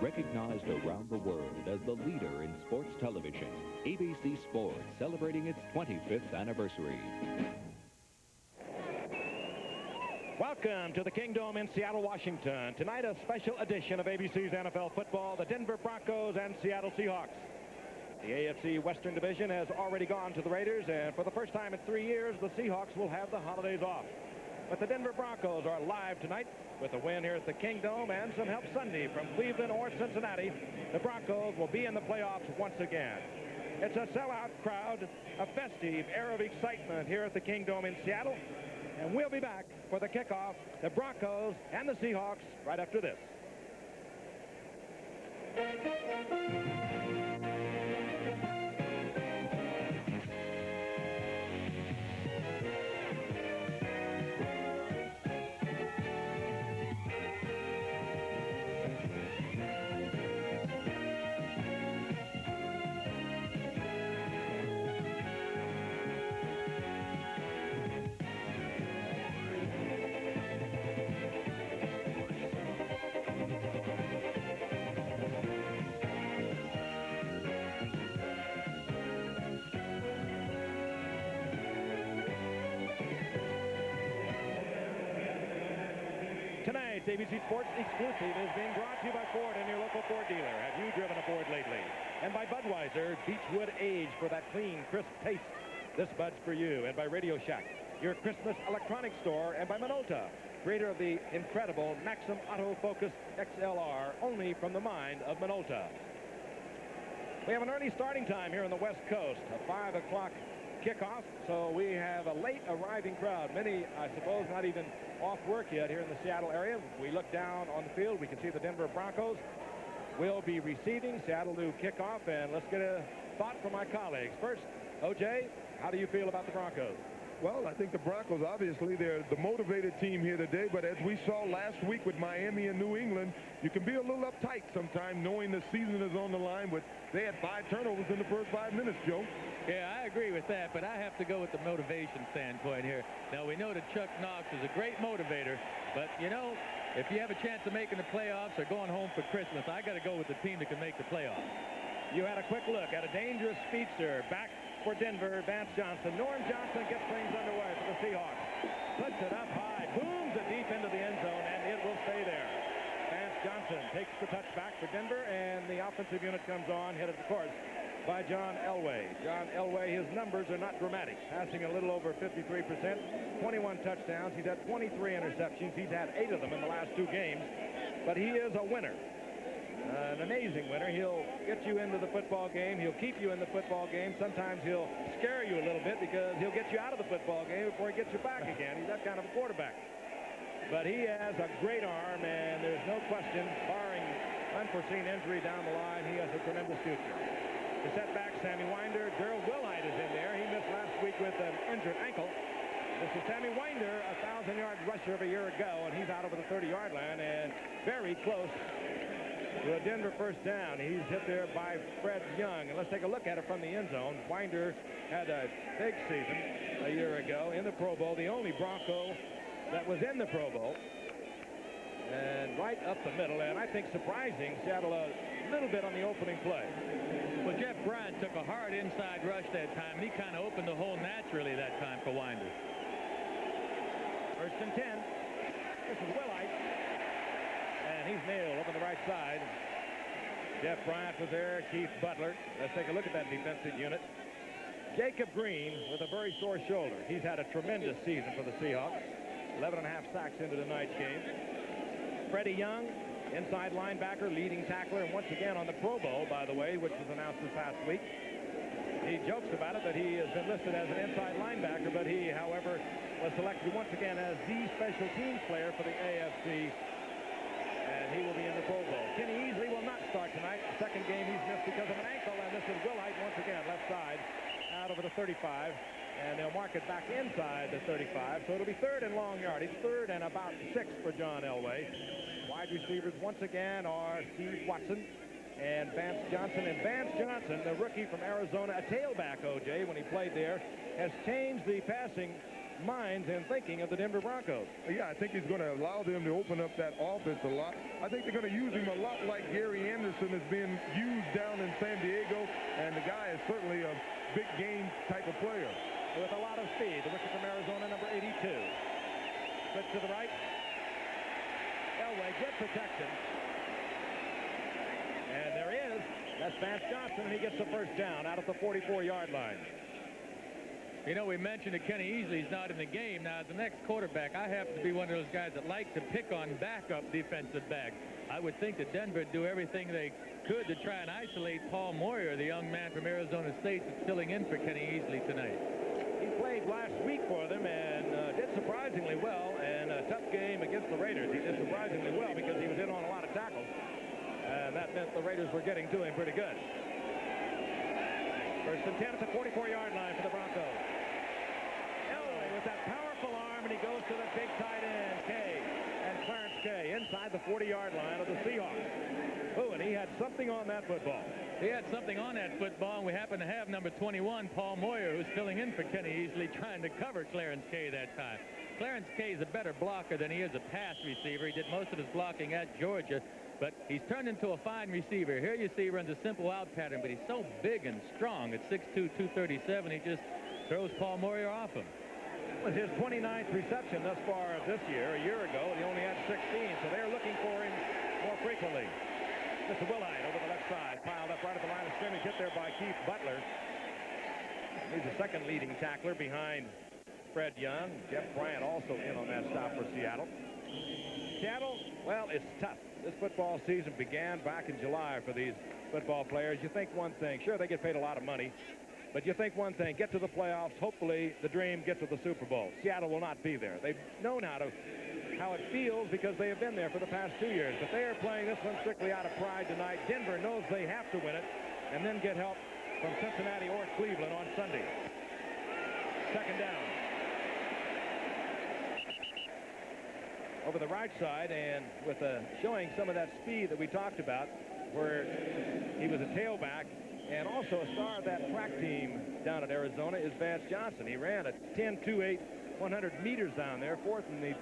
recognized around the world as the leader in sports television. ABC Sports celebrating its 25th anniversary. Welcome to the Kingdome in Seattle, Washington. Tonight, a special edition of ABC's NFL football, the Denver Broncos and Seattle Seahawks. The AFC Western Division has already gone to the Raiders, and for the first time in 3 years, the Seahawks will have the holidays off. But the Denver Broncos are live tonight with a win here at the Kingdome and some help Sunday from Cleveland or Cincinnati. The Broncos will be in the playoffs once again. It's a sellout crowd, a festive air of excitement here at the Kingdome in Seattle. And we'll be back for the kickoff, the Broncos and the Seahawks, right after this. Tonight's ABC Sports Exclusive is being brought to you by Ford and your local Ford dealer. Have you driven a Ford lately? And by Budweiser, Beechwood Age for that clean, crisp taste. This Bud's for you. And by Radio Shack, your Christmas electronics store. And by Minolta, creator of the incredible Maxim Autofocus XLR, only from the mind of Minolta. We have an early starting time here on the West Coast, a 5 o'clock kickoff, so we have a late arriving crowd. Many, I suppose, not even off work yet here in the Seattle area. We look down on the field. We can see the Denver Broncos will be receiving. Seattle to kickoff, and let's get a thought from my colleagues. First, O.J., how do you feel about the Broncos? Well, I think the Broncos, obviously, they're the motivated team here today, but as we saw last week with Miami and New England, you can be a little uptight sometimes knowing the season is on the line, but they had 5 turnovers in the first 5 minutes, Joe. Yeah, I agree with that, but I have to go with the motivation standpoint here. Now, we know that Chuck Knox is a great motivator, but, you know, if you have a chance of making the playoffs or going home for Christmas, I got to go with the team that can make the playoffs. You had a quick look at a dangerous speedster back for Denver, Vance Johnson. Norm Johnson gets things underway for the Seahawks. Puts it up high, booms it deep into the end zone, and it will stay there. Vance Johnson takes the touchback for Denver, and the offensive unit comes on, headed, of course, by John Elway. John Elway, his numbers are not dramatic. Passing a little over 53%, 21 touchdowns. He's had 23 interceptions. He's had 8 of them in the last 2 games. But he is a winner. An amazing winner. He'll get you into the football game. He'll keep you in the football game. Sometimes he'll scare you a little bit because he'll get you out of the football game before he gets you back again. He's that kind of a quarterback. But he has a great arm, and there's no question, barring unforeseen injury down the line, he has a tremendous future. The setback, Sammy Winder. Gerald Wilhite is in there. He missed last week with an injured ankle. This is Sammy Winder, a 1,000-yard rusher of a year ago, and he's out over the 30-yard line and very close to a Denver first down. He's hit there by Fred Young. And let's take a look at it from the end zone. Winder had a big season a year ago in the Pro Bowl, the only Bronco that was in the Pro Bowl. And right up the middle, and I think surprising, Seattle a little bit on the opening play. Well, Jeff Bryant took a hard inside rush that time, and he kind of opened the hole naturally that time for Winder. First and 10. This is Wilhite. And he's nailed up on the right side. Jeff Bryant was there, Keith Butler. Let's take a look at that defensive unit. Jacob Green with a very sore shoulder. He's had a tremendous season for the Seahawks. 11.5 sacks into tonight's game. Freddie Young, inside linebacker, leading tackler, and once again on the Pro Bowl, by the way, which was announced this past week. He jokes about it that he has been listed as an inside linebacker, but he, however, was selected once again as the special teams player for the AFC, and he will be in the Pro Bowl. Kenny Easley will not start tonight. The second game he's missed because of an ankle, and this is Wilhite once again, left side, out over the 35. And they'll mark it back inside the 35. So it'll be 3rd and long yardage. 3rd and about 6 for John Elway. Wide receivers once again are Steve Watson and Vance Johnson. And Vance Johnson, the rookie from Arizona, a tailback, O.J., when he played there, has changed the passing minds and thinking of the Denver Broncos. Yeah, I think he's going to allow them to open up that offense a lot. I think they're going to use him a lot like Gary Anderson has been used down in San Diego, and the guy is certainly a big game type of player. With a lot of speed, the rookie from Arizona, number 82. Switch to the right. Elway, good protection. And there he is. That's Vance Johnson, and he gets the first down out at the 44-yard line. You know, we mentioned that Kenny Easley's not in the game. Now, the next quarterback, I happen to be one of those guys that like to pick on backup defensive backs. I would think that Denver would do everything they could to try and isolate Paul Moyer, the young man from Arizona State that's filling in for Kenny Easley tonight. He played last week for them and did surprisingly well. And a tough game against the Raiders. He did surprisingly well because he was in on a lot of tackles. And that meant the Raiders were getting to him pretty good. First and 10 at the 44-yard line for the Broncos. Elway with that powerful arm, and he goes to the big tight end, Kay. And Clarence Kay inside the 40-yard line of the Seahawks. Oh, and he had something on that football. He had something on that football, and we happen to have number 21, Paul Moyer, who's filling in for Kenny Easley, trying to cover Clarence Kay that time. Clarence Kay is a better blocker than he is a pass receiver. He did most of his blocking at Georgia, but he's turned into a fine receiver. Here you see he runs a simple out pattern, but he's so big and strong at 6'2", 237, he just throws Paul Moyer off him. It was his 29th reception thus far this year. A year ago, he only had 16, so they're looking for him more frequently. Mr. Willite over the left side, piled up right at the line of scrimmage, hit there by Keith Butler. He's the second leading tackler behind Fred Young. Jeff Bryant also in on that stop for Seattle. Seattle, well, it's tough. This football season began back in July for these football players. You think one thing, sure, they get paid a lot of money, but you think one thing, get to the playoffs, hopefully the dream, get to the Super Bowl. Seattle will not be there. They've known how it feels because they have been there for the past 2 years, but they are playing this one strictly out of pride tonight. Denver knows they have to win it and then get help from Cincinnati or Cleveland on Sunday. Second down. Over the right side, and with showing some of that speed that we talked about, where he was a tailback and also a star of that track team down at Arizona, is Vance Johnson. He ran a 10.28 100 meters down there, fourth in the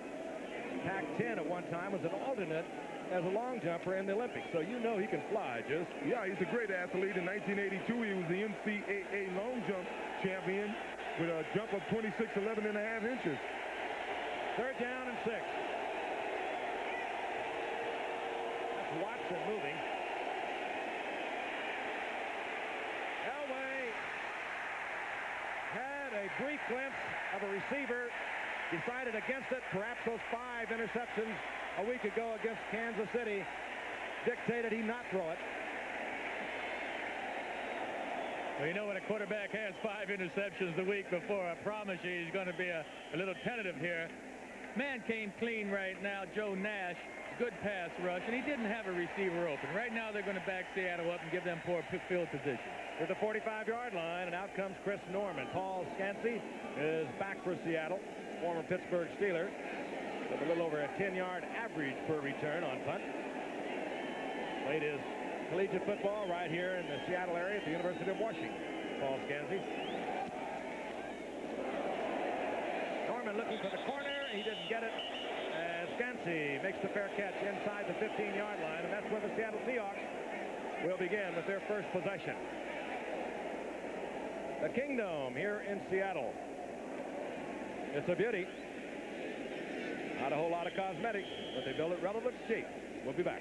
Pac-10 at one time, was an alternate as a long jumper in the Olympics. So you know he can fly, Juice. Yeah, he's a great athlete. In 1982, he was the NCAA long jump champion with a jump of 26.11 and a half inches. Third down and 6. That's Watson moving. Elway had a brief glimpse of a receiver, decided against it. Perhaps those 5 interceptions a week ago against Kansas City dictated he not throw it. Well, you know, when a quarterback has 5 interceptions the week before, I promise you he's going to be a little tentative here. Man came clean right now, Joe Nash. Good pass rush, and he didn't have a receiver open. Right now they're going to back Seattle up and give them poor field position. To the 45-yard line, and out comes Chris Norman. Paul Scansey is back for Seattle, former Pittsburgh Steeler, with a little over a 10-yard average per return on punt. Played his collegiate football right here in the Seattle area at the University of Washington. Paul Scansey. Norman looking for the corner. He didn't get it. Scansey makes the fair catch inside the 15-yard line, and that's where the Seattle Seahawks will begin with their first possession. The Kingdom here in Seattle. It's a beauty. Not a whole lot of cosmetics, but they build it relatively cheap. We'll be back.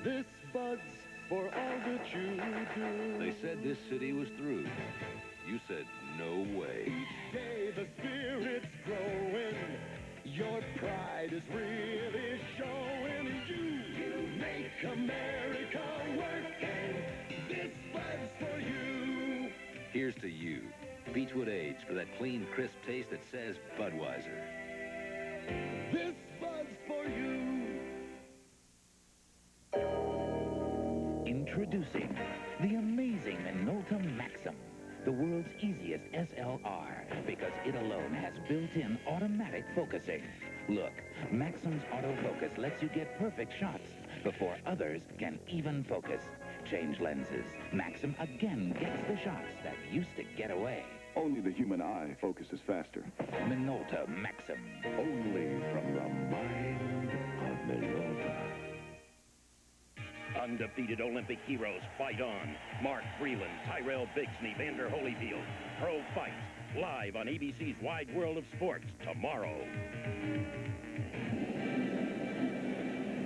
This buds for all that you do. They said this city was through. You said, no way. Each day the spirit's growing. Your pride is really showing. You make America work, and this buds for you. Here here's to you. Beechwood Aged for that clean, crisp taste that says Budweiser. This Bud's for you. Introducing the amazing Minolta Maxim, the world's easiest SLR, because it alone has built-in automatic focusing. Look, Maxim's autofocus lets you get perfect shots before others can even focus. Change lenses. Maxim again gets the shots that used to get away. Only the human eye focuses faster. Minolta Maxim. Only from the mind of Minolta. Undefeated Olympic heroes fight on. Mark Breland, Tyrell Bigsby, Vander Holyfield. Pro Fights, live on ABC's Wide World of Sports tomorrow.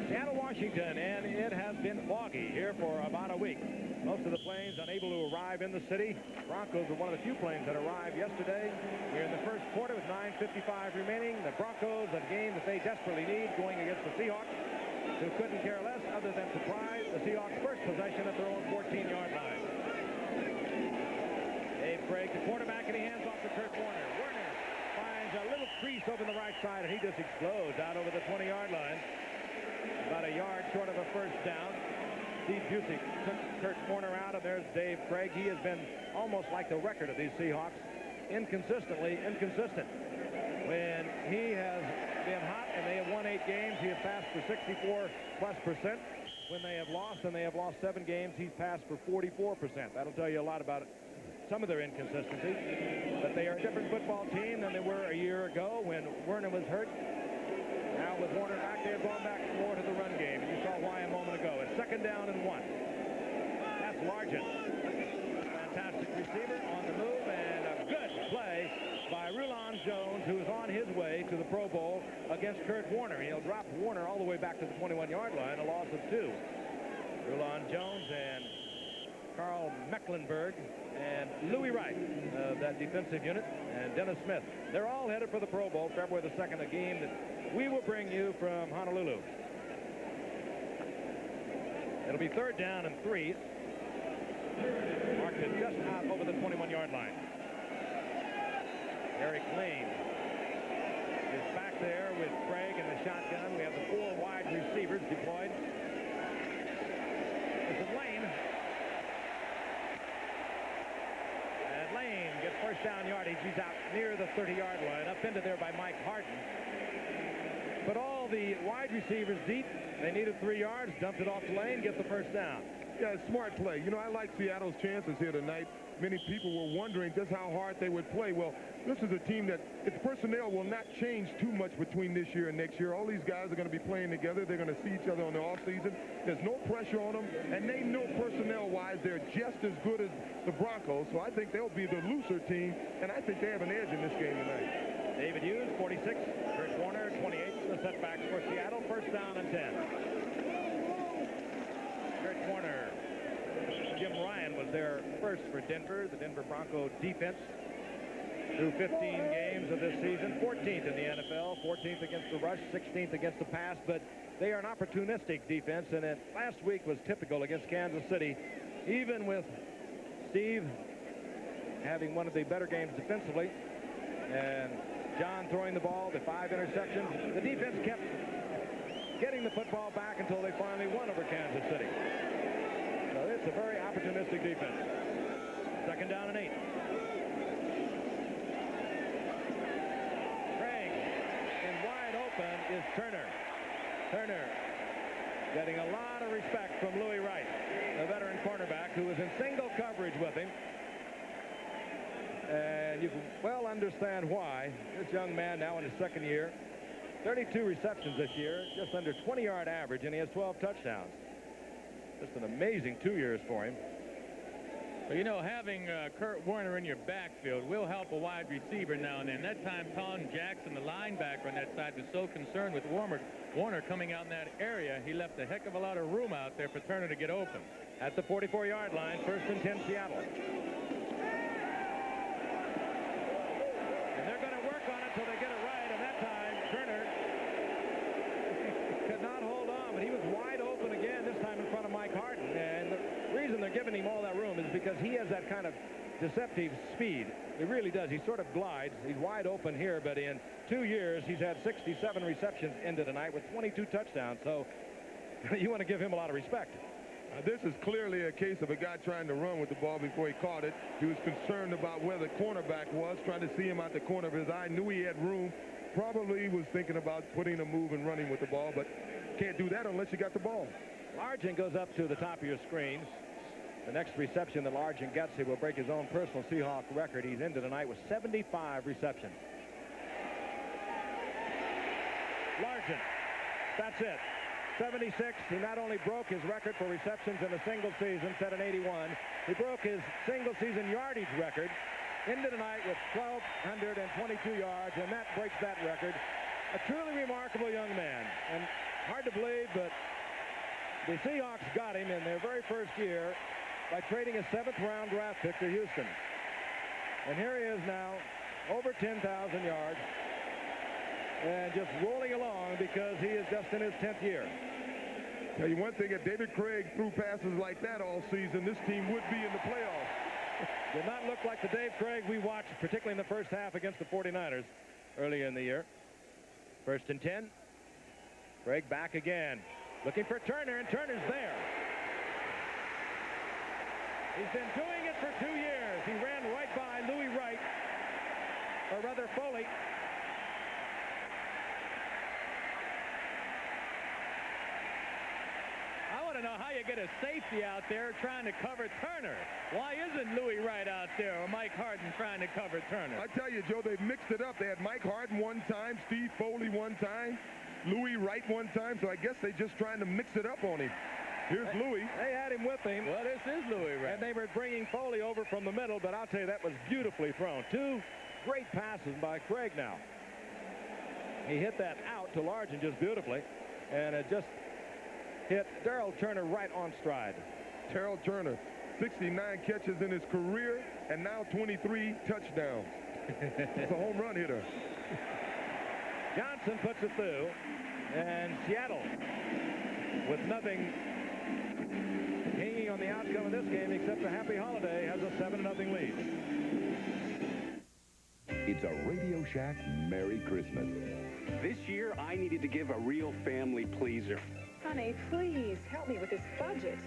Seattle, Washington, and it has been foggy here for about a week. Most of the planes unable to arrive in the city. Broncos were one of the few planes that arrived yesterday. We're in the first quarter with 9:55 remaining. The Broncos, a game that they desperately need, going against the Seahawks, who couldn't care less other than surprise the Seahawks' first possession at their own 14-yard line. Dave Craig, the quarterback, and he hands off to Kurt Warner. Warner finds a little crease over the right side, and he just explodes out over the 20-yard line. About a yard short of a first down. Steve Busey took Kurt Warner out, and there's Dave Craig. He has been almost like the record of these Seahawks, inconsistently inconsistent. When he has been hot and they have won 8 games, he has passed for 64+%. When they have lost, and they have lost 7 games, he's passed for 44%. That'll tell you a lot about some of their inconsistencies. But they are a different football team than they were a year ago when Werner was hurt. Now with Warner back, they're going back more to the run game. And you saw why a moment ago. It's 2nd down and 1. That's Largent. Fantastic receiver on the move, and a good play by Rulon Jones, who is on his way to the Pro Bowl against Kurt Warner. He'll drop Warner all the way back to the 21-yard line, a loss of 2. Rulon Jones and Carl Mecklenburg and Louis Wright of that defensive unit, and Dennis Smith. They're all headed for the Pro Bowl, February the 2nd, a game that we will bring you from Honolulu. It'll be 3rd down and 3. Marked it just out over the 21-yard line. Eric Lane is back there with Craig in the shotgun. We have the 4 wide receivers deployed. This is Lane. And Lane gets first down yardage. He's out near the 30-yard line, up into there by Mike Harden. But all the wide receivers deep. They needed 3 yards, dumped it off the lane, get the first down. Yeah, smart play. You know, I like Seattle's chances here tonight. Many people were wondering just how hard they would play. Well, this is a team that its personnel will not change too much between this year and next year. All these guys are going to be playing together. They're going to see each other on the offseason. There's no pressure on them, and they know personnel-wise they're just as good as the Broncos. So I think they'll be the looser team, and I think they have an edge in this game tonight. David Hughes, 46. Kurt Warner, 28. The setbacks for Seattle. First down and 10. Kurt Warner. Jim Ryan was there first for Denver, the Denver Bronco defense. Through 15 games of this season, 14th in the NFL, 14th against the rush, 16th against the pass, but they are an opportunistic defense, and last week was typical against Kansas City. Even with Steve having one of the better games defensively, and John throwing the ball, the 5 interceptions, the defense kept getting the football back until they finally won over Kansas City. So it's a very opportunistic defense. 2nd down and 8. Craig, and wide open is Turner. Turner getting a lot of respect from Louis Wright, the veteran cornerback who was in single coverage with him. And you can well understand why. This young man now in his 2nd year, 32 receptions this year, just under 20-yard average, and he has 12 touchdowns. Just an amazing 2 years for him. Well, you know, having Kurt Warner in your backfield will help a wide receiver now and then. That time, Tom Jackson, the linebacker on that side, was so concerned with Warner coming out in that area, he left a heck of a lot of room out there for Turner to get open. At the 44-yard line, 1st and 10, Seattle. And they're going to work on it until they get it right, and that time, Turner could not hold on, but he was wide open again, this time in front of Mike Harden. And the reason they're giving him all that room is because he has that kind of deceptive speed. He really does. He sort of glides. He's wide open here, but in 2 years, he's had 67 receptions into tonight with 22 touchdowns. So you want to give him a lot of respect. This is clearly a case of a guy trying to run with the ball before he caught it. He was concerned about where the cornerback was, trying to see him out the corner of his eye, knew he had room, probably was thinking about putting a move and running with the ball, but can't do that unless you got the ball. Largent goes up to the top of your screens. The next reception that Largent gets, he will break his own personal Seahawk record. He's into tonight with 75 receptions. Largent, that's it. 76. He not only broke his record for receptions in a single season, set in 81, he broke his single season yardage record. Into tonight with 1,222 yards, and that breaks that record. A truly remarkable young man. And hard to believe, but the Seahawks got him in their very first year by trading a 7th-round draft pick to Houston. And here he is now, over 10,000 yards, and just rolling along because he is just in his 10th year. Tell you one thing, if David Craig threw passes like that all season, this team would be in the playoffs. Did not look like the Dave Craig we watched, particularly in the first half against the 49ers earlier in the year. 1st and 10. Craig back again. Looking for Turner, and Turner's there. He's been doing it for 2 years. He ran right by Louis Wright, or rather Foley. I want to know how you get a safety out there trying to cover Turner. Why isn't Louis Wright out there or Mike Harden trying to cover Turner? I tell you, Joe, they mixed it up. They had Mike Harden one time, Steve Foley one time, Louis Wright one time, so I guess they're just trying to mix it up on him. Here's Louis. They had him with him. Well, this is Louis Wright. And they were bringing Foley over from the middle, but I'll tell you, that was beautifully thrown. 2 great passes by Craig now. He hit that out to Largent just beautifully, and it just hit Darrell Turner right on stride. Darrell Turner, 69 catches in his career, and now 23 touchdowns. It's a home run hitter. Johnson puts it through, and Seattle, with nothing hanging on the outcome of this game except a happy holiday, has a 7-0 lead. It's a Radio Shack Merry Christmas. This year, I needed to give a real family pleaser. Honey, please help me with this budget.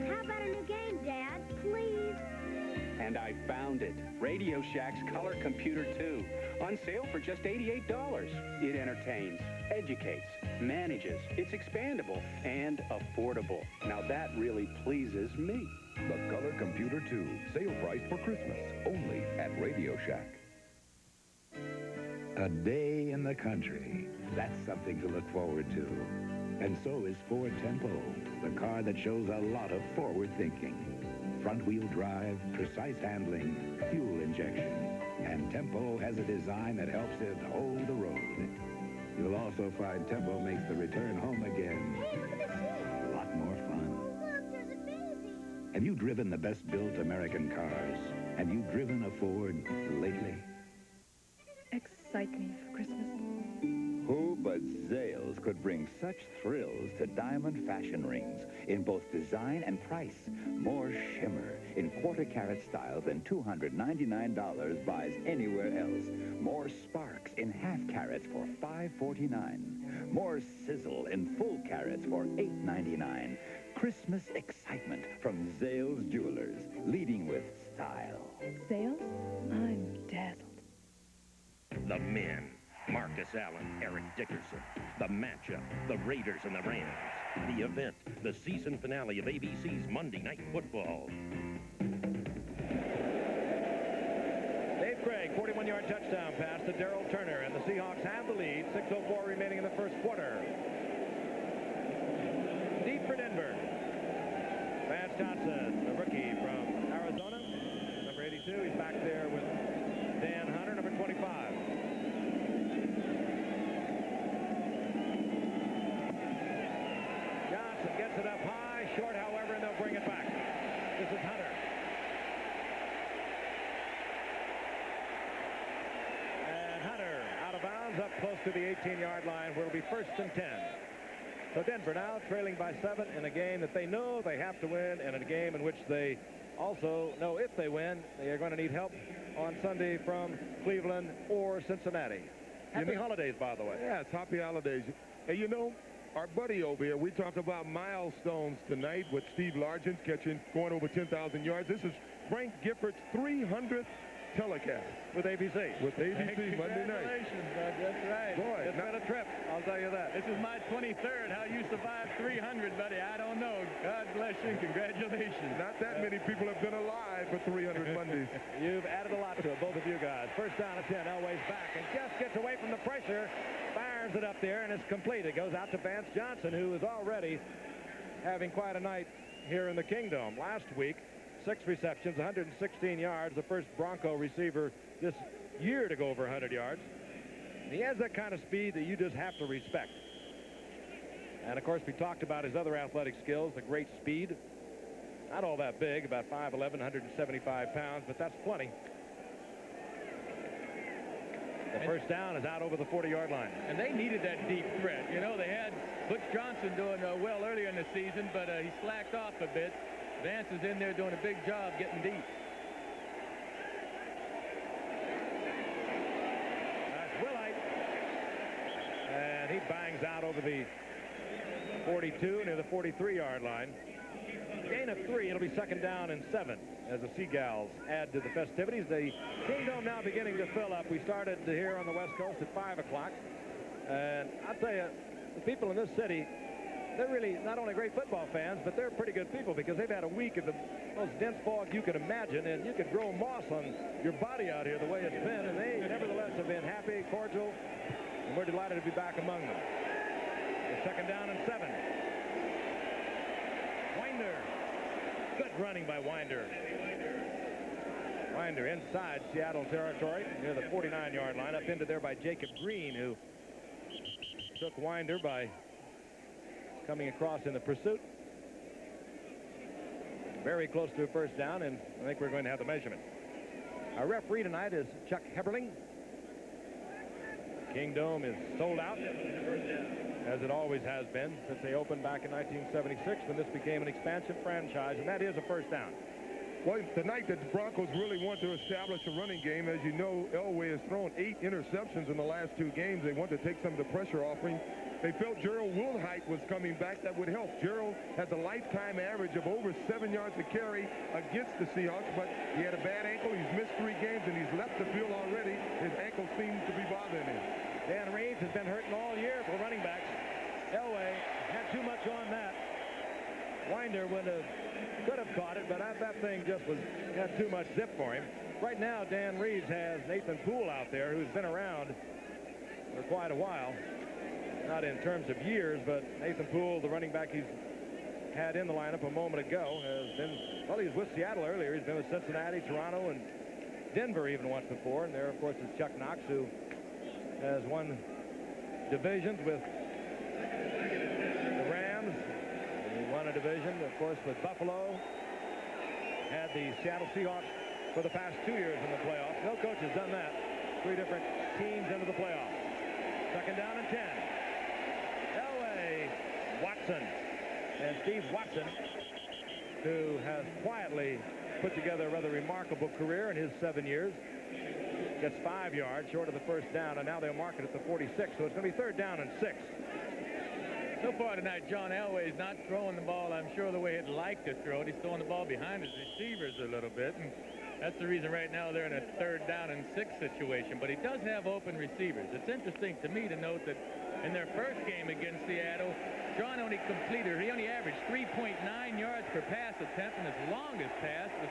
How about a new game, Dad? Please. And I found it. Radio Shack's Color Computer 2. On sale for just $88. It entertains, educates, manages. It's expandable and affordable. Now that really pleases me. The Color Computer 2. Sale price for Christmas. Only at Radio Shack. A day in the country. That's something to look forward to. And so is Ford Tempo, the car that shows a lot of forward thinking. Front-wheel drive, precise handling, fuel injection. And Tempo has a design that helps it hold the road. You'll also find Tempo makes the return home again a lot more fun. Look, there's a baby. Have you driven the best-built American cars? Have you driven a Ford lately? Excite me for Christmas. Who but Zales could bring such thrills to diamond fashion rings in both design and price? More shimmer in quarter-carat style than $299 buys anywhere else. More sparks in half carats for $549. More sizzle in full carats for $899. Christmas excitement from Zales Jewelers, leading with style. Zales? I'm dazzled. The men. Marcus Allen, Eric Dickerson. The matchup, the Raiders and the Rams. The event, the season finale of ABC's Monday Night Football. Dave Craig, 41-yard touchdown pass to Darrell Turner, and the Seahawks have the lead. 6:04 remaining in the first quarter. Deep for Denver. Vance Johnson, the rookie from Arizona. Number 82, he's back there with Dan Hunter, number 25. Gets it up high, short, however, and they'll bring it back. This is Hunter. And Hunter out of bounds up close to the 18-yard line where it'll be 1st and 10. So Denver now trailing by 7 in a game that they know they have to win and in a game in which they also know if they win, they are going to need help on Sunday from Cleveland or Cincinnati. Happy holidays, by the way. Yeah, it's happy holidays. And you know, our buddy over here, we talked about milestones tonight with Steve Largent going over 10,000 yards. This is Frank Giffords' 300th telecast. With ABC. With ABC Monday night. Congratulations, Bud. That's right. Boy, It's been a trip, I'll tell you that. This is my 23rd. How you survived 300, buddy, I don't know. God bless you. Congratulations. Not that many people have been alive for 300 Mondays. You've added a lot to it, both of you guys. First down at 10. Elway's back and just gets away from the pressure. Fires it up there, and it's complete. It goes out to Vance Johnson, who is already having quite a night here in the Kingdom. Last week, 6 receptions, 116 yards. The first Bronco receiver this year to go over 100 yards. And he has that kind of speed that you just have to respect. And, of course, we talked about his other athletic skills, the great speed. Not all that big, about 5'11", 175 pounds, but that's plenty. The first down is out over the 40-yard line. And they needed that deep threat. You know, they had Butch Johnson doing well earlier in the season, but he slacked off a bit. Vance is in there doing a big job getting deep. That's Willite. And he bangs out over the 42 near the 43-yard line. Gain of 3. It'll be second down and 7 as the Seagulls add to the festivities. The Kingdom now beginning to fill up. We started here on the West Coast at 5 o'clock. And I'll tell you, the people in this city, they're really not only great football fans, but they're pretty good people because they've had a week of the most dense fog you can imagine, and you could grow moss on your body out here the way it's been, and they nevertheless have been happy, cordial, and we're delighted to be back among them. The second down and 7. Winder. Good running by Winder. Winder inside Seattle territory near the 49-yard line, up into there by Jacob Green, who took Winder by coming across in the pursuit. Very close to a first down, and I think we're going to have the measurement. Our referee tonight is Chuck Heberling. Kingdom is sold out, as it always has been since they opened back in 1976 when this became an expansion franchise, and that is a first down. Well, tonight the Broncos really want to establish a running game. As you know, Elway has thrown 8 interceptions in the last 2 games. They want to take some of the pressure off him. They felt Gerald Wilhite was coming back. That would help. Gerald has a lifetime average of over 7 yards a carry against the Seahawks, but he had a bad ankle. He's missed 3 games, and he's left the field already. His ankle seems to be bothering him. Dan Reeves has been hurting all year for running backs. Elway had too much on that. Winder could have caught it, but that thing just had too much zip for him. Right now, Dan Reeves has Nathan Poole out there, who's been around for quite a while. Not in terms of years, but Nathan Poole, the running back he's had in the lineup a moment ago, has been, well, he was with Seattle earlier. He's been with Cincinnati, Toronto, and Denver even once before. And there, of course, is Chuck Knox, who has won divisions with the Rams. He won a division, of course, with Buffalo. Had the Seattle Seahawks for the past 2 years in the playoffs. No coach has done that. 3 different teams into the playoffs. Second down and 10. Elway, Watson, and Steve Watson, who has quietly put together a rather remarkable career in his 7 years. Gets 5 yards short of the first down, and now they'll mark it at the 46, so it's going to be third down and 6. So far tonight, John Elway is not throwing the ball, I'm sure, the way he'd like to throw it. He's throwing the ball behind his receivers a little bit, and that's the reason right now they're in a third down and 6 situation. But he does have open receivers. It's interesting to me to note that in their first game against Seattle, John only averaged 3.9 yards per pass attempt, and his longest pass was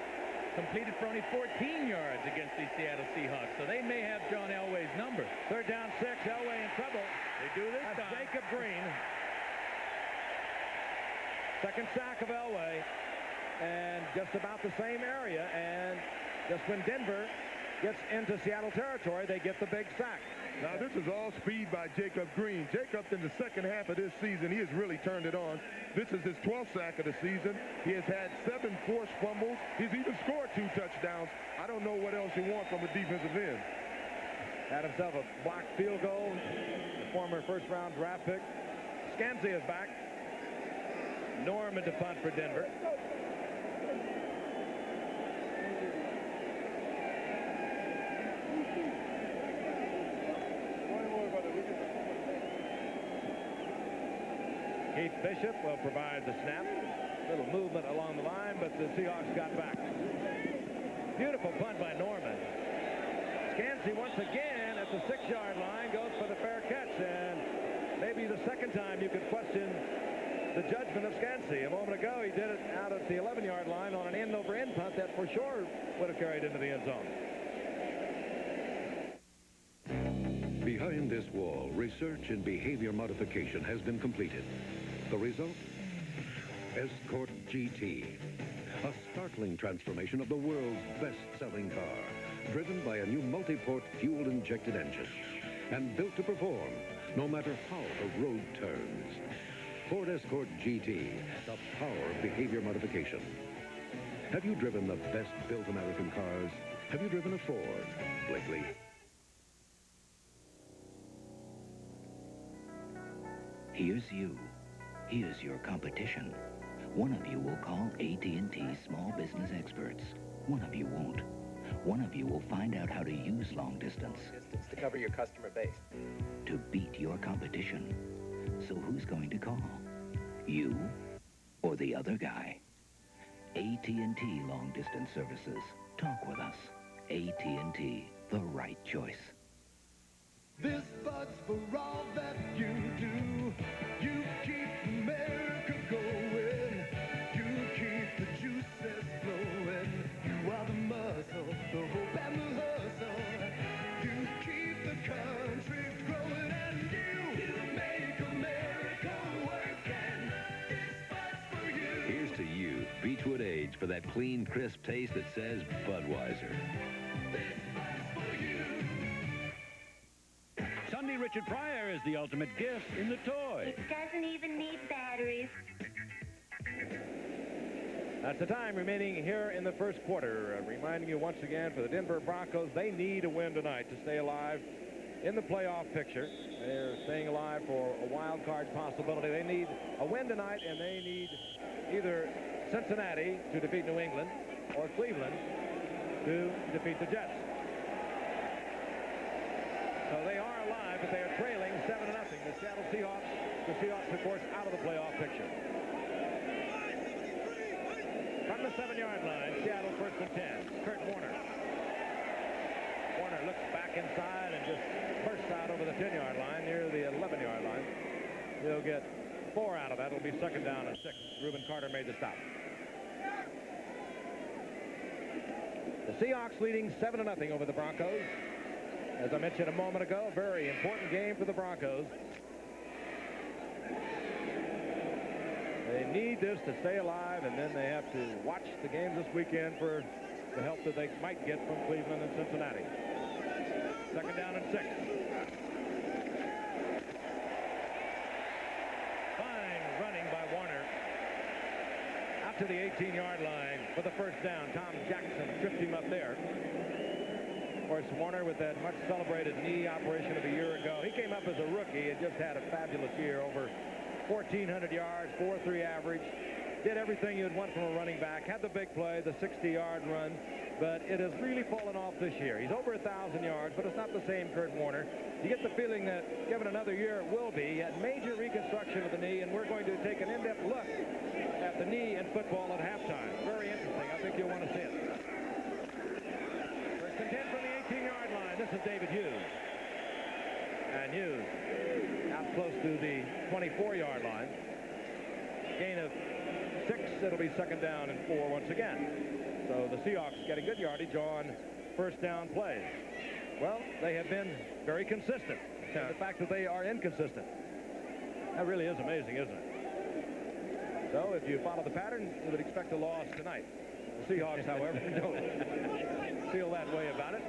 completed for only 14 yards against the Seattle Seahawks. So they may have John Elway's number. Third down 6, Elway in trouble. They do this time. Jacob Green. Second sack of Elway, and just about the same area, and just when Denver gets into Seattle territory, they get the big sack. Now, this is all speed by Jacob Green. Jacob, in the second half of this season, he has really turned it on. This is his 12th sack of the season. He has had 7 forced fumbles. He's even scored 2 touchdowns. I don't know what else you want from a defensive end. Had himself a blocked field goal. The former first-round draft pick. Scansey is back. Norman to punt for Denver. Keith Bishop will provide the snap. Little movement along the line, but the Seahawks got back. Beautiful punt by Norman. Scansey once again at the 6-yard line goes for the fair catch, and maybe the second time you could question the judgment of Scansey. A moment ago, he did it out at the 11-yard line on an end-over-end punt that for sure would have carried into the end zone. Behind this wall, research in behavior modification has been completed. The result? Escort GT. A startling transformation of the world's best-selling car, driven by a new multi-port fuel-injected engine and built to perform no matter how the road turns. Ford Escort GT, the power of behavior modification. Have you driven the best-built American cars? Have you driven a Ford lately? Here's you. Here's your competition. One of you will call AT&T Small Business Experts. One of you won't. One of you will find out how to use long distance. To cover your customer base. To beat your competition. So who's going to call? You or the other guy? AT&T Long Distance Services. Talk with us. AT&T, the right choice. This bud's for all that you do. You keep America going. You keep the juices flowing. You are the muscle, the hope and the hustle. You keep the country growing, and you make America work. And this bud's for you. Here's to you, Beechwood Age, for that clean, crisp taste that says Budweiser. Sunday Richard Pryor is the ultimate gift in the toy. It doesn't even need batteries. That's the time remaining here in the first quarter. Reminding you once again, for the Denver Broncos, they need a win tonight to stay alive in the playoff picture. They're staying alive for a wild card possibility. They need a win tonight, and they need either Cincinnati to defeat New England or Cleveland to defeat the Jets. So they are alive, but they are trailing 7-0. The Seattle Seahawks, of course, out of the playoff picture. From the 7-yard line, Seattle 1st and 10. Kurt Warner. Warner looks back inside and just bursts out over the 10-yard line near the 11-yard line. He'll get 4 out of that. It'll be 2nd down and 6. Reuben Carter made the stop. The Seahawks leading 7-0 over the Broncos. As I mentioned a moment ago, a very important game for the Broncos. They need this to stay alive, and then they have to watch the games this weekend for the help that they might get from Cleveland and Cincinnati. 2nd down and 6. Fine running by Warner. Out to the 18-yard line for the 1st down. Tom Jackson tripped him up there. Of course, Warner with that much celebrated knee operation of a year ago. He came up as a rookie and just had a fabulous year, over 1,400 yards, 4.3 average. Did everything you'd want from a running back. Had the big play, the 60-yard run, but it has really fallen off this year. He's over 1,000 yards, but it's not the same Kurt Warner. You get the feeling that given another year, it will be. He had major reconstruction of the knee, and we're going to take an in-depth look at the knee in football at halftime. Very interesting. I think you'll want to see it. 1st and 10 from the 18-yard line. This is David Hughes. And Hughes out close to the 24-yard line. Gain of 6. It'll be 2nd down and 4 once again. So the Seahawks getting good yardage on 1st down plays. Well, they have been very consistent. The fact that they are inconsistent, that really is amazing, isn't it? So if you follow the pattern, you would expect a loss tonight. The Seahawks, however, don't feel that way about it.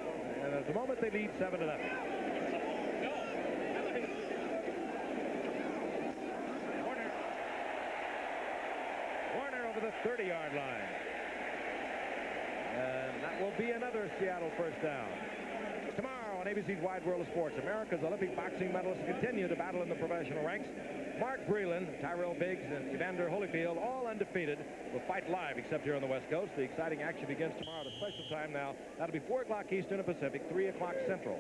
And at the moment, they lead 7-0. Warner over the 30-yard line. And that will be another Seattle 1st down. Tomorrow on ABC's Wide World of Sports. America's Olympic boxing medalists continue to battle in the professional ranks. Mark Breland, Tyrell Biggs, and Evander Holyfield, all undefeated, will fight live except here on the West Coast. The exciting action begins tomorrow at a special time now. That'll be 4 o'clock Eastern and Pacific, 3 o'clock Central.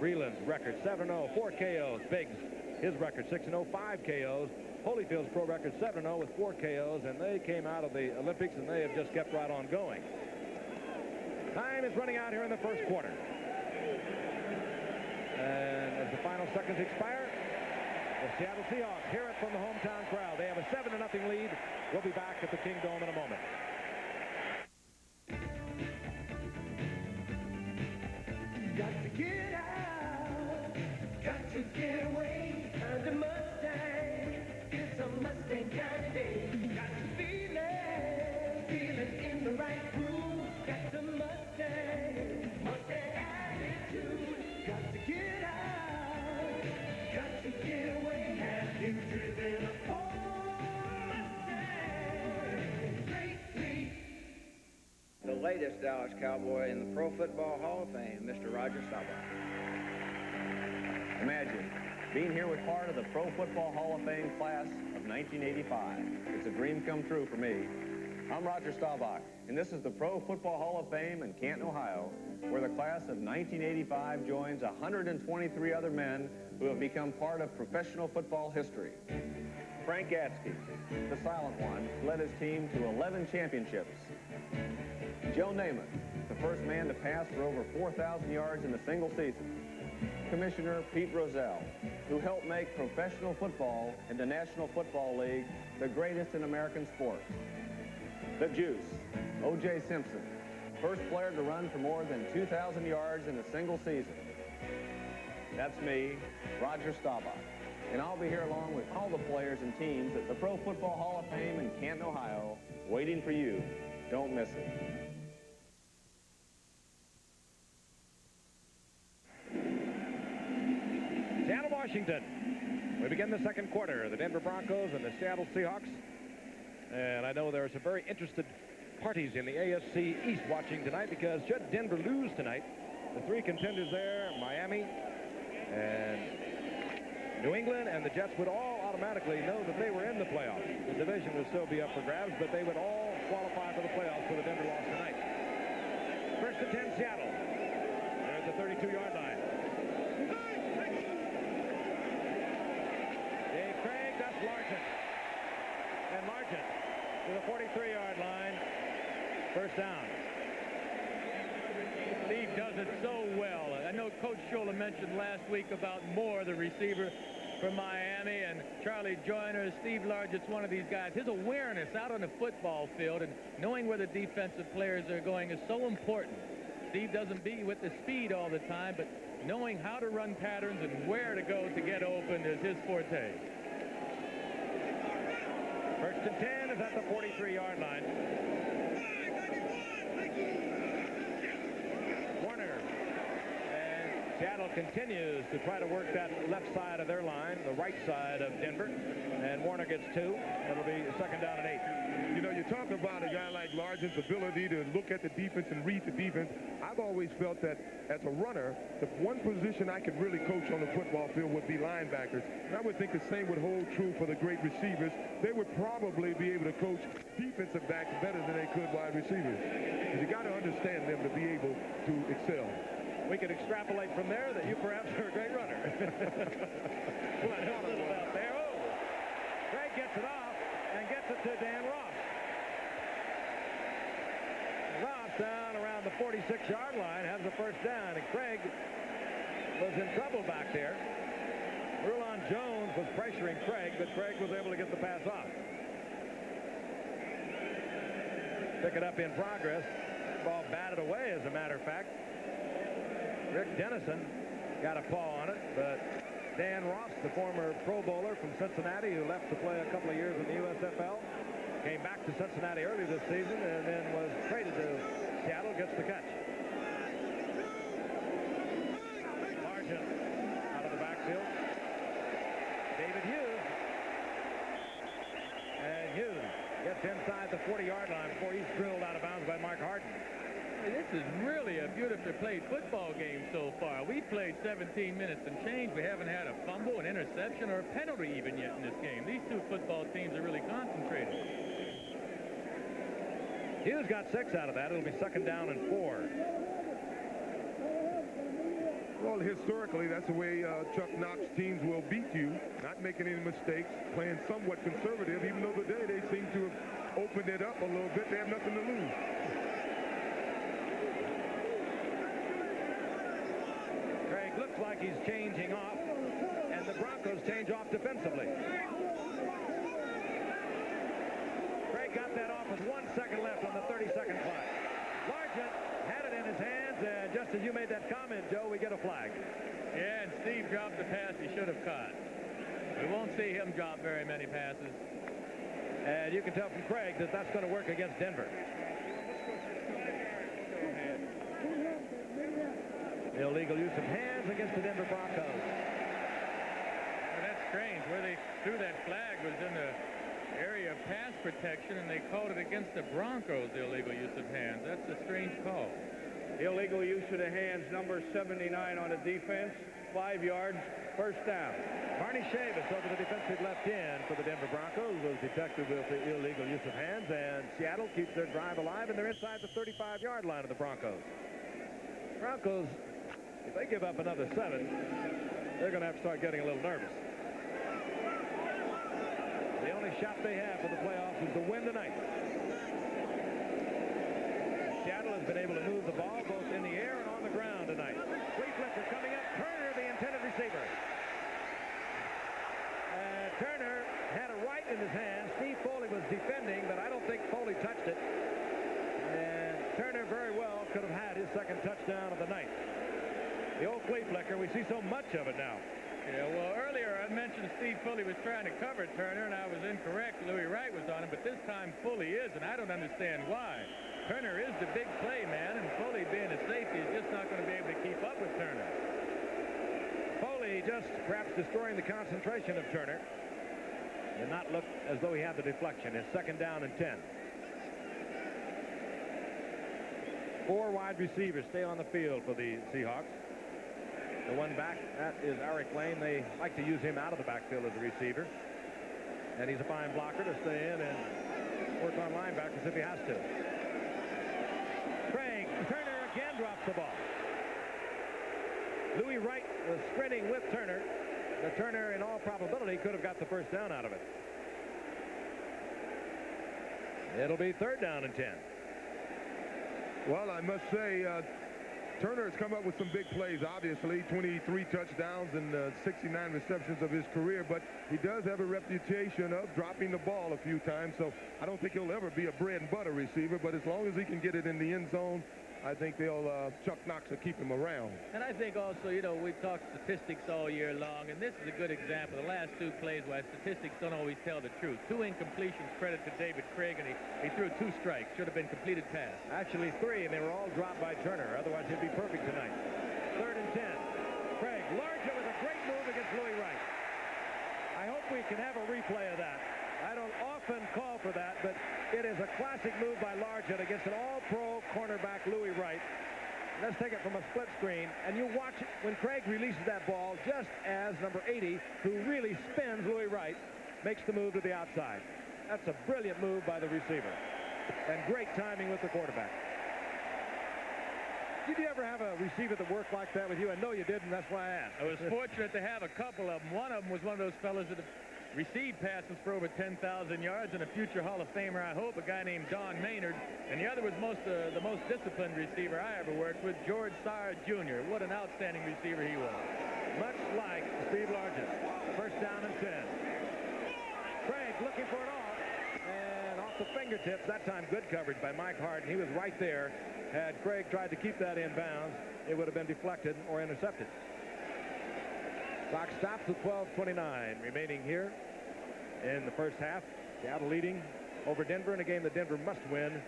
Breland's record 7-0, 4 KOs. Biggs, his record 6-0, 5 KOs. Holyfield's pro record 7-0 with 4 KOs, and they came out of the Olympics, and they have just kept right on going. Time is running out here in the first quarter. And as the final seconds expire, the Seattle Seahawks hear it from the hometown crowd. They have a 7-0 lead. We'll be back at the Kingdome in a moment. Got to get out, got to get away. Find a Mustang, it's a Mustang kind of day. Got to feel it in the right groove. Got the Mustang attitude. Got to get out, got to get away. Have you driven a Ford Mustang lately? The latest Dallas Cowboy in the Pro Football Hall of Fame, Mr. Roger Staubach. Imagine being here with part of the Pro Football Hall of Fame class of 1985. It's a dream come true for me. I'm Roger Staubach, and this is the Pro Football Hall of Fame in Canton, Ohio, where the class of 1985 joins 123 other men who have become part of professional football history. Frank Gatsky, the silent one, led his team to 11 championships. Joe Namath, the first man to pass for over 4,000 yards in a single season. Commissioner Pete Rozelle, who helped make professional football and the National Football League the greatest in American sports. The Juice, O.J. Simpson, first player to run for more than 2,000 yards in a single season. That's me, Roger Staubach, and I'll be here along with all the players and teams at the Pro Football Hall of Fame in Canton, Ohio, waiting for you. Don't miss it. Seattle, Washington. We begin the second quarter. The Denver Broncos and the Seattle Seahawks. And I know there are some very interested parties in the AFC East watching tonight, because should Denver lose tonight, the 3 contenders there, Miami and New England and the Jets, would all automatically know that they were in the playoffs. The division would still be up for grabs, but they would all qualify for the playoffs for the Denver loss tonight. First and 10, Seattle. They're at the 32-yard line. Dave Craig, that's Largent. And Largent to the 43-yard line. First down. Steve does it so well. I know Coach Scholler mentioned last week about Moore, the receiver from Miami, and Charlie Joyner. Steve Largent's one of these guys. His awareness out on the football field and knowing where the defensive players are going is so important. Steve doesn't beat with the speed all the time, but knowing how to run patterns and where to go to get open is his forte. First and 10 is at the 43-yard line. Warner. And Seattle continues to try to work that left side of their line, the right side of Denver. And Warner gets 2. It'll be second down and 8. You know, you talk about a guy like Largent's ability to look at the defense and read the defense. I've always felt that as a runner, the one position I could really coach on the football field would be linebackers. And I would think the same would hold true for the great receivers. They would probably be able to coach defensive backs better than they could wide receivers. Because you got to understand them to be able to excel. We could extrapolate from there that you perhaps are a great runner. Well, I thought a little out there. Oh, Craig gets it off and gets it to Dan Ross. Ross down around the 46-yard line has the first down, and Craig was in trouble back there. Rulon Jones was pressuring Craig, but Craig was able to get the pass off. Pick it up in progress. Ball batted away, as a matter of fact. Rick Dennison got a paw on it, but Dan Ross, the former Pro Bowler from Cincinnati, who left to play a couple of years in the USFL, came back to Cincinnati early this season and then was traded to Seattle, gets the catch. Largent out of the backfield. David Hughes. And Hughes gets inside the 40-yard line before he's drilled out of bounds by Mark Harden. This is really a beautifully played football game so far. We played 17 minutes and change. We haven't had a fumble, an interception, or a penalty even yet in this game. These two football teams are really concentrated. Hughes got 6 out of that. It'll be 2nd down and 4. Well, historically, that's the way Chuck Knox teams will beat you, not making any mistakes, playing somewhat conservative, even though today they seem to have opened it up a little bit. They have nothing to lose. Craig looks like he's changing off, and the Broncos change off defensively. Craig got that off with 1 second left on the 30-second clock. Largent had it in his hands, and just as you made that comment, Joe, we get a flag. Yeah, and Steve dropped the pass he should have caught. We won't see him drop very many passes. And you can tell from Craig that that's going to work against Denver. Illegal use of hands against the Denver Broncos. Well, that's strange. Where they threw that flag was in the area of pass protection, and they called it against the Broncos, the illegal use of hands. That's a strange call. Illegal use of the hands, number 79 on the defense. 5 yards, 1st down. Barney Chavis over the defensive left end for the Denver Broncos was detected with the illegal use of hands, and Seattle keeps their drive alive, and they're inside the 35-yard line of the Broncos. Broncos, if they give up another 7, they're going to have to start getting a little nervous. The only shot they have for the playoffs is to win tonight. Seattle has been able to move the ball both in the air and on the ground tonight. Flea flicker coming up. Turner, the intended receiver. Turner had a right in his hand. Steve Foley was defending, but I don't think Foley touched it. And Turner very well could have had his 2nd touchdown of the night. The old flea flicker, we see so much of it now. Yeah, well, earlier I mentioned Steve Foley was trying to cover Turner, and I was incorrect. Louis Wright was on him, but this time Foley is, and I don't understand why. Turner is the big play man, and Foley being a safety is just not going to be able to keep up with Turner. Foley just perhaps destroying the concentration of Turner. Did not look as though he had the deflection. His 2nd down and 10. 4 wide receivers stay on the field for the Seahawks. The one back, that is Eric Lane. They like to use him out of the backfield as a receiver. And he's a fine blocker to stay in and work on linebackers if he has to. Craig, Turner again drops the ball. Louis Wright was sprinting with Turner. The Turner, in all probability, could have got the 1st down out of it. It'll be 3rd down and 10. Well, I must say, Turner has come up with some big plays, obviously, 23 touchdowns and 69 receptions of his career, but he does have a reputation of dropping the ball a few times, so I don't think he'll ever be a bread and butter receiver, but as long as he can get it in the end zone, I think they'll, Chuck Knox will keep him around. And I think also, you know, we've talked statistics all year long, and this is a good example. The last 2 plays where statistics don't always tell the truth. 2 incompletions, credit to David Craig, and he threw 2 strikes. Should have been completed pass. Actually 3, and they were all dropped by Turner. Otherwise, he'd be perfect tonight. 3rd and 10. Craig, larger with a great move against Louis Wright. I hope we can have a replay of that. I don't often call for that, but it is a classic move by Largent against an all-pro cornerback, Louis Wright. Let's take it from a split screen, and you watch it when Craig releases that ball, just as number 80, who really spins Louis Wright, makes the move to the outside. That's a brilliant move by the receiver, and great timing with the quarterback. Did you ever have a receiver that worked like that with you? I know you did, and that's why I asked. I was fortunate to have a couple of them. One of them was one of those fellas that received passes for over 10,000 yards, and a future Hall of Famer, I hope, a guy named Don Maynard. And the other was the most disciplined receiver I ever worked with, George Sire Jr. What an outstanding receiver he was. Much like Steve Largent. 1st down and 10. Craig looking for it off, and off the fingertips. That time good coverage by Mike Hart. He was right there. Had Craig tried to keep that in bounds, it would have been deflected or intercepted. Clock stops with 12:29 remaining here in the 1st half. Seattle leading over Denver in a game that Denver must win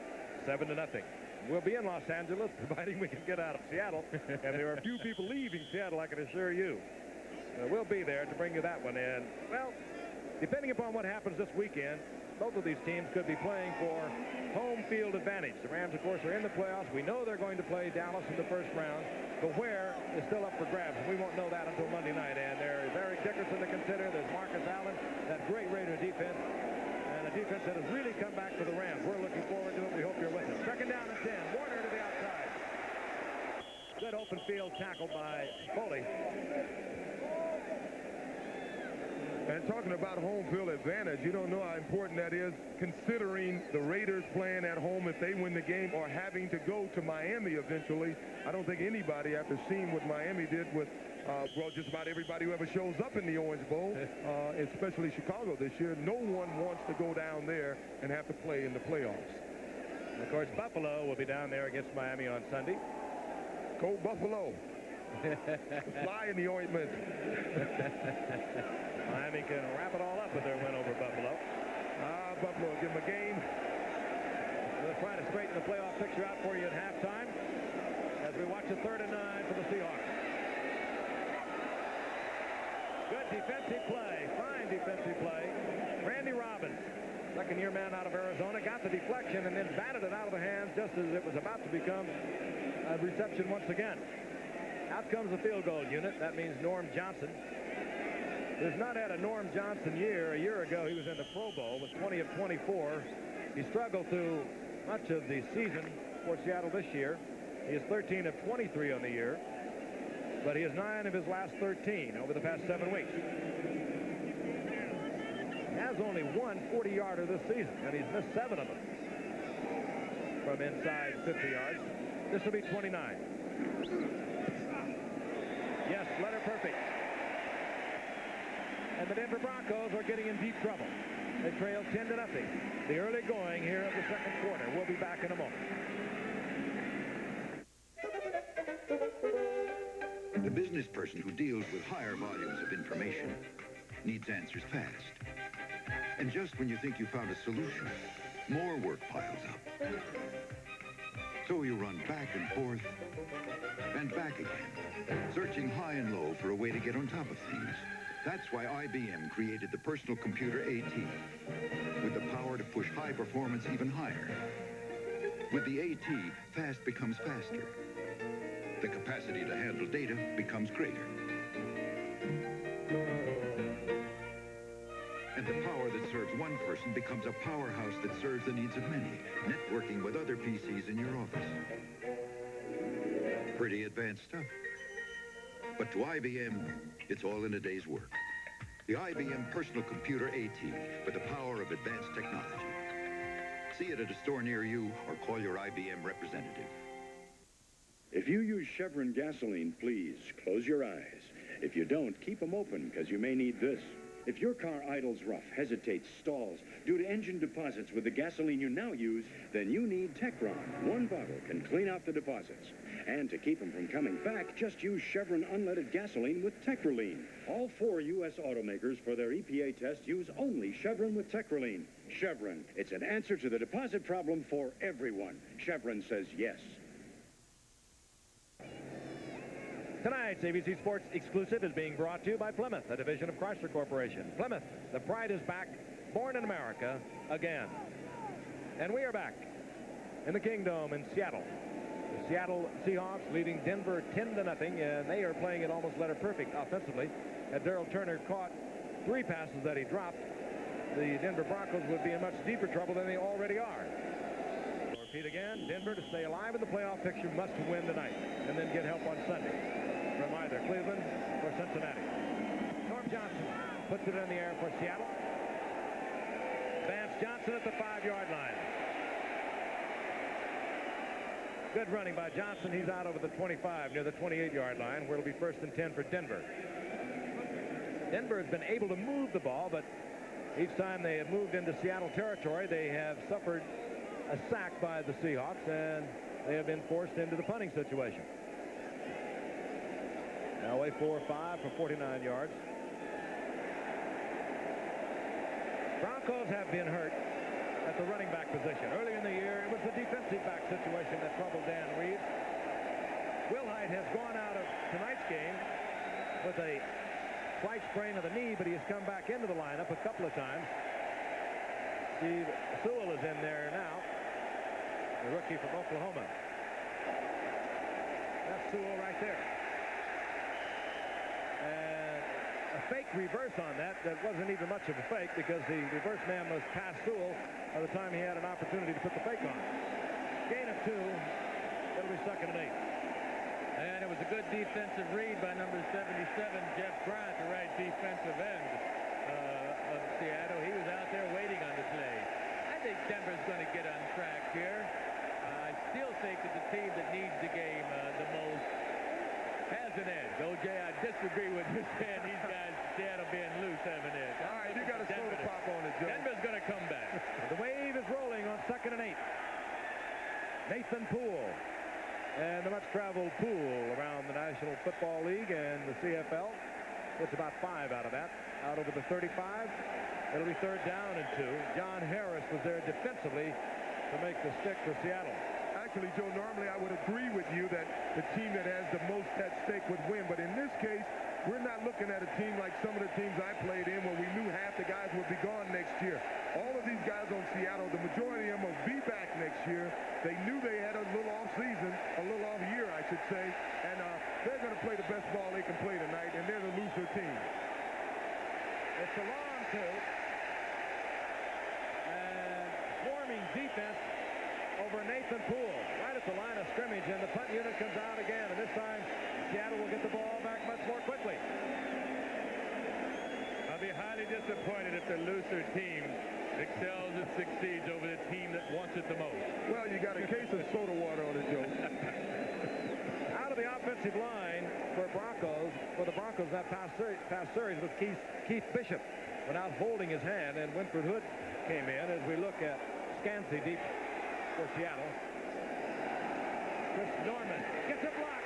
7-0. We'll be in Los Angeles, providing we can get out of Seattle. And there are a few people leaving Seattle, I can assure you. We'll be there to bring you that one in. Well, Depending upon what happens this weekend, both of these teams could be playing for home field advantage. The Rams, of course, are in the playoffs. We know they're going to play Dallas in the first round, but where is still up for grabs. We won't know that until Monday night. And there is Eric Dickerson to consider. There's Marcus Allen, that great Raider defense, and a defense that has really come back for the Rams. We're looking forward to it. We hope you're with us. Second down and 10. Warner to the outside. Good open field tackle by Foley. And talking about home field advantage, you don't know how important that is, considering the Raiders playing at home if they win the game, or having to go to Miami eventually. I don't think anybody, after seeing what Miami did with, well, just about everybody who ever shows up in the Orange Bowl, especially Chicago this year, no one wants to go down there and have to play in the playoffs. And of course, Buffalo will be down there against Miami on Sunday. Go Buffalo. Fly in the ointment. Miami can wrap it all up with their win over Buffalo. Buffalo will give them a game. We'll try to straighten the playoff picture out for you at halftime as we watch a 3rd and 9 for the Seahawks. Good defensive play. Fine defensive play. Randy Robbins, second-year man out of Arizona, got the deflection and then batted it out of the hands just as it was about to become a reception once again. Out comes the field goal unit. That means Norm Johnson, who's not had a Norm Johnson year. A year ago, he was in the Pro Bowl with 20 of 24. He struggled through much of the season for Seattle this year. He is 13 of 23 on the year, but he is 9 of his last 13 over the past 7 weeks. He has only one 40-yarder this season, and he's missed 7 of them from inside 50 yards. This will be 29. Yes, letter perfect. And the Denver Broncos are getting in deep trouble. They trail 10-0. The early going here of the second quarter. We'll be back in a moment. The business person who deals with higher volumes of information needs answers fast. And just when you think you found a solution, more work piles up. So you run back and forth and back again, searching high and low for a way to get on top of things. That's why IBM created the personal computer AT, with the power to push high performance even higher. With the AT, fast becomes faster. The capacity to handle data becomes greater. And the power that serves one person becomes a powerhouse that serves the needs of many, networking with other PCs in your office. Pretty advanced stuff. But to IBM, it's all in a day's work. The IBM Personal Computer AT, with the power of advanced technology. See it at a store near you or call your IBM representative. If you use Chevron gasoline, please close your eyes. If you don't, keep them open, because you may need this. If your car idles rough, hesitates, stalls due to engine deposits with the gasoline you now use, then you need Techron. One bottle can clean out the deposits. And to keep them from coming back, just use Chevron unleaded gasoline with Techroline. All 4 U.S. automakers for their EPA test use only Chevron with Techroline. Chevron, it's an answer to the deposit problem for everyone. Chevron says yes. Tonight's ABC Sports Exclusive is being brought to you by Plymouth, a division of Chrysler Corporation. Plymouth, the pride is back, born in America again. And we are back in the Kingdome in Seattle. The Seattle Seahawks leading Denver 10-0, and they are playing it almost letter perfect offensively. Had Darrell Turner caught 3 passes that he dropped, the Denver Broncos would be in much deeper trouble than they already are. I'll repeat again, Denver, to stay alive in the playoff picture, must win tonight and then get help on Sunday from either Cleveland or Cincinnati. Norm Johnson puts it in the air for Seattle. Vance Johnson at the 5-yard line. Good running by Johnson. He's out over the 25 near the 28-yard line, where it'll be 1st and 10 for Denver. Denver has been able to move the ball, but each time they have moved into Seattle territory, they have suffered a sack by the Seahawks, and they have been forced into the punting situation. Now away 4-5 for 49 yards. Broncos have been hurt at the running back position. Early in the year, it was the defensive back situation that troubled Dan Reeves. Wilhite has gone out of tonight's game with a slight sprain of the knee, but he has come back into the lineup a couple of times. Steve Sewell is in there now, the rookie from Oklahoma. That's Sewell right there. And a fake reverse on that wasn't even much of a fake, because the reverse man was past Sewell by the time he had an opportunity to put the fake on. Gain of 2. It'll be 2nd and 8. And it was a good defensive read by number 77, Jeff Bryant, the right defensive end of Seattle. He was out there waiting on the play. I think Denver's going to get on track here. I still think that the team that needs the game the most has an edge. OJ, I disagree with you saying these guys, Seattle being loose, have an edge. All right, you got to slow the pop on it, Joe. Denver's going to come back. The wave is rolling on 2nd and 8. Nathan Poole. And the much-traveled Poole around the National Football League and the CFL. Gets about 5 out of that. Out over the 35. It'll be 3rd down and 2. John Harris was there defensively to make the stick for Seattle. Actually, Joe, normally I would agree with you that the team that has the most at stake would win. But in this case, we're not looking at a team like some of the teams I played in where we knew half the guys would be gone next year. All of these guys on Seattle, the majority of them will be back next year. They knew they had a little off season, a little off year, I should say. And they're going to play the best ball they can play tonight, and they're the looser team. It's a long 2. And swarming defense over Nathan Poole, right at the line of scrimmage, and the punt unit comes out again, and this time Seattle will get the ball back much more quickly. I'll be highly disappointed if the looser team excels and succeeds over the team that wants it the most. Well, you got a case of soda water on it, Joe. Out of the offensive line for the Broncos, that pass series was Keith Bishop, went out holding his hand, and Winford Hood came in as we look at Scansey deep for Seattle. Chris Norman gets a block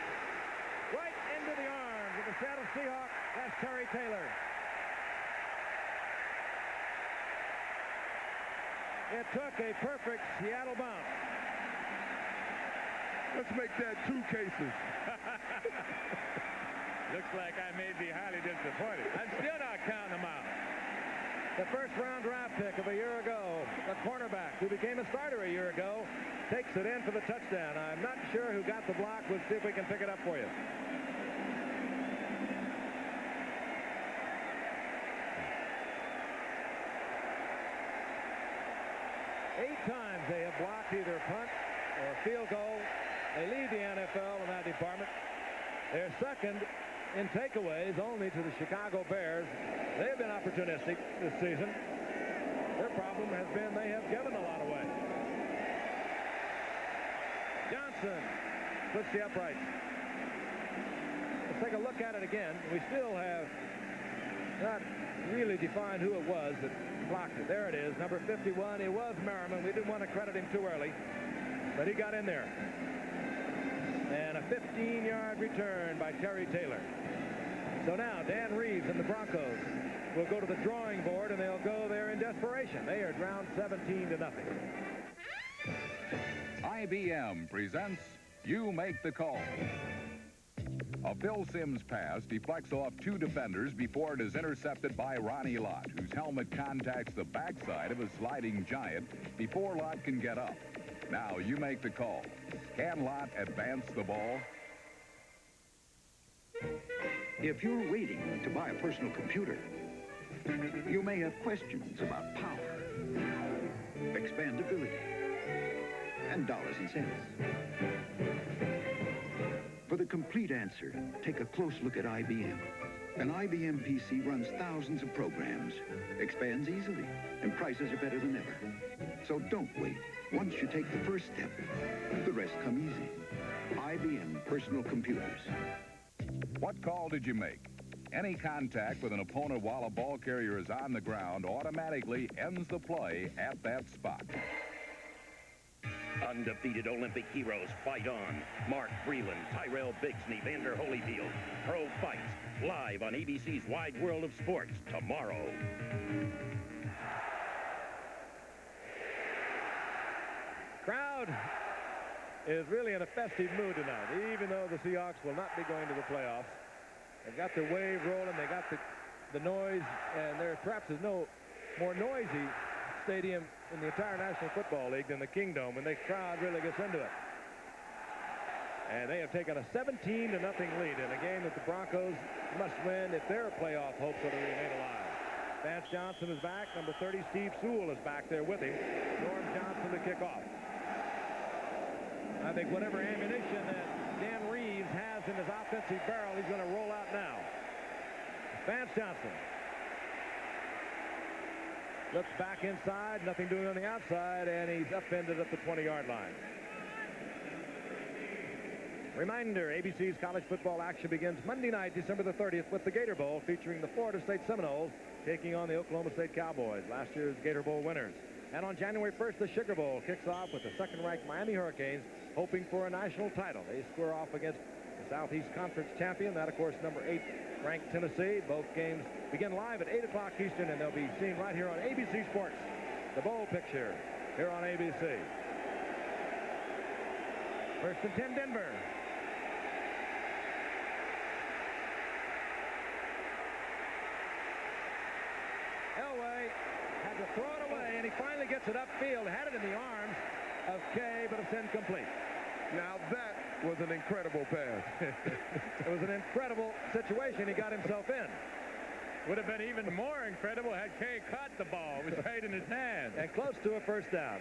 right into the arms of the Seattle Seahawks. That's Terry Taylor. It took a perfect Seattle bounce. Let's make that 2 cases. Looks like I may be highly disappointed. I'm still not counting them out. The first-round draft pick of a year ago, the cornerback who became a starter a year ago, takes it in for the touchdown. I'm not sure who got the block. We'll see if we can pick it up for you. Eight times they have blocked either a punt or a field goal. They lead the NFL in that department. They're second in takeaways only to the Chicago Bears. They've been opportunistic this season. Their problem has been they have given a lot away. Johnson puts the uprights. Let's take a look at it again. We still have not really defined who it was that blocked it. There it is, number 51. It was Merriman. We didn't want to credit him too early, but he got in there. And a 15-yard return by Terry Taylor. So now Dan Reeves and the Broncos will go to the drawing board, and they'll go there in desperation. They are down 17-0. IBM presents You Make the Call. A Phil Simms pass deflects off 2 defenders before it is intercepted by Ronnie Lott, whose helmet contacts the backside of a sliding giant before Lott can get up. Now you make the call. Can Lott advance the ball? If you're waiting to buy a personal computer, you may have questions about power, expandability, and dollars and cents. For the complete answer, take a close look at IBM. An IBM PC runs thousands of programs, expands easily, and prices are better than ever. So don't wait. Once you take the first step, the rest come easy. IBM Personal Computers. What call did you make? Any contact with an opponent while a ball carrier is on the ground automatically ends the play at that spot. Undefeated Olympic heroes fight on. Mark Breland, Tyrell Bigsby, Vander Holyfield. Pro Fights, live on ABC's Wide World of Sports tomorrow. Crowd is really in a festive mood tonight, even though the Seahawks will not be going to the playoffs. They've got their wave rolling. They got the the noise, and there perhaps is no more noisy stadium in the entire National Football League than the Kingdome when the crowd really gets into it. And they have taken a 17-0 lead in a game that the Broncos must win if their playoff hopes are to remain alive. Vance Johnson is back. Number 30, Steve Sewell, is back there with him. Norm Johnson to kick off. I think whatever ammunition that Dan Reeves has in his offensive barrel, he's going to roll out now. Vance Johnson looks back inside, nothing doing on the outside, and he's upended at the 20-yard line. Reminder, ABC's college football action begins Monday night, December the 30th, with the Gator Bowl featuring the Florida State Seminoles taking on the Oklahoma State Cowboys, last year's Gator Bowl winners. And on January 1st, the Sugar Bowl kicks off with the second-ranked Miami Hurricanes hoping for a national title. They square off against the Southeast Conference champion, that, of course, number 8 ranked Tennessee. Both games begin live at 8 o'clock Eastern, and they'll be seen right here on ABC Sports. The bowl picture here on ABC. First and 10, Denver. Elway had to throw it away, and he finally gets it upfield. Had it in the arms of Kay, but it's incomplete. Now that was an incredible pass. It was an incredible situation he got himself in. Would have been even more incredible had Kay caught the ball. It was right in his hand. And close to a first down.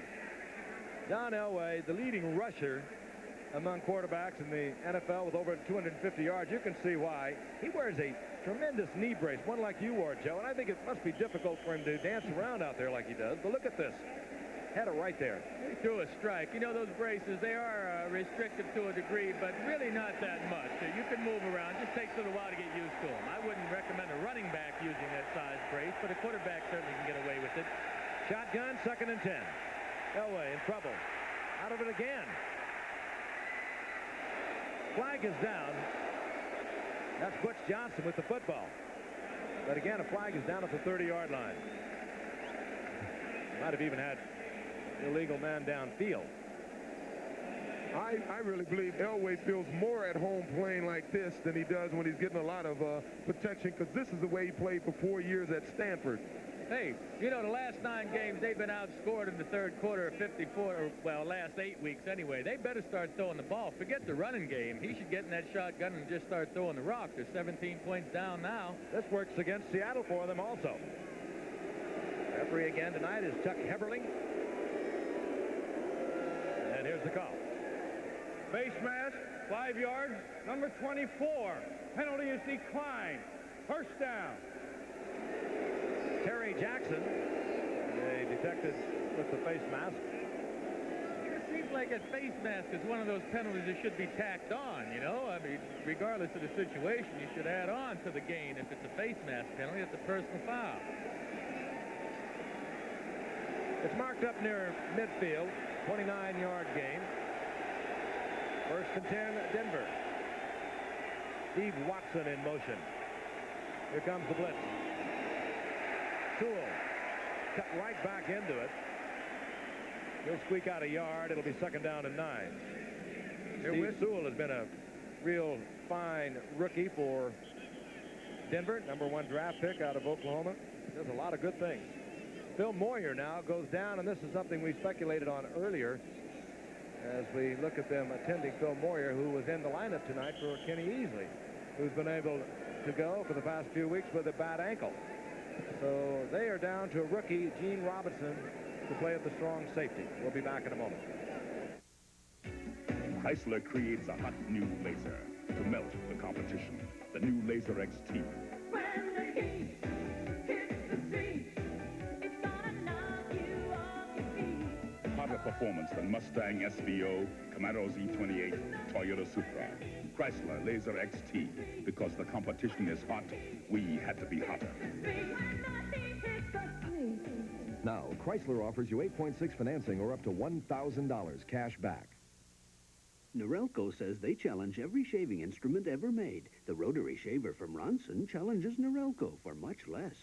John Elway, the leading rusher among quarterbacks in the NFL with over 250 yards. You can see why. He wears a tremendous knee brace, one like you wore, Joe, and I think it must be difficult for him to dance around out there like he does. But look at this. Had it right there. He threw a strike. You know, those braces, they are restrictive to a degree, but really not that much. You can move around. Just takes a little while to get used to them. I wouldn't recommend a running back using that size brace, but a quarterback certainly can get away with it. Shotgun, 2nd and 10. Elway in trouble. Out of it again. Flag is down. That's Butch Johnson with the football. But again, a flag is down at the 30-yard line. Might have even had illegal man downfield. I really believe Elway feels more at home playing like this than he does when he's getting a lot of protection, because this is the way he played for 4 years at Stanford. Hey, you know, the last 9 games, they've been outscored in the third quarter of 54, or, well, last 8 weeks anyway. They better start throwing the ball. Forget the running game. He should get in that shotgun and just start throwing the rock. They're 17 points down now. This works against Seattle for them also. Referee again tonight is Chuck Heberling. And here's the call. Face mask, 5 yards, number 24. Penalty is declined. First down. Terry Jackson, they detected with the face mask. It seems like a face mask is one of those penalties that should be tacked on, you know? I mean, regardless of the situation, you should add on to the gain. If it's a face mask penalty, it's a personal foul. It's marked up near midfield, 29-yard gain. First and 10, Denver. Steve Watson in motion. Here comes the blitz. Sewell cut right back into it. He'll squeak out a yard. It'll be 2nd down and 9. Steve Sewell has been a real fine rookie for Denver. Number 1 draft pick out of Oklahoma. Does a lot of good things. Phil Moyer now goes down, and this is something we speculated on earlier as we look at them attending Phil Moyer, who was in the lineup tonight for Kenny Easley, who's been able to go for the past few weeks with a bad ankle. So they are down to a rookie, Gene Robinson, to play at the strong safety. We'll be back in a moment. Chrysler creates a hot new laser to melt the competition. The new Laser XT. When the heat hits the seat, it's gonna knock you off your feet. Hotter performance than Mustang SVO, Camaro Z28, Toyota Supra. Chrysler Laser XT. Because the competition is hot, we had to be hotter. Now, Chrysler offers you 8.6 financing or up to $1,000 cash back. Norelco says they challenge every shaving instrument ever made. The rotary shaver from Ronson challenges Norelco for much less.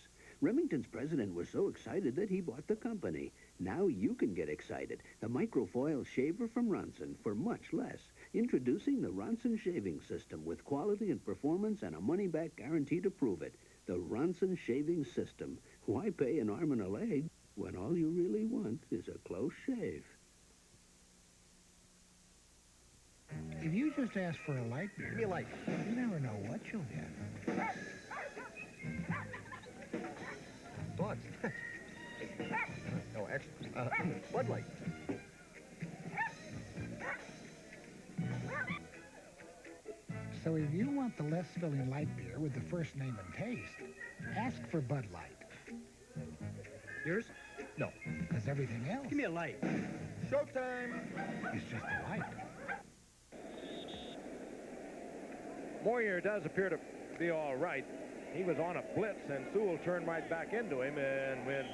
Remington's president was so excited that he bought the company. Now you can get excited. The microfoil shaver from Ronson for much less. Introducing the Ronson shaving system with quality and performance and a money-back guarantee to prove it. The Ronson Shaving System. Why pay an arm and a leg when all you really want is a close shave? If you just ask for a light beer, Give me a light. You never know what you'll get. Dogs. No, actually, Bud Light. So if you want the less filling light beer with the first name and taste, ask for Bud Light. Yours? No. Because everything else Give me a light. Showtime. is just a light. Moyer does appear to be all right. He was on a blitz, and Sewell turned right back into him, and when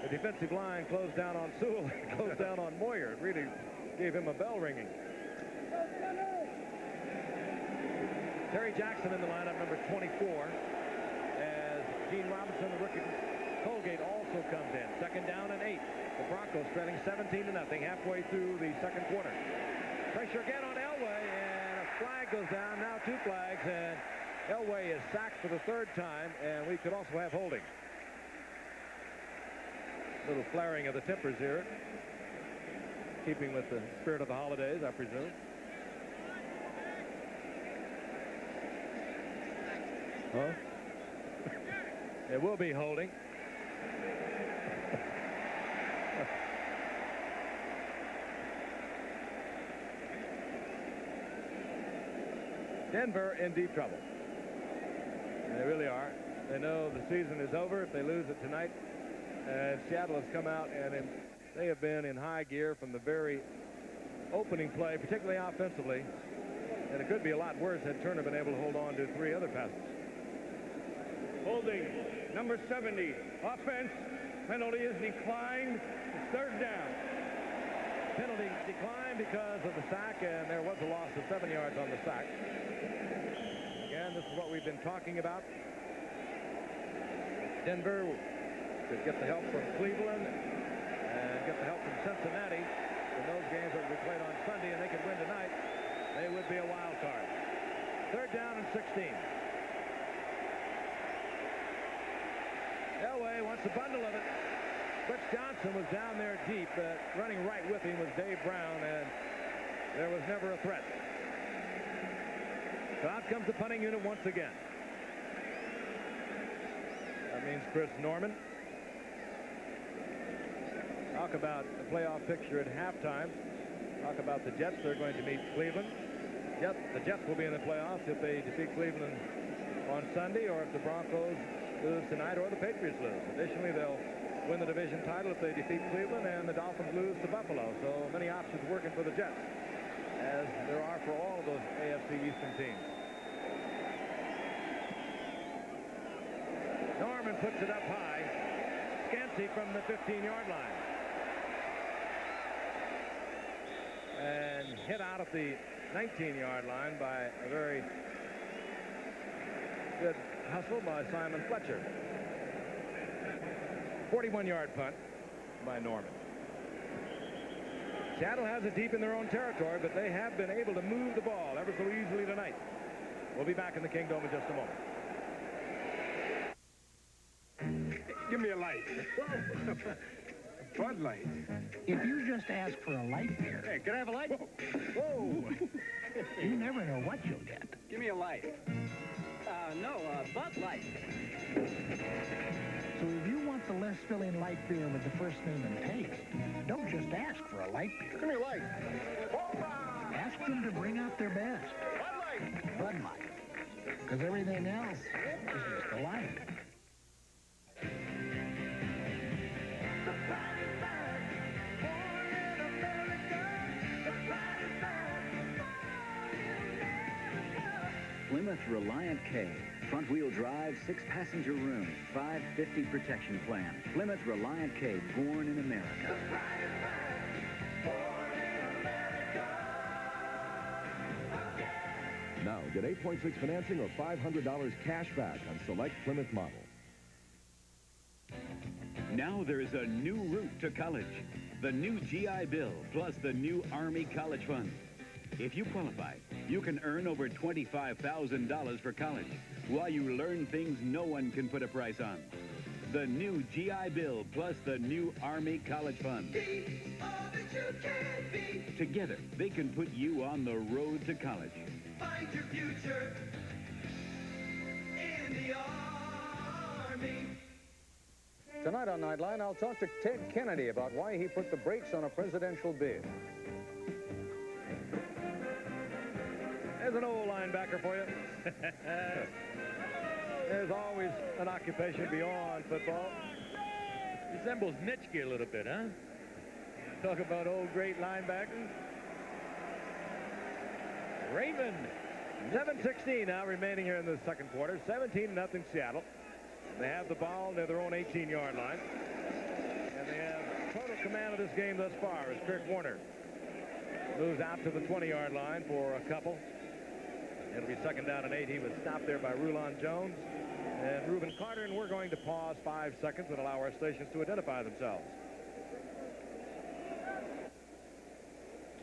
the defensive line closed down on Sewell, it closed down on Moyer. It really gave him a bell ringing. Terry Jackson in the lineup, number 24, as Gene Robinson, the rookie Colgate, also comes in. Second down and 8. The Broncos trailing 17-0 halfway through the second quarter. Pressure again on Elway, and a flag goes down. Now 2 flags, and Elway is sacked for the 3rd time, and we could also have holding. Little flaring of the tempers here, keeping with the spirit of the holidays, I presume. Huh? It will be holding. Denver in deep trouble. They really are. They know the season is over if they lose it tonight. And Seattle has come out, and they have been in high gear from the very opening play, particularly offensively. And it could be a lot worse had Turner been able to hold on to 3 other passes. Holding, number 70, offense. Penalty is declined. It's 3rd down. Penalty declined because of the sack, and there was a loss of 7 yards on the sack. Again, this is what we've been talking about. Denver could get the help from Cleveland and get the help from Cincinnati in those games that will be played on Sunday, and they could win tonight. They would be a wild card. 3rd down and 16. Elway wants a bundle of it. Butch Johnson was down there deep. Running right with him was Dave Brown, and there was never a threat. So out comes the punting unit once again. That means Chris Norman. Talk about the playoff picture at halftime. Talk about the Jets. They're going to meet Cleveland. Yep, the Jets will be in the playoffs if they defeat Cleveland on Sunday, or if the Broncos lose tonight, or the Patriots lose. Additionally, they'll win the division title if they defeat Cleveland, and the Dolphins lose to Buffalo. So many options working for the Jets, as there are for all of those AFC Eastern teams. Norman puts it up high. Scanty from the 15-yard line. And hit out at the 19-yard line by a very good hustle by Simon Fletcher. 41-yard punt by Norman. Seattle has it deep in their own territory, but they have been able to move the ball ever so easily tonight. We'll be back in the Kingdome in just a moment. Give me a light. Bud Light. If you just ask for a light beer, Hey, can I have a light? Whoa. you never know what you'll get. Give me a light. Bud Light. So if you want the less filling light beer with the first name and taste, don't just ask for a light beer. Give me a light. Ask them to bring out their best. Bud Light. Bud Light. Because everything else is just a light. Plymouth Reliant K. Front-wheel drive, 6-passenger room, 550 protection plan. Plymouth Reliant K, born in America. Now, get 8.6 financing or $500 cash back on select Plymouth models. Now there is a new route to college. The new GI Bill plus the new Army College Fund. If you qualify, you can earn over $25,000 for college, while you learn things no one can put a price on. The new GI Bill plus the new Army College Fund. Together, they can put you on the road to college. Find your future in the Army. Tonight on Nightline, I'll talk to Ted Kennedy about why he put the brakes on a presidential bid. There's an old linebacker for you. There's always an occupation beyond football. Resembles Nitschke a little bit, huh? Talk about old great linebackers. Raymond. 7:16 now remaining here in the second quarter. 17-0 Seattle. They have the ball near their own 18-yard line. And they have total command of this game thus far as Kirk Warner moves out to the 20-yard line for a couple. It'll be second down and 8. He was stopped there by Rulon Jones and Reuben Carter, and we're going to pause 5 seconds and allow our stations to identify themselves.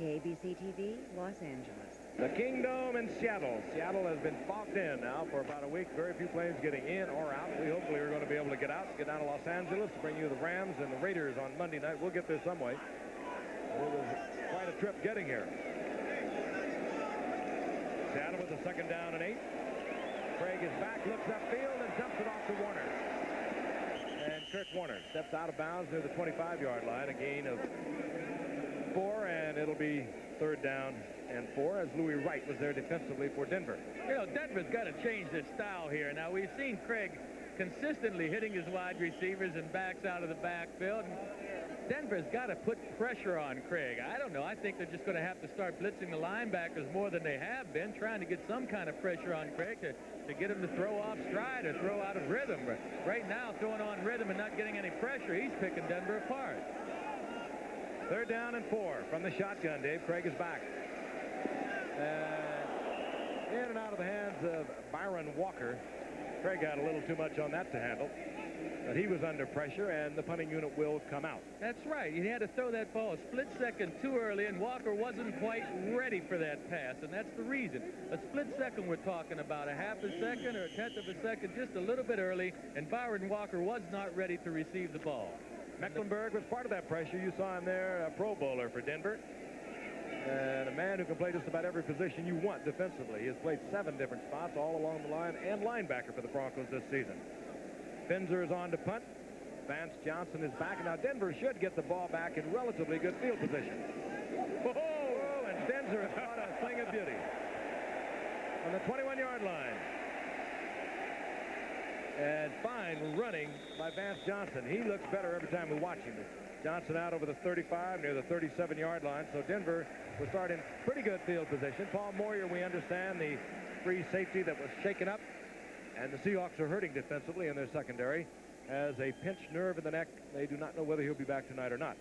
KBC TV, Los Angeles. The Kingdome in Seattle. Seattle has been fogged in now for about a week. Very few planes getting in or out. We hopefully are going to be able to get out, get down to Los Angeles to bring you the Rams and the Raiders on Monday night. We'll get there some way. It was quite a trip getting here. Seattle with a second down and 8. Craig is back, looks upfield, and dumps it off to Warner. And Kirk Warner steps out of bounds near the 25-yard line, a gain of 4, and it'll be third down and 4 as Louis Wright was there defensively for Denver. You know, Denver's got to change their style here. Now, we've seen Craig consistently hitting his wide receivers and backs out of the backfield. Denver's got to put pressure on Craig. I don't know. I think they're just going to have to start blitzing the linebackers more than they have been, trying to get some kind of pressure on Craig to get him to throw off stride or throw out of rhythm. But right now, throwing on rhythm and not getting any pressure, he's picking Denver apart. Third down and 4 from the shotgun. Dave Craig is back. In and out of the hands of Byron Walker. Craig had a little too much on that to handle. But he was under pressure, and the punting unit will come out. That's right. He had to throw that ball a split second too early, and Walker wasn't quite ready for that pass, and that's the reason. A split second we're talking about, a half a second or a tenth of a second, just a little bit early, and Byron Walker was not ready to receive the ball. Mecklenburg was part of that pressure. You saw him there, a Pro Bowler for Denver. And a man who can play just about every position you want defensively. He has played 7 different spots all along the line and linebacker for the Broncos this season. Finzer is on to punt. Vance Johnson is back. Now Denver should get the ball back in relatively good field position. Oh, and Finzer has caught a thing of beauty on the 21-yard line. And fine running by Vance Johnson. He looks better every time we watch him. Johnson out over the 35 near the 37-yard line. So Denver will start in pretty good field position. Paul Moyer, we understand, the free safety that was shaken up. And the Seahawks are hurting defensively in their secondary. Has a pinched nerve in the neck. They do not know whether he'll be back tonight or not.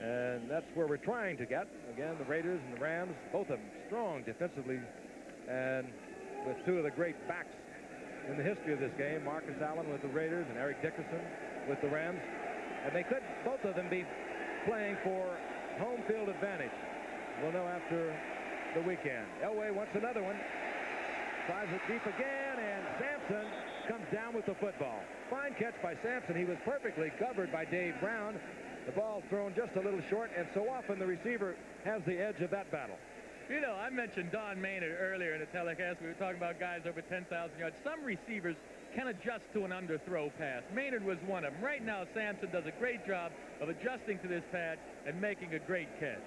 And that's where we're trying to get. Again, the Raiders and the Rams, both of them strong defensively. And with 2 of the great backs in the history of this game, Marcus Allen with the Raiders and Eric Dickerson with the Rams. And they could, both of them, be playing for home field advantage. We'll know after the weekend. Elway wants another one. Tries it deep again, and Sampson comes down with the football. Fine catch by Sampson. He was perfectly covered by Dave Brown. The ball thrown just a little short, and so often the receiver has the edge of that battle. You know, I mentioned Don Maynard earlier in the telecast. We were talking about guys over 10,000 yards. Some receivers can adjust to an underthrow pass. Maynard was one of them. Right now, Sampson does a great job of adjusting to this pass and making a great catch.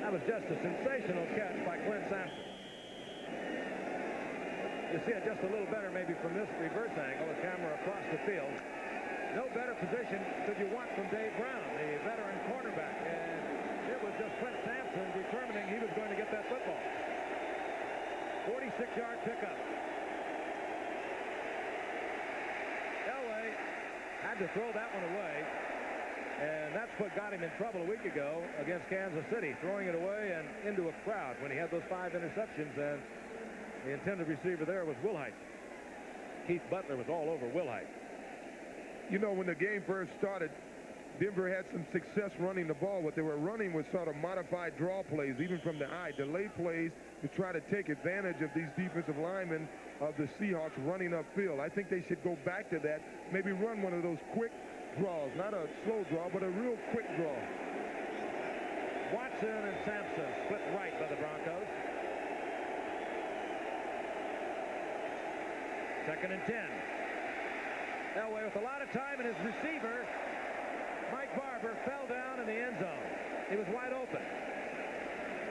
That was just a sensational catch by Clint Sampson. You see it just a little better maybe from this reverse angle, the camera across the field. No better position could you want from Dave Brown, the veteran cornerback. And it was just Clint Sampson determining he was going to get that football. 46-yard pickup. Elway had to throw that one away. And that's what got him in trouble a week ago against Kansas City, throwing it away and into a crowd when he had those 5 interceptions. And the intended receiver there was Wilhite. Keith Butler was all over Wilhite. You know, when the game first started, Denver had some success running the ball. What they were running was sort of modified draw plays, even from the eye, delayed plays to try to take advantage of these defensive linemen of the Seahawks running upfield. I think they should go back to that, maybe run one of those quick draws, not a slow draw, but a real quick draw. Watson and Sampson split right by the Broncos. 2nd and 10. Elway with a lot of time, and his receiver, Mike Barber, fell down in the end zone. He was wide open.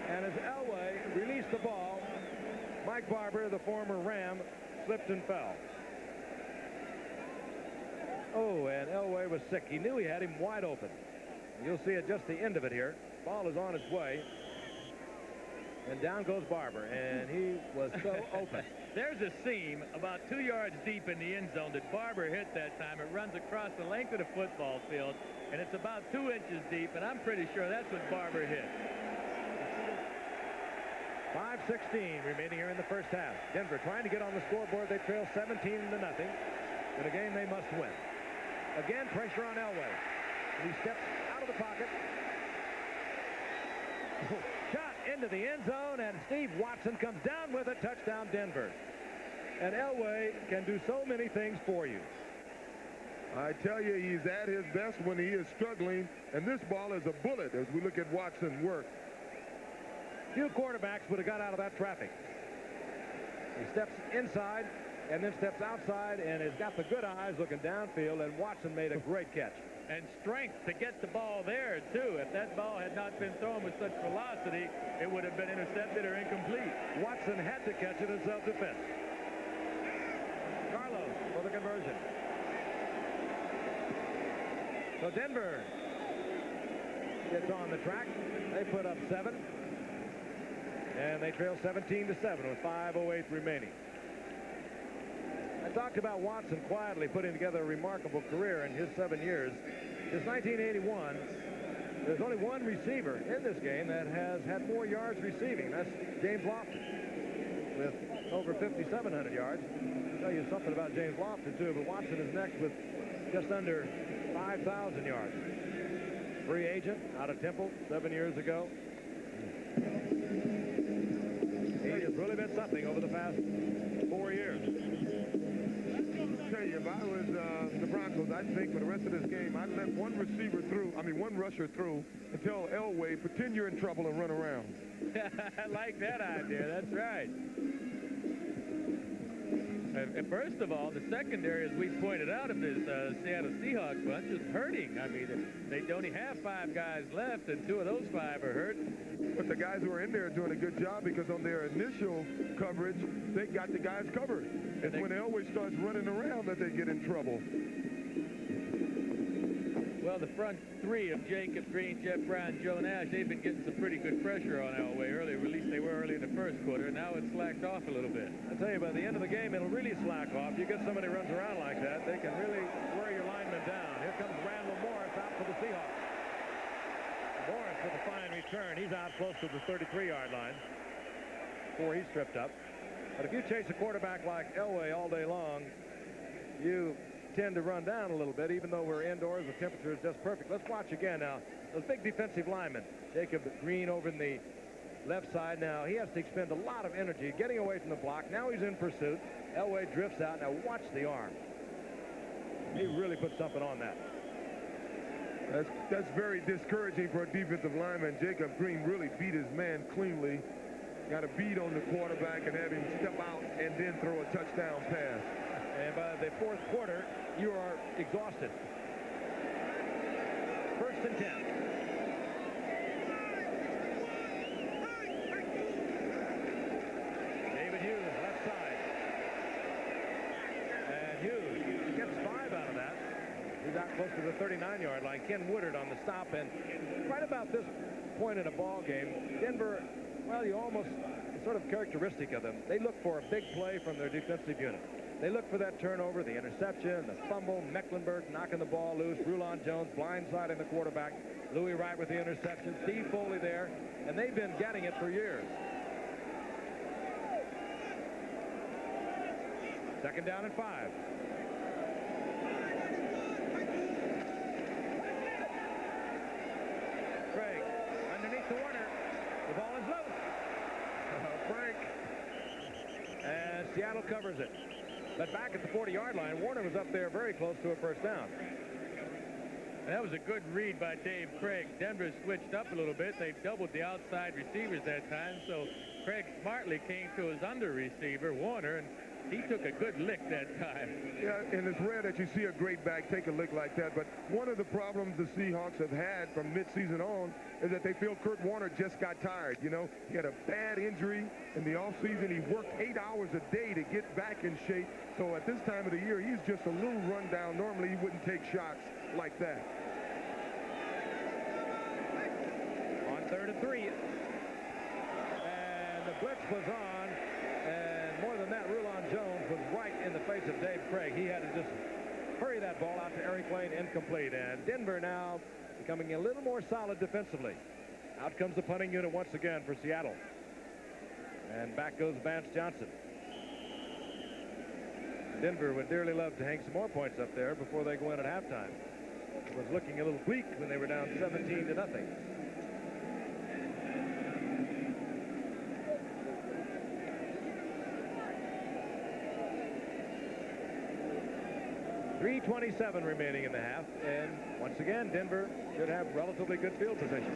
And as Elway released the ball, Mike Barber, the former Ram, slipped and fell. Oh, and Elway was sick. He knew he had him wide open. You'll see at just the end of it here. Ball is on its way. And down goes Barber, and he was so open. There's a seam about 2 yards deep in the end zone that Barber hit that time. It runs across the length of the football field, and it's about 2 inches deep, and I'm pretty sure that's what Barber hit. 5:16 remaining here in the first half. Denver trying to get on the scoreboard. They trail 17-0 in a game they must win. Again, pressure on Elway. He steps out of the pocket. Shot into the end zone, and Steve Watson comes down with a touchdown, Denver. And Elway can do so many things for you. I tell you, he's at his best when he is struggling, and this ball is a bullet as we look at Watson work. Few quarterbacks would have got out of that traffic. He steps inside and then steps outside and has got the good eyes looking downfield, and Watson made a great catch. And strength to get the ball there, too. If that ball had not been thrown with such velocity, it would have been intercepted or incomplete. Watson had to catch it in self-defense. Carlos for the conversion. So Denver gets on the track. They put up 7. And they trail 17-7 with 5:08 remaining. I talked about Watson quietly putting together a remarkable career in his 7 years. Since 1981, there's only one receiver in this game that has had more yards receiving. That's James Lofton with over 5,700 yards. I'll tell you something about James Lofton, too, but Watson is next with just under 5,000 yards. Free agent out of Temple 7 years ago. He has really been something over the past 4 years. I'll tell you, if I was the Broncos, I'd think for the rest of this game, I'd let one rusher through and tell Elway, pretend you're in trouble and run around. I like that idea. That's right. And first of all, the secondary, as we pointed out, of this Seattle Seahawks bunch is hurting. I mean, they only have 5 guys left, and 2 of those 5 are hurt. But the guys who are in there are doing a good job, because on their initial coverage, they got the guys covered. It's when Elway starts running around that they get in trouble. Well, the front 3 of Jacob Green, Jeff Brown, Joe Nash, they've been getting some pretty good pressure on Elway early. Or at least they were early in the first quarter. Now it's slacked off a little bit. I tell you, by the end of the game, it'll really slack off. You get somebody who runs around like that, they can really wear your linemen down. Here comes Randall Morris out for the Seahawks. Morris with a fine return. He's out close to the 33-yard line before he's tripped up. But if you chase a quarterback like Elway all day long, you tend to run down a little bit, even though we're indoors. The temperature is just perfect. Let's watch again now. Those big defensive linemen. Jacob Green over in the left side now. He has to expend a lot of energy getting away from the block. Now he's in pursuit. Elway drifts out. Now watch the arm. He really put something on that. That's very discouraging for a defensive lineman. Jacob Green really beat his man cleanly. Got a beat on the quarterback and have him step out and then throw a touchdown pass. And by the 4th quarter, you are exhausted. 1st and 10. David Hughes, left side. And Hughes gets 5 out of that. He's out close to the 39-yard line. Ken Woodard on the stop. And right about this point in a ball game, Denver, well, it's sort of characteristic of them. They look for a big play from their defensive unit. They look for that turnover, the interception, the fumble, Mecklenburg knocking the ball loose, Rulon Jones blindsiding the quarterback, Louis Wright with the interception, Steve Foley there, and they've been getting it for years. 2nd down and 5. Craig underneath the Warner. The ball is loose. Frank. And Seattle covers it. But back at the 40-yard line, Warner was up there very close to a first down. That was a good read by Dave Craig. Denver switched up a little bit. They doubled the outside receivers that time, so Craig smartly came to his under receiver, Warner, and he took a good lick that time. Yeah, and it's rare that you see a great back take a lick like that, but one of the problems the Seahawks have had from midseason on is that they feel Kurt Warner just got tired. You know, he had a bad injury in the offseason. He worked 8 hours a day to get back in shape, so at this time of the year, he's just a little run down. Normally, he wouldn't take shots like that. On 3rd and 3. And the blitz was on. And more than that, Rulon Jones was right in the face of Dave Craig. He had to just hurry that ball out to Eric Lane, incomplete. And Denver now becoming a little more solid defensively. Out comes the punting unit once again for Seattle. And back goes Vance Johnson. Denver would dearly love to hang some more points up there before they go in at halftime. It was looking a little bleak when they were down 17-0. .327 remaining in the half, and once again Denver should have relatively good field position.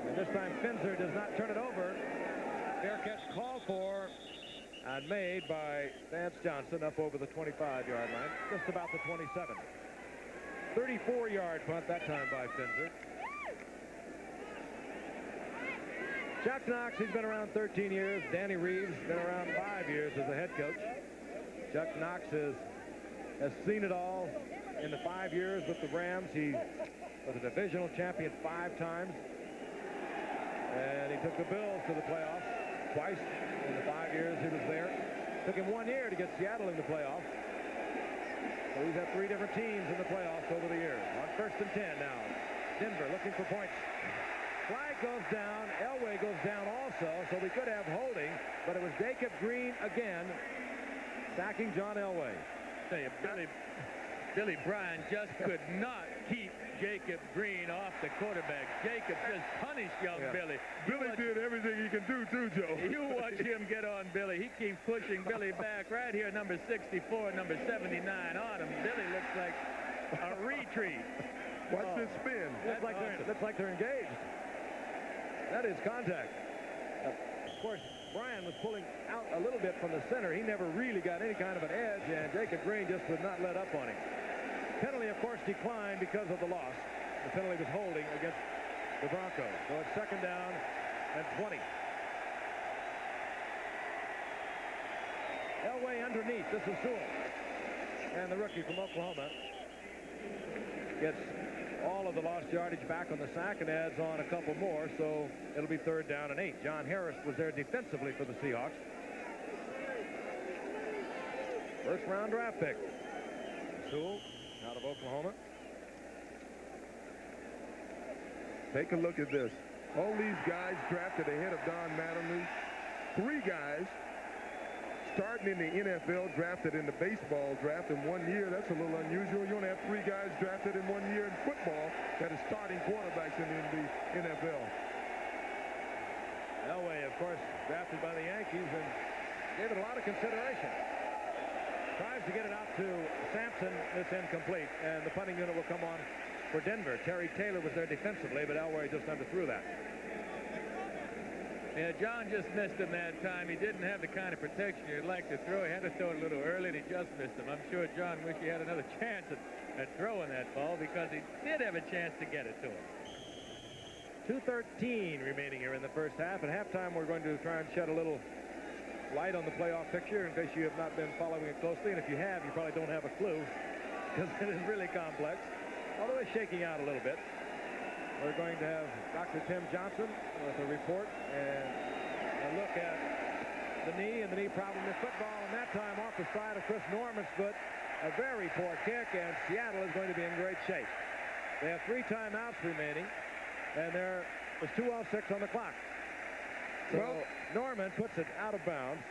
And this time Finzer does not turn it over. Fair catch called for and made by Vance Johnson up over the 25-yard line, just about the 27. 34-yard punt that time by Finzer. Chuck Knox, he's been around 13 years. Danny Reeves been around 5 years as a head coach. Chuck Knox has seen it all in the 5 years with the Rams. He was a divisional champion 5 times. And he took the Bills to the playoffs twice in the 5 years he was there. Took him 1 year to get Seattle in the playoffs. So he's had 3 different teams in the playoffs over the years. On 1st and 10 now. Denver looking for points. Flag goes down. Elway goes down also. So we could have holding. But it was Jacob Green again sacking John Elway. Billy Bryan just could not keep Jacob Green off the quarterback. Jacob just punished young Billy. Billy did everything he can do too, Joe. You watch him get on Billy. He keeps pushing Billy back right here, number 64, number 79 on him. Billy looks like a retreat. Watch this spin. Looks like they're engaged. That is contact. Of course, Bryan was pulling out a little bit from the center. He never really got any kind of an edge, and Jacob Green just would not let up on him. Penalty, of course, declined because of the loss. The penalty was holding against the Broncos. So it's 2nd down and 20. Elway underneath. This is Sewell. And the rookie from Oklahoma gets all of the lost yardage back on the sack and adds on a couple more, so it'll be 3rd down and 8. John Harris was there defensively for the Seahawks. First round draft pick. Sewell out of Oklahoma. Take a look at this. All these guys drafted ahead of Don Mattingly. 3 guys starting in the NFL, drafted in the baseball draft in 1 year. That's a little unusual. You only have 3 guys drafted in 1 year in football that are starting quarterbacks in the NFL. Elway, of course, drafted by the Yankees and gave it a lot of consideration. Tries to get it out to Sampson. It's incomplete, and the punting unit will come on for Denver. Terry Taylor was there defensively, but Elway just underthrew that. Yeah, John just missed him that time. He didn't have the kind of protection you'd like to throw. He had to throw it a little early, and he just missed him. I'm sure John wished he had another chance at throwing that ball because he did have a chance to get it to him. 2:13 remaining here in the first half. At halftime, we're going to try and shed a little light on the playoff picture in case you have not been following it closely. And if you have, you probably don't have a clue because it is really complex, although it's shaking out a little bit. We're going to have Dr. Tim Johnson with a report and a look at the knee and the knee problem in football. And that time off the side of Chris Norman's foot, a very poor kick, and Seattle is going to be in great shape. They have 3 timeouts remaining, and there was 2:06 on the clock. So Norman puts it out of bounds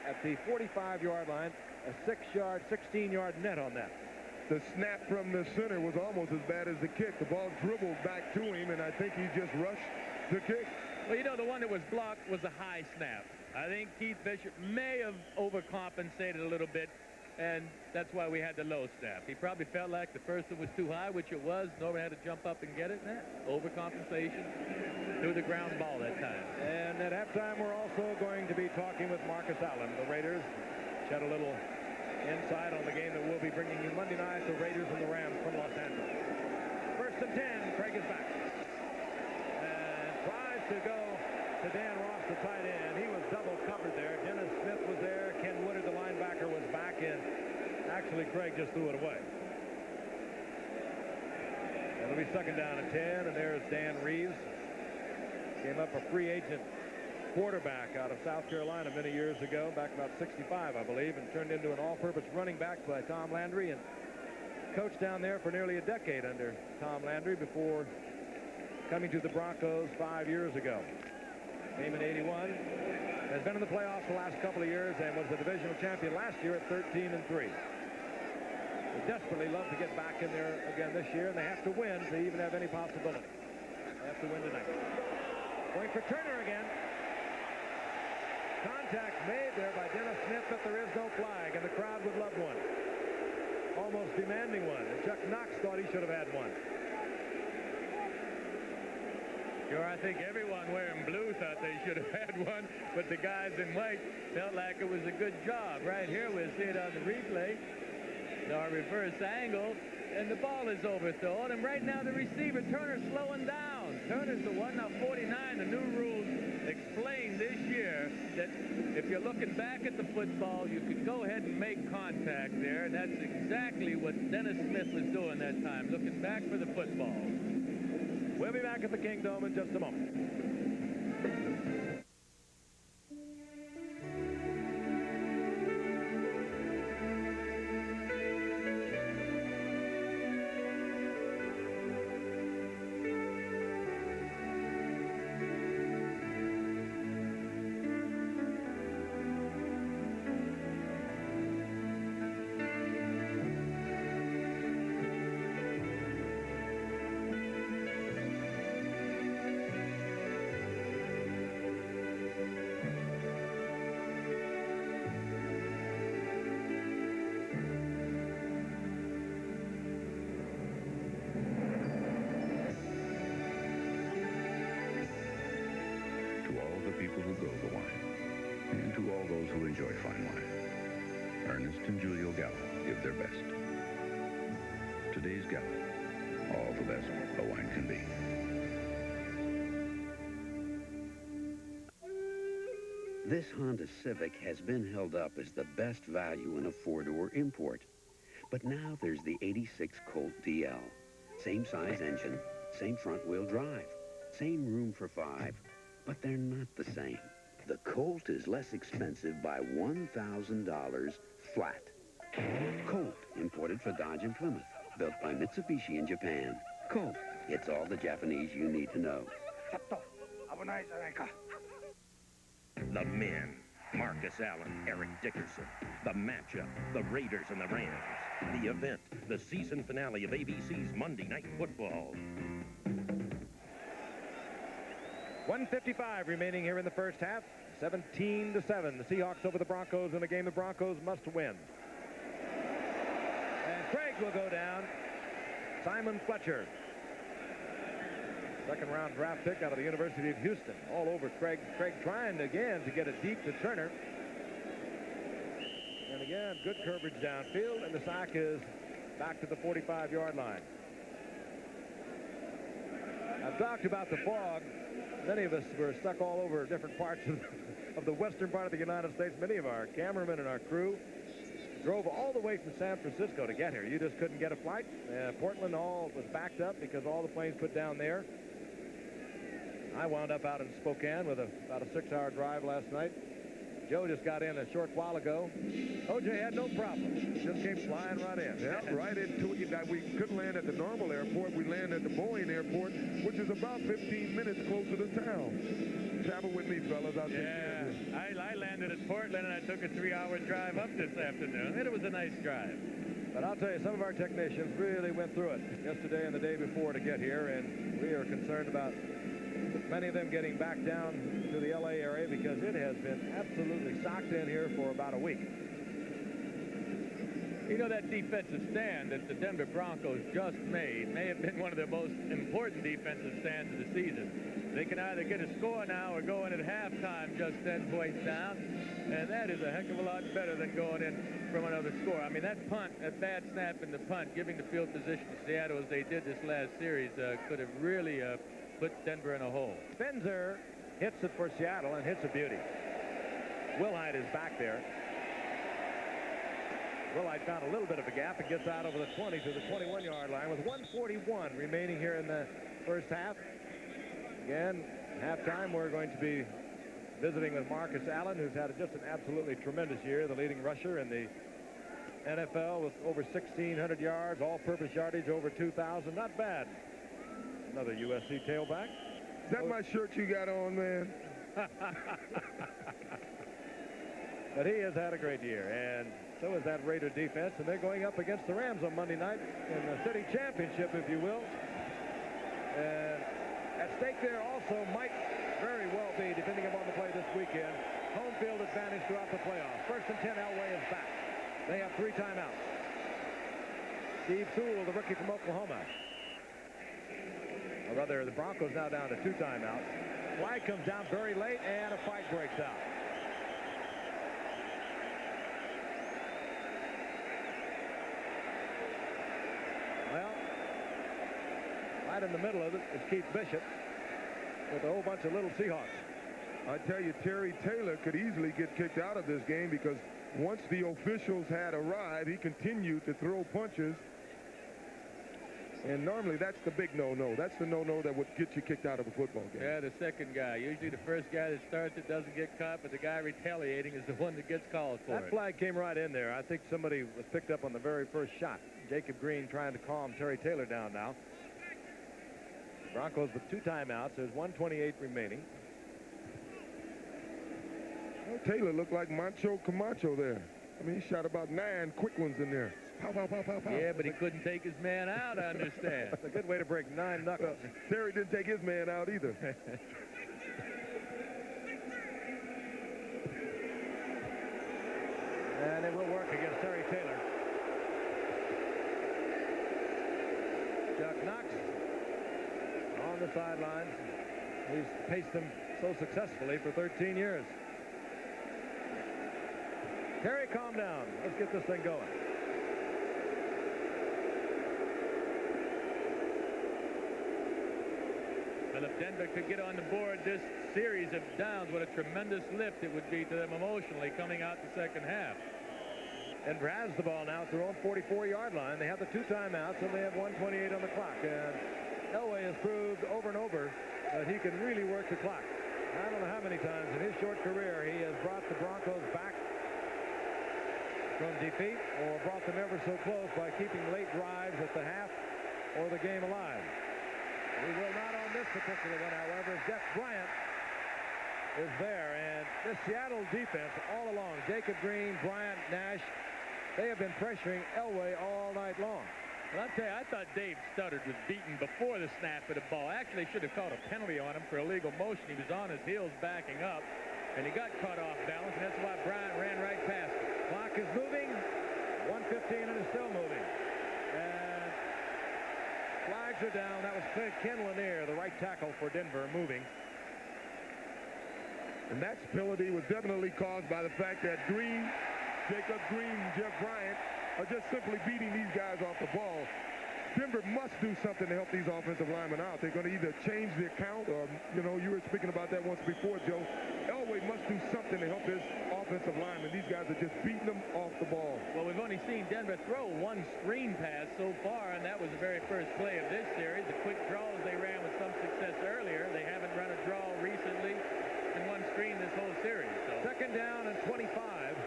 at the 45-yard line, a 16-yard net on that. The snap from the center was almost as bad as the kick. The ball dribbled back to him, and I think he just rushed the kick. Well, you know, the one that was blocked was a high snap. I think Keith Bishop may have overcompensated a little bit, and that's why we had the low snap. He probably felt like the first one was too high, which it was. Norman had to jump up and get it. Overcompensation. Threw the ground ball that time. And at halftime, we're also going to be talking with Marcus Allen. The Raiders shed a little insight on the game that we'll be bringing you Monday night, the Raiders and the Rams from Los Angeles. First and 10, Craig is back. And tries to go to Dan Ross, the tight end. He was double covered there. Dennis Smith was there. Ken Woodard, the linebacker, was back in. Actually, Craig just threw it away. It'll be second down and 10, and there's Dan Reeves. Came up a free agent quarterback out of South Carolina many years ago, back about 65, I believe, and turned into an all-purpose running back by Tom Landry, and coached down there for nearly a decade under Tom Landry before coming to the Broncos 5 years ago. Came in 81, has been in the playoffs the last couple of years, and was the divisional champion last year at 13-3. They desperately love to get back in there again this year, and they have to win to even have any possibility. They have to win tonight. Going for Turner again. Contact made there by Dennis Smith, but there is no flag, and the crowd would love one. Almost demanding one, and Chuck Knox thought he should have had one. Sure, I think everyone wearing blue thought they should have had one, but the guys in white felt like it was a good job. Right here, we'll see it on the replay. Our reverse angle, and the ball is overthrown, and right now the receiver, Turner's slowing down. Turner's the one, now 49. The new rules explain this year that if you're looking back at the football, you can go ahead and make contact there, and that's exactly what Dennis Smith was doing that time, looking back for the football. We'll be back at the Kingdome in just a moment. People who grow the wine, and to all those who enjoy fine wine. Ernest and Julio Gallo give their best. Today's Gallo, all the best a wine can be. This Honda Civic has been held up as the best value in a four-door import. But now there's the 86 Colt DL. Same size engine, same front-wheel drive, same room for 5. But they're not the same. The Colt is less expensive by $1,000 flat. Colt, imported for Dodge and Plymouth, built by Mitsubishi in Japan. Colt, it's all the Japanese you need to know. The men, Marcus Allen, Eric Dickerson. The matchup, the Raiders and the Rams. The event, the season finale of ABC's Monday Night Football. 1:55 remaining here in the first half. 17-7. The Seahawks over the Broncos in a game the Broncos must win. And Craig will go down. Simon Fletcher. Second-round draft pick out of the University of Houston. All over Craig. Craig trying again to get it deep to Turner. And again, good coverage downfield, and the sack is back to the 45-yard line. I've talked about the fog. Many of us were stuck all over different parts of the western part of the United States. Many of our cameramen and our crew drove all the way from San Francisco to get here. You just couldn't get a flight. Portland all was backed up because all the planes put down there. I wound up out in Spokane with about a 6-hour drive last night. Joe just got in a short while ago. O.J. had no problem. Just came flying right in. Yeah, right into it. We couldn't land at the normal airport. We landed at the Boeing airport, which is about 15 minutes closer to town. Travel with me, fellas. I'll take care of you. I landed at Portland, and I took a 3-hour drive up this afternoon. It was a nice drive. But I'll tell you, some of our technicians really went through it yesterday and the day before to get here, and we are concerned about Many of them getting back down to the L.A. area because it has been absolutely socked in here for about a week. You know, that defensive stand that the Denver Broncos just made may have been one of the most important defensive stands of the season. They can either get a score now or go in at halftime just 10 points down, and that is a heck of a lot better than going in from another score. I mean, that punt, that bad snap in the punt, giving the field position to Seattle as they did this last series, could have really put Denver in a hole. Spencer hits it for Seattle and hits a beauty. Wilhite is back there. Wilhite found a little bit of a gap and gets out over the 20 to the 21-yard line with 1:41 remaining here in the first half. Again, halftime, we're going to be visiting with Marcus Allen, who's had just an absolutely tremendous year, the leading rusher in the NFL with over 1,600 yards, all-purpose yardage over 2,000. Not bad. Another USC tailback. Is that my shirt you got on, man? But he has had a great year, and so is that Raider defense, and they're going up against the Rams on Monday night in the city championship, if you will. And at stake there also might very well be, depending upon the play this weekend, home field advantage throughout the playoffs. 1st and 10, Elway is back. They have 3 timeouts. Steve Sewell, the rookie from Oklahoma. Or rather, the Broncos now down to 2 timeouts. Flag comes down very late, and a fight breaks out. Well, right in the middle of it is Keith Bishop with a whole bunch of little Seahawks. I tell you, Terry Taylor could easily get kicked out of this game because once the officials had arrived, he continued to throw punches. And normally that's the big no-no. That's the no-no that would get you kicked out of a football game. Yeah, the second guy. Usually the first guy that starts it doesn't get caught, but the guy retaliating is the one that gets called for it. That flag came right in there. I think somebody was picked up on the very first shot. Jacob Green trying to calm Terry Taylor down now. Broncos with 2 timeouts. There's 1:28 remaining. Well, Taylor looked like Mancho Camacho there. I mean, he shot about 9 quick ones in there. Pow, pow, pow, pow, pow. Yeah, but he couldn't take his man out, I understand. That's a good way to break 9 knuckles. Terry didn't take his man out either. And it will work against Terry Taylor. Chuck Knox on the sidelines. He's paced them so successfully for 13 years. Terry, calm down. Let's get this thing going. Well, if Denver could get on the board this series of downs, what a tremendous lift it would be to them emotionally coming out the second half. Denver has the ball now at their own 44-yard line. They have the 2 timeouts, and they have 1:28 on the clock. And Elway has proved over and over that he can really work the clock. I don't know how many times in his short career he has brought the Broncos back from defeat or brought them ever so close by keeping late drives at the half or the game alive. We will not on this particular one, however. Jeff Bryant is there, and this Seattle defense all along, Jacob Green, Bryant, Nash, they have been pressuring Elway all night long. Well, I'll tell you, I thought Dave Studdard was beaten before the snap of the ball. Actually, should have called a penalty on him for illegal motion. He was on his heels backing up, and he got caught off balance, and that's why Bryant ran right past him. Clock is moving. 1:15 and it's still moving. And flags are down. That was Ken Lanier, the right tackle for Denver, moving. And that penalty was definitely caused by the fact that Green, Jacob Green, and Jeff Bryant are just simply beating these guys off the ball. Denver must do something to help these offensive linemen out. They're going to either change the account or, you know, you were speaking about that once before, Joe. Elway must do something to help his offensive linemen. These guys are just beating them off the ball. Well, we've only seen Denver throw 1 screen pass so far, and that was the very first play of this series. The quick draws they ran with some success earlier. They haven't run a draw recently in 1 screen this whole series. So. 2nd down and 25.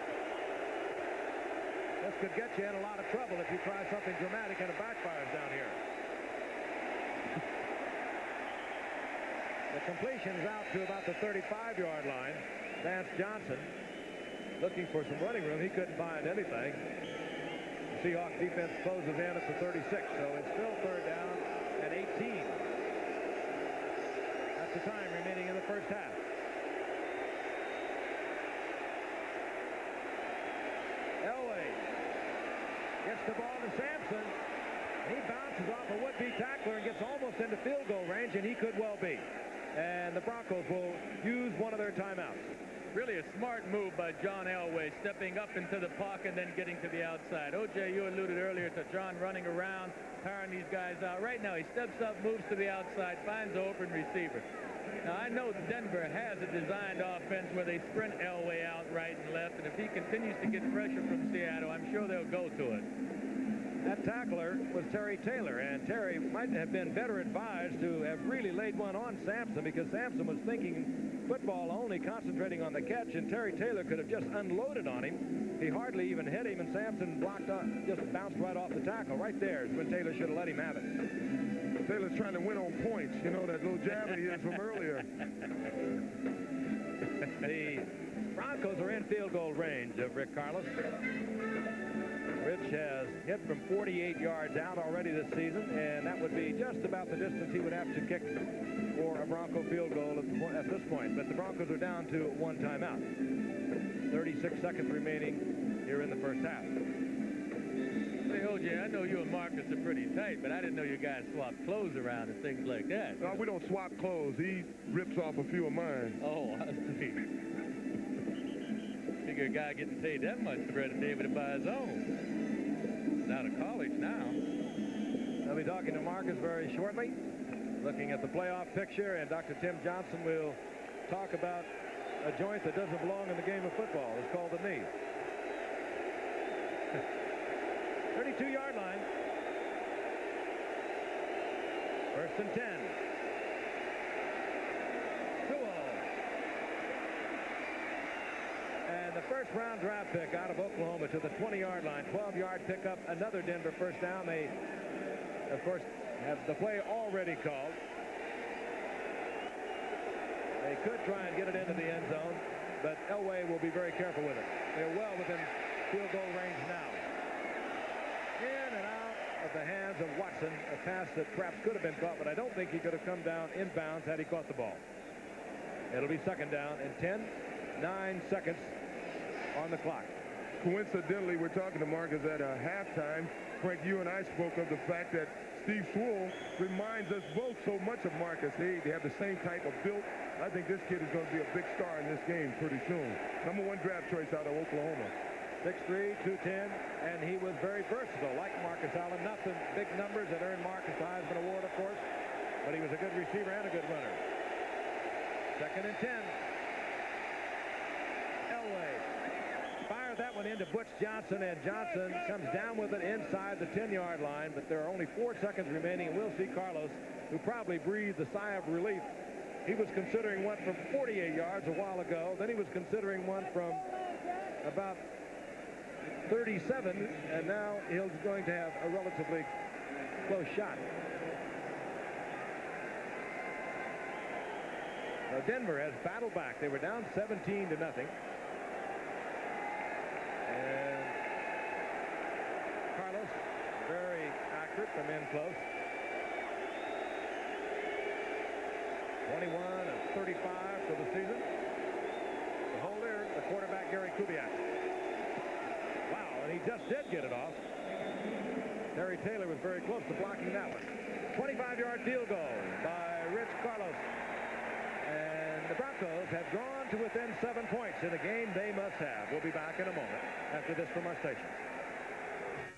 This could get you in a lot of trouble if you try something dramatic and it backfires down here. The completion's out to about the 35-yard line. Vance Johnson looking for some running room. He couldn't find anything. The Seahawks defense closes in at the 36, so it's still 3rd down and 18. At the time remaining in the first half. Elway gets the ball to Sampson. He bounces off a would-be tackler and gets almost into field goal range, and he could well be. And the Broncos will use one of their timeouts. Really a smart move by John Elway, stepping up into the pocket and then getting to the outside. O.J., you alluded earlier to John running around, tiring these guys out. Right now, he steps up, moves to the outside, finds an open receiver. Now, I know Denver has a designed offense where they sprint Elway out right and left, and if he continues to get pressure from Seattle, I'm sure they'll go to it. That tackler was Terry Taylor, and Terry might have been better advised to have really laid one on Sampson, because Sampson was thinking football only, concentrating on the catch, and Terry Taylor could have just unloaded on him. He hardly even hit him, and Sampson blocked up, just bounced right off the tackle. Right there is when Taylor should have let him have it. Taylor's trying to win on points. You know, that little jab he hit from earlier. The Broncos are in field goal range of Rick Carlos. Rich has hit from 48 yards out already this season, and that would be just about the distance he would have to kick for a Bronco field goal at this point. But the Broncos are down to one timeout. 36 seconds remaining here in the first half. Hey, O.J., I know you and Marcus are pretty tight, but I didn't know you guys swap clothes around and things like that. No, we don't swap clothes. He rips off a few of mine. Oh, I see. Figure a guy getting paid that much for Brett and David to buy his own. He's out of college now. I'll be talking to Marcus very shortly, looking at the playoff picture, and Dr. Tim Johnson will talk about a joint that doesn't belong in the game of football. It's called the knee. 32-yard line. First and 10. And the first-round draft pick out of Oklahoma to the 20-yard line. 12-yard pickup, another Denver first down. They, of course, have the play already called. They could try and get it into the end zone, but Elway will be very careful with it. They're well within field goal range now. In and out of the hands of Watson, a pass that perhaps could have been caught, but I don't think he could have come down inbounds had he caught the ball. It'll be second down and 10, 9 seconds on the clock. Coincidentally, we're talking to Marcus at halftime. Frank, you and I spoke of the fact that Steve Sewell reminds us both so much of Marcus. They have the same type of build. I think this kid is going to be a big star in this game pretty soon. #1 draft choice out of Oklahoma. 6'3", 210, and he was very versatile, like Marcus Allen. Not the big numbers that earned Marcus the Heisman Award, of course, but he was a good receiver and a good runner. Second and 10. Elway fired that one into Butch Johnson, and Johnson comes down with it inside the 10-yard line, but there are only 4 seconds remaining, and we'll see Carlos, who probably breathed a sigh of relief. He was considering one from 48 yards a while ago. Then he was considering one from about 37, and now he's going to have a relatively close shot. Now Denver has battled back. They were down 17-0. And Carlos, very accurate from in close. 21 of 35 for the season. The holder, the quarterback, Gary Kubiak. Wow, and he just did get it off. Terry Taylor was very close to blocking that one. 25-yard field goal by Rich Carlos. And the Broncos have drawn to within 7 points in a game they must have. We'll be back in a moment after this from our station.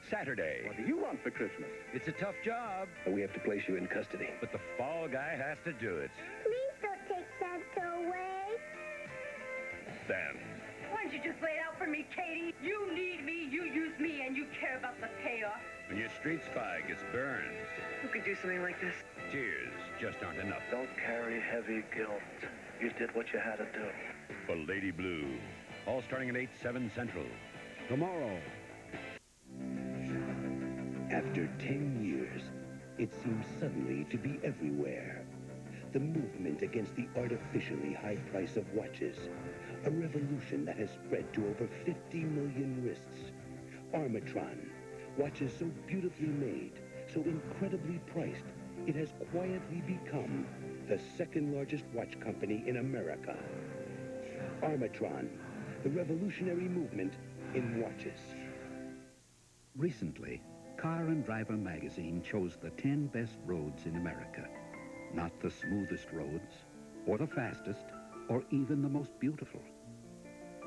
Saturday. What do you want for Christmas? It's a tough job. We have to place you in custody. But the fall guy has to do it. Please don't take Santa away. Then. Why don't you just lay it out for me, Katie? You need me, you use me, and you care about the payoff. When your street spy gets burned. Who could do something like this? Tears just aren't enough. Don't carry heavy guilt. You did what you had to do. For Lady Blue. All starting at 8/7 Central. Tomorrow. After 10 years, it seems suddenly to be everywhere. The movement against the artificially high price of watches. A revolution that has spread to over 50 million wrists. Armatron. Watches so beautifully made, so incredibly priced, it has quietly become the second largest watch company in America. Armatron, the revolutionary movement in watches. Recently, Car and Driver magazine chose the 10 best roads in America. Not the smoothest roads, or the fastest, or even the most beautiful,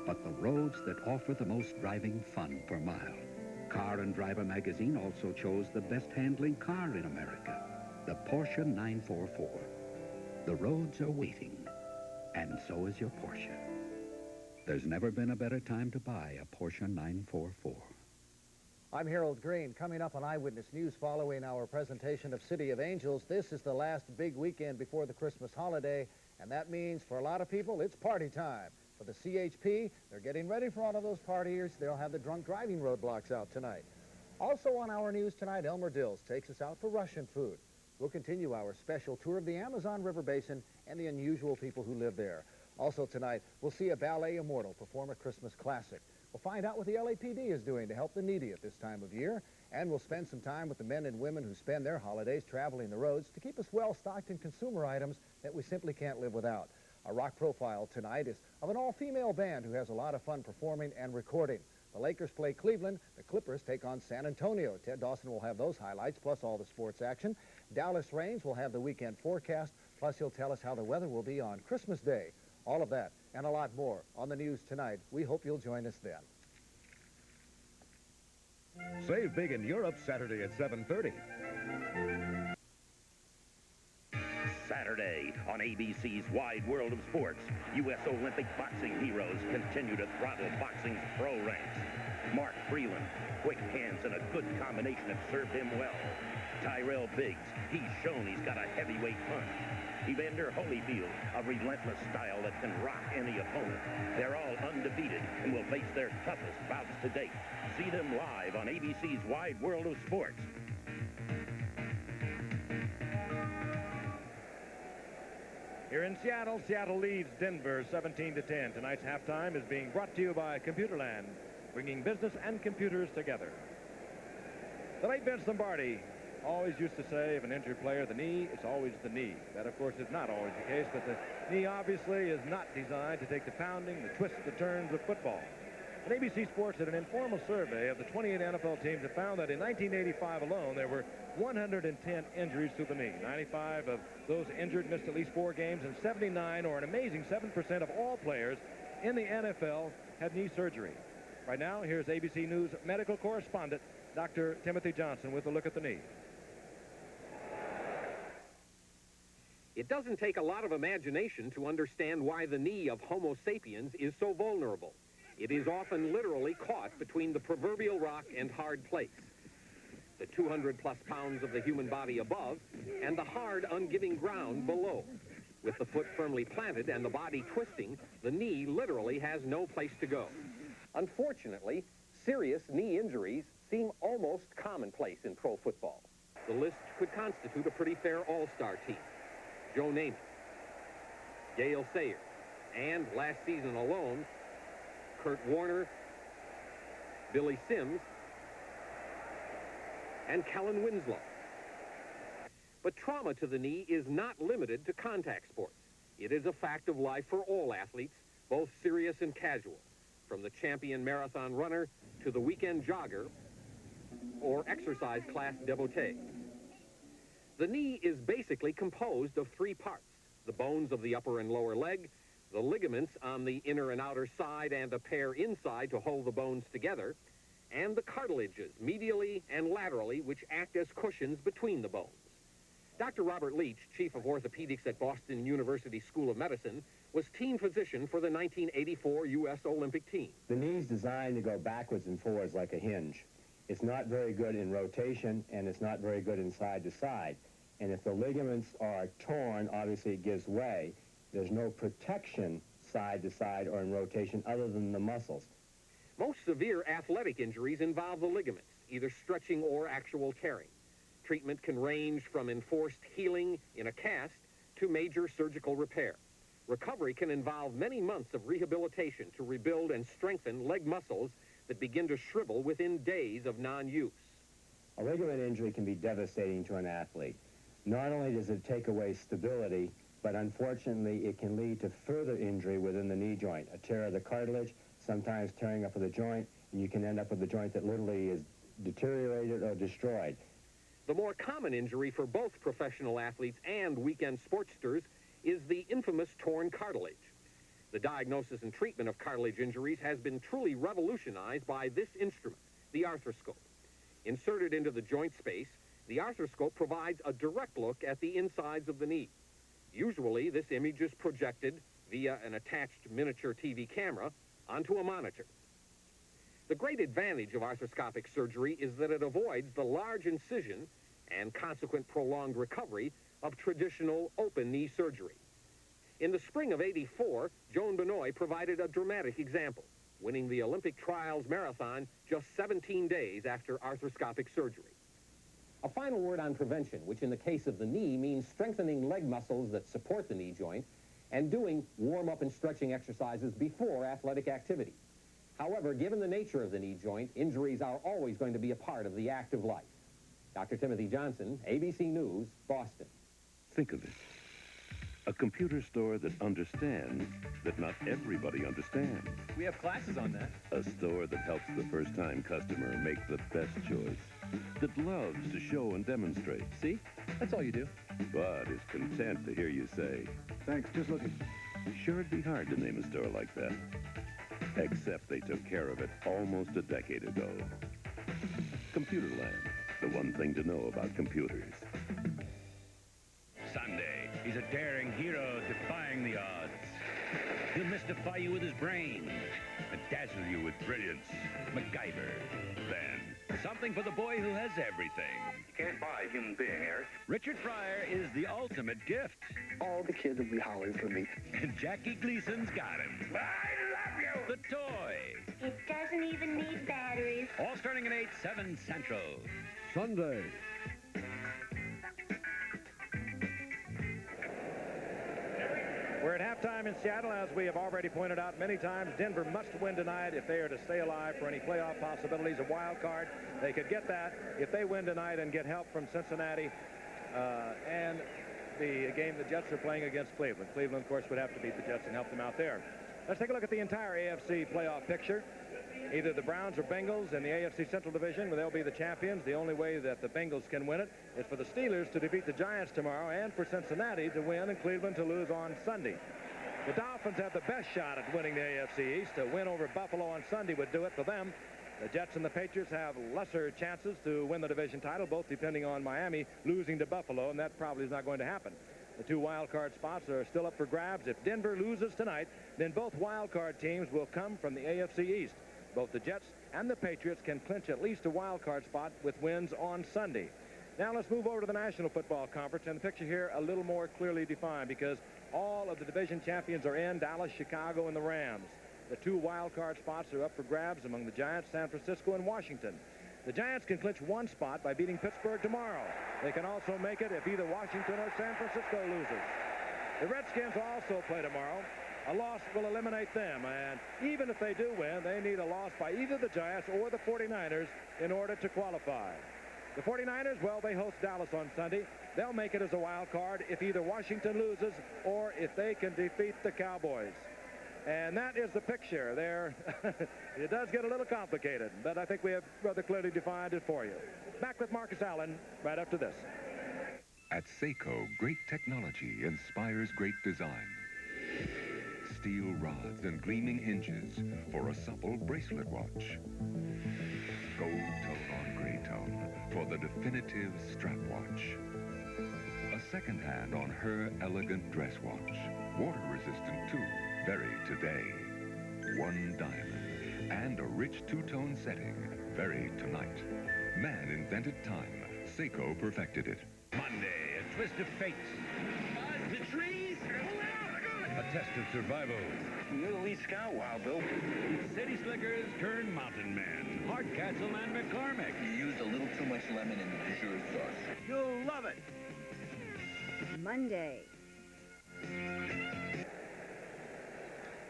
but the roads that offer the most driving fun per mile. Car and Driver magazine also chose the best handling car in America, the Porsche 944. The roads are waiting, and so is your Porsche. There's never been a better time to buy a Porsche 944. I'm Harold Green. Coming up on Eyewitness News following our presentation of City of Angels, this is the last big weekend before the Christmas holiday, and that means for a lot of people, it's party time. For the CHP, they're getting ready for all of those partiers. They'll have the drunk driving roadblocks out tonight. Also on our news tonight, Elmer Dills takes us out for Russian food. We'll continue our special tour of the Amazon River Basin and the unusual people who live there. Also tonight, we'll see a ballet immortal perform a Christmas classic. We'll find out what the LAPD is doing to help the needy at this time of year, and we'll spend some time with the men and women who spend their holidays traveling the roads to keep us well-stocked in consumer items that we simply can't live without. Our rock profile tonight is of an all-female band who has a lot of fun performing and recording. The Lakers play Cleveland. The Clippers take on San Antonio. Ted Dawson will have those highlights, plus all the sports action. Dallas Raines will have the weekend forecast, plus he'll tell us how the weather will be on Christmas Day. All of that and a lot more on the news tonight. We hope you'll join us then. Save big in Europe Saturday at 7:30. Saturday on ABC's Wide World of Sports, U.S. Olympic boxing heroes continue to throttle boxing's pro ranks. Mark Freeland, quick hands and a good combination have served him well. Tyrell Biggs, he's shown he's got a heavyweight punch. Evander Holyfield, a relentless style that can rock any opponent. They're all undefeated and will face their toughest bouts to date. See them live on ABC's Wide World of Sports. Here in Seattle, Seattle leads Denver 17-10. Tonight's halftime is being brought to you by Computerland, bringing business and computers together. The late Vince Lombardi always used to say of an injured player, the knee, it's always the knee. That, of course, is not always the case, but the knee obviously is not designed to take the pounding, the twists, the turns of football. And ABC Sports did an informal survey of the 28 NFL teams that found that in 1985 alone, there were 110 injuries to the knee. 95 of those injured missed at least 4 games, and 79, or an amazing 7% of all players in the NFL, had knee surgery. Right now, here's ABC News medical correspondent, Dr. Timothy Johnson, with a look at the knee. It doesn't take a lot of imagination to understand why the knee of Homo sapiens is so vulnerable. It is often literally caught between the proverbial rock and hard place. The 200-plus pounds of the human body above and the hard, ungiving ground below. With the foot firmly planted and the body twisting, the knee literally has no place to go. Unfortunately, serious knee injuries seem almost commonplace in pro football. The list could constitute a pretty fair all-star team. Joe Namath, Gale Sayers, and last season alone, Kurt Warner, Billy Sims, and Kellen Winslow. But trauma to the knee is not limited to contact sports. It is a fact of life for all athletes, both serious and casual, from the champion marathon runner to the weekend jogger or exercise class devotee. The knee is basically composed of 3 parts: the bones of the upper and lower leg, the ligaments on the inner and outer side and a pair inside to hold the bones together, and the cartilages medially and laterally which act as cushions between the bones. Dr. Robert Leach, chief of orthopedics at Boston University School of Medicine, was team physician for the 1984 U.S. Olympic team. The knee's designed to go backwards and forwards like a hinge. It's not very good in rotation, and it's not very good in side to side. And if the ligaments are torn, obviously it gives way. There's no protection side to side or in rotation other than the muscles. Most severe athletic injuries involve the ligaments, either stretching or actual tearing. Treatment can range from enforced healing in a cast to major surgical repair. Recovery can involve many months of rehabilitation to rebuild and strengthen leg muscles that begin to shrivel within days of non-use. A ligament injury can be devastating to an athlete. not only does it take away stability, but unfortunately it can lead to further injury within the knee joint, a tear of the cartilage, sometimes tearing up of the joint, and you can end up with a joint that literally is deteriorated or destroyed. The more common injury for both professional athletes and weekend sportsters is the infamous torn cartilage. The diagnosis and treatment of cartilage injuries has been truly revolutionized by this instrument, the arthroscope. Inserted into the joint space, the arthroscope provides a direct look at the insides of the knee. Usually, this image is projected via an attached miniature TV camera onto a monitor. The great advantage of arthroscopic surgery is that it avoids the large incision and consequent prolonged recovery of traditional open knee surgery. In the spring of '84, Joan Benoit provided a dramatic example, winning the Olympic Trials Marathon just 17 days after arthroscopic surgery. A final word on prevention, which in the case of the knee means strengthening leg muscles that support the knee joint and doing warm-up and stretching exercises before athletic activity. However, given the nature of the knee joint, injuries are always going to be a part of the active life. Dr. Timothy Johnson, ABC News, Boston. Think of it. A computer store that understands that not everybody understands. We have classes on that. A store that helps the first-time customer make the best choice. That loves to show and demonstrate. See? That's all you do. But is content to hear you say, Thanks, just looking. sure it'd be hard to name a store like that. Except they took care of it almost a decade ago. Computerland, the one thing to know about computers. Sunday, he's a daring hero defying the odds. He'll mystify you with his brain and dazzle you with brilliance. MacGyver. Then, something for the boy who has everything. You can't buy a human being, Eric. Richard Pryor is the ultimate gift. All the kids will be hollering for me. And Jackie Gleason's got him. I love you! The toy. It doesn't even need batteries. All starting at 8/7 Central. Sunday. We're at halftime in Seattle. As we have already pointed out many times, Denver must win tonight if they are to stay alive for any playoff possibilities. A wild card, they could get that if they win tonight and get help from Cincinnati and the game the Jets are playing against Cleveland. Cleveland, of course, would have to beat the Jets and help them out there. Let's take a look at the entire AFC playoff picture. Either the Browns or Bengals in the AFC Central Division, where they'll be the champions. The only way that the Bengals can win it is for the Steelers to defeat the Giants tomorrow and for Cincinnati to win and Cleveland to lose on Sunday. The Dolphins have the best shot at winning the AFC East. A win over Buffalo on Sunday would do it for them. The Jets and the Patriots have lesser chances to win the division title, both depending on Miami losing to Buffalo, and that probably is not going to happen. The two wild card spots are still up for grabs. If Denver loses tonight, then both wild card teams will come from the AFC East. Both the Jets and the Patriots can clinch at least a wild card spot with wins on Sunday. Now let's move over to the National Football Conference, and the picture here a little more clearly defined because all of the division champions are in: Dallas, Chicago, and the Rams. The two wild card spots are up for grabs among the Giants, San Francisco, and Washington. The Giants can clinch one spot by beating Pittsburgh tomorrow. They can also make it if either Washington or San Francisco loses. The Redskins also play tomorrow. A loss will eliminate them, and even if they do win, they need a loss by either the Giants or the 49ers in order to qualify. The 49ers, well, they host Dallas on Sunday. They'll make it as a wild card if either Washington loses or if they can defeat the Cowboys. And that is the picture there. It does get a little complicated, but I think we have rather clearly defined it for you. Back with Marcus Allen right after this. At Seiko, great technology inspires great design. Steel rods and gleaming hinges for a supple bracelet watch. Gold tone on gray tone for the definitive strap watch. A second hand on her elegant dress watch. Water resistant too, very today. One diamond and a rich two-tone setting, very tonight. Man invented time. Seiko perfected it. Monday, a twist of fate. The trees! A test of survival. You're the lead scout, Wild Bill. City Slickers turn mountain men. Hardcastle and McCormick. You used a little too much lemon in the Dijon sauce. You'll love it. Monday.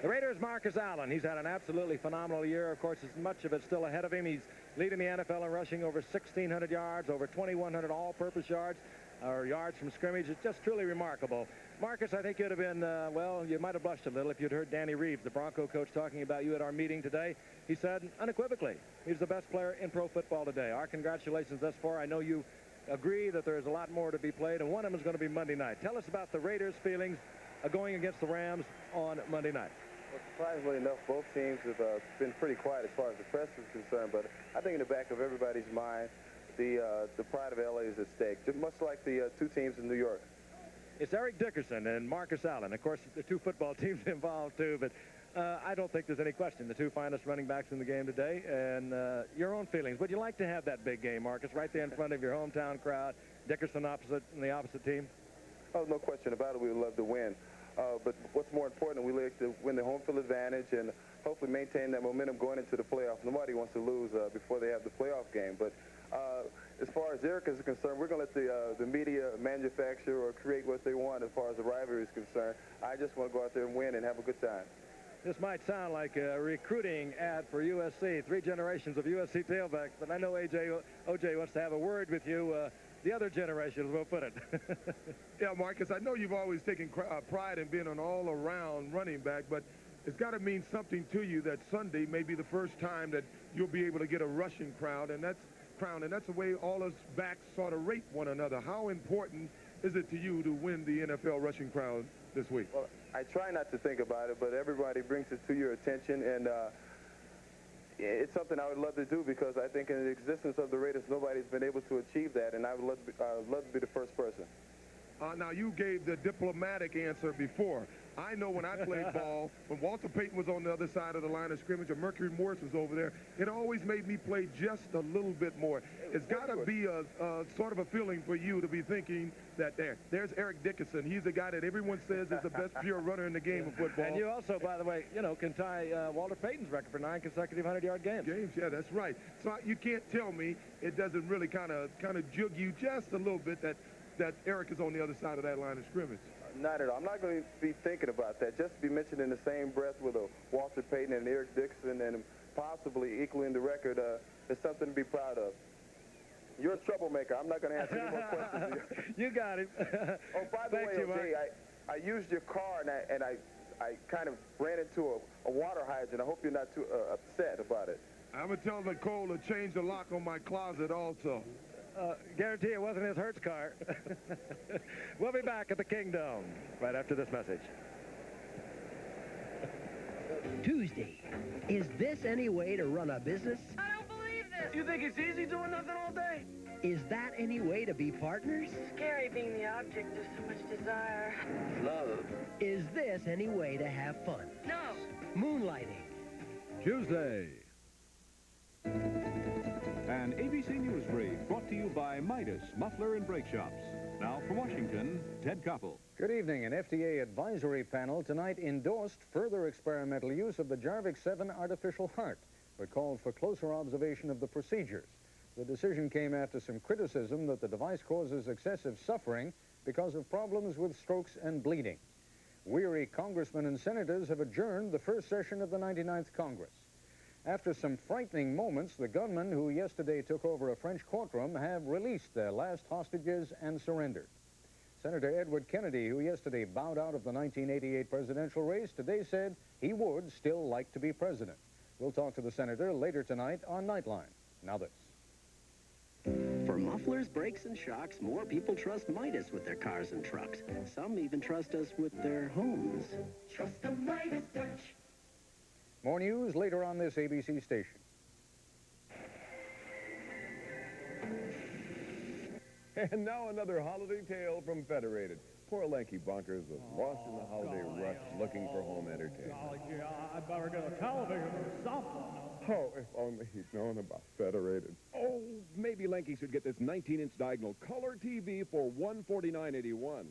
The Raiders' Marcus Allen. He's had an absolutely phenomenal year. Of course, much of it's still ahead of him. He's leading the NFL in rushing over 1,600 yards, over 2,100 all-purpose yards. or yards from scrimmage. It's just truly remarkable. Marcus, I think you'd have been, well, you might have blushed a little if you'd heard Danny Reeves, the Bronco coach, talking about you at our meeting today. He said, unequivocally, he's the best player in pro football today. Our congratulations thus far. I know you agree that there's a lot more to be played, and one of them is going to be Monday night. Tell us about the Raiders' feelings going against the Rams on Monday night. Well, surprisingly enough, both teams have been pretty quiet as far as the press is concerned, but I think in the back of everybody's mind, the pride of L.A. is at stake, just much like the two teams in New York. It's Eric Dickerson and Marcus Allen. Of course, the two football teams involved, too, but I don't think there's any question. The two finest running backs in the game today, and your own feelings. Would you like to have that big game, Marcus, right there in front of your hometown crowd, Dickerson opposite and the opposite team? Oh, no question about it. We would love to win. But what's more important, we like to win the home field advantage and hopefully maintain that momentum going into the playoffs. Nobody wants to lose before they have the playoff game. But as far as Eric is concerned, we're going to let the media manufacture or create what they want as far as the rivalry is concerned. I just want to go out there and win and have a good time. This might sound like a recruiting ad for USC, 3 generations of USC tailbacks, but I know OJ wants to have a word with you. The other generation, as we'll put it. Yeah, Marcus, I know you've always taken pride in being an all-around running back, but it's got to mean something to you that Sunday may be the first time that you'll be able to get a rushing crowd, and that's the way all us backs sort of rate one another. How important is it to you to win the NFL rushing crowd this week? Well, I try not to think about it, but everybody brings it to your attention, and it's something I would love to do because I think in the existence of the Raiders, nobody's been able to achieve that, and I would love to be the first person. Now, you gave the diplomatic answer before. I know when I played ball, when Walter Payton was on the other side of the line of scrimmage and Mercury Morris was over there, it always made me play just a little bit more. It's got to be a sort of a feeling for you to be thinking that there's Eric Dickerson. He's the guy that everyone says is the best pure runner in the game of football. And you also, by the way, can tie Walter Payton's record for 9 consecutive 100-yard games. Yeah, that's right. So you can't tell me it doesn't really kind of jug you just a little bit that Eric is on the other side of that line of scrimmage. Not at all. I'm not going to be thinking about that. Just to be mentioned in the same breath with a Walter Payton and Eric Dickerson and possibly equaling the record is something to be proud of. You're a troublemaker. I'm not going to answer any more questions. You got it. Oh, by the way, OJ, I used your car and I kind of ran into a water hydrant. I hope you're not too upset about it. I'm going to tell Nicole to change the lock on my closet also. Guarantee it wasn't his Hertz car. We'll be back at the Kingdom right after this message. Tuesday. Is this any way to run a business? I don't believe this. You think it's easy doing nothing all day? Is that any way to be partners? Scary being the object of so much desire. Love. Is this any way to have fun? No. Moonlighting. Tuesday. An ABC News brief brought to you by Midas Muffler and Brake Shops. Now from Washington, Ted Koppel. Good evening. An FDA advisory panel tonight endorsed further experimental use of the Jarvik 7 artificial heart, but called for closer observation of the procedures. The decision came after some criticism that the device causes excessive suffering because of problems with strokes and bleeding. Weary congressmen and senators have adjourned the first session of the 99th Congress. After some frightening moments, the gunmen who yesterday took over a French courtroom have released their last hostages and surrendered. Senator Edward Kennedy, who yesterday bowed out of the 1988 presidential race, today said he would still like to be president. We'll talk to the senator later tonight on Nightline. Now this. For mufflers, brakes, and shocks, more people trust Midas with their cars and trucks. Some even trust us with their homes. Trust the Midas touch. More news later on this ABC station. And now another holiday tale from Federated. Poor lanky bunkers was lost in the holiday rush looking for home entertainment. Yeah, I'd better get a television or something. Oh, if only he'd known about Federated. Oh, maybe Lanky should get this 19-inch diagonal color TV for $149.81.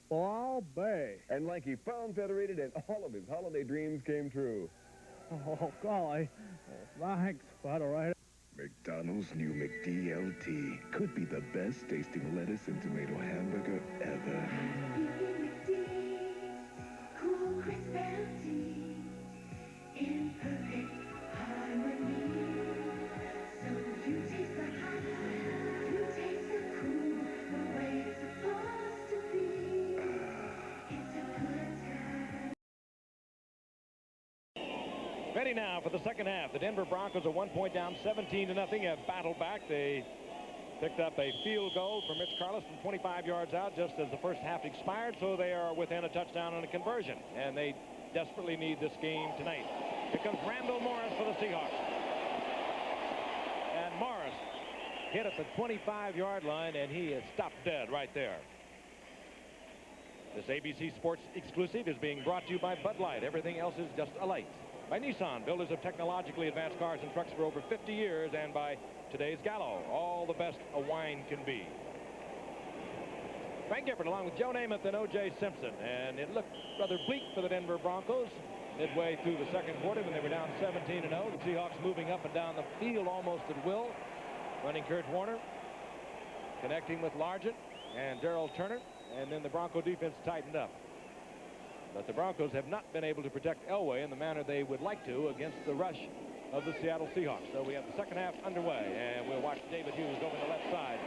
Well, I'll pay. And Lanky found Federated and all of his holiday dreams came true. Oh, golly. Thanks, Federated. McDonald's new McDLT could be the best tasting lettuce and tomato hamburger ever. Cool, crisp melty, in perfect harmony. So you taste the hot, you taste the cool, the way it's Ready now for the second half. The Denver Broncos are 1 point down, 17-0. Have battled back. They picked up a field goal from Rich Carlos from 25 yards out just as the first half expired, so they are within a touchdown and a conversion. And they desperately need this game tonight. Here comes Randall Morris for the Seahawks. And Morris hit at the 25-yard line, and he is stopped dead right there. This ABC Sports exclusive is being brought to you by Bud Light. Everything else is just a light. By Nissan, builders of technologically advanced cars and trucks for over 50 years, and by today's Gallo, all the best a wine can be. Frank Gifford along with Joe Namath and O.J. Simpson, and it looked rather bleak for the Denver Broncos midway through the second quarter when they were down 17-0. The Seahawks moving up and down the field almost at will, running Kurt Warner, connecting with Largent and Darrell Turner, and then the Bronco defense tightened up. But the Broncos have not been able to protect Elway in the manner they would like to against the rush of the Seattle Seahawks. So we have the second half underway, and we'll watch David Hughes over the left side.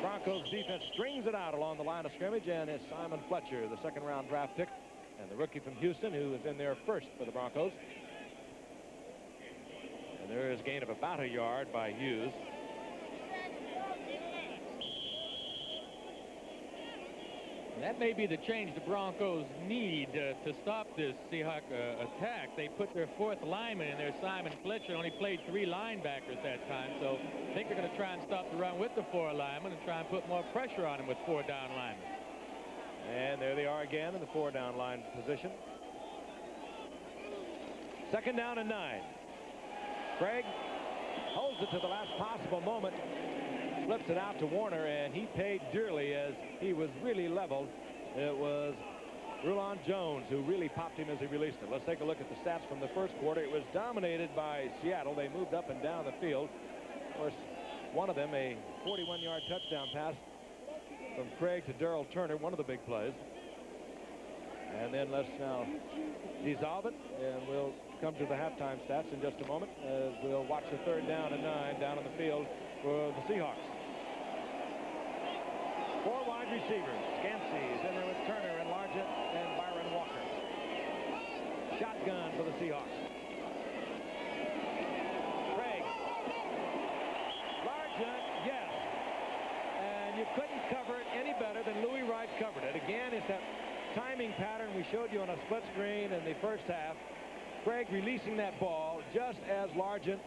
Broncos defense strings it out along the line of scrimmage, and it's Simon Fletcher, the second-round draft pick, and the rookie from Houston, who is in there first for the Broncos. And there is a gain of about a yard by Hughes. That may be the change the Broncos need to stop this Seahawks attack. They put their fourth lineman in there, Simon Fletcher, only played 3 linebackers that time. So I think they're going to try and stop the run with the 4 linemen and try and put more pressure on him with 4 down linemen. And there they are again in the 4 down line position. Second down and 9. Craig holds it to the last possible moment. Flips it out to Warner, and he paid dearly as he was really leveled. It was Rulon Jones who really popped him as he released it. Let's take a look at the stats from the first quarter. It was dominated by Seattle. They moved up and down the field. Of course, one of them, a 41-yard touchdown pass from Craig to Darrell Turner, one of the big plays. And then let's now dissolve it, and we'll come to the halftime stats in just a moment as we'll watch the third down and 9 down on the field for the Seahawks. 4 wide receivers. Scansey is in there with Turner and Largent and Byron Walker. Shotgun for the Seahawks. Craig. Largent, yes. And you couldn't cover it any better than Louis Wright covered it. Again, it's that timing pattern we showed you on a split screen in the first half. Craig releasing that ball just as Largent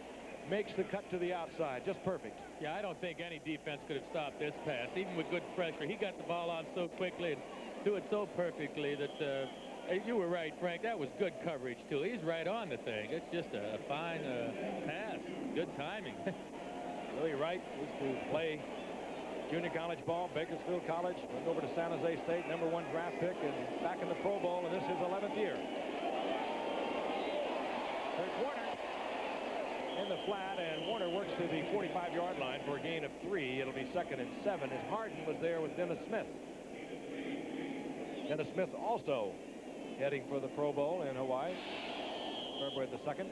makes the cut to the outside. Just perfect. Yeah, I don't think any defense could have stopped this pass, even with good pressure. He got the ball on so quickly and threw it so perfectly that you were right, Frank. That was good coverage, too. He's right on the thing. It's just a fine pass. Good timing. Louis Wright used to play junior college ball, Bakersfield College, went over to San Jose State, #1 draft pick, and back in the Pro Bowl, and this is his 11th year. There's Warner in the flat, and Warner works to the 45-yard line for a gain of 3. It'll be 2nd and 7 as Harden was there with Dennis Smith. Dennis Smith also heading for the Pro Bowl in Hawaii, February the 2nd.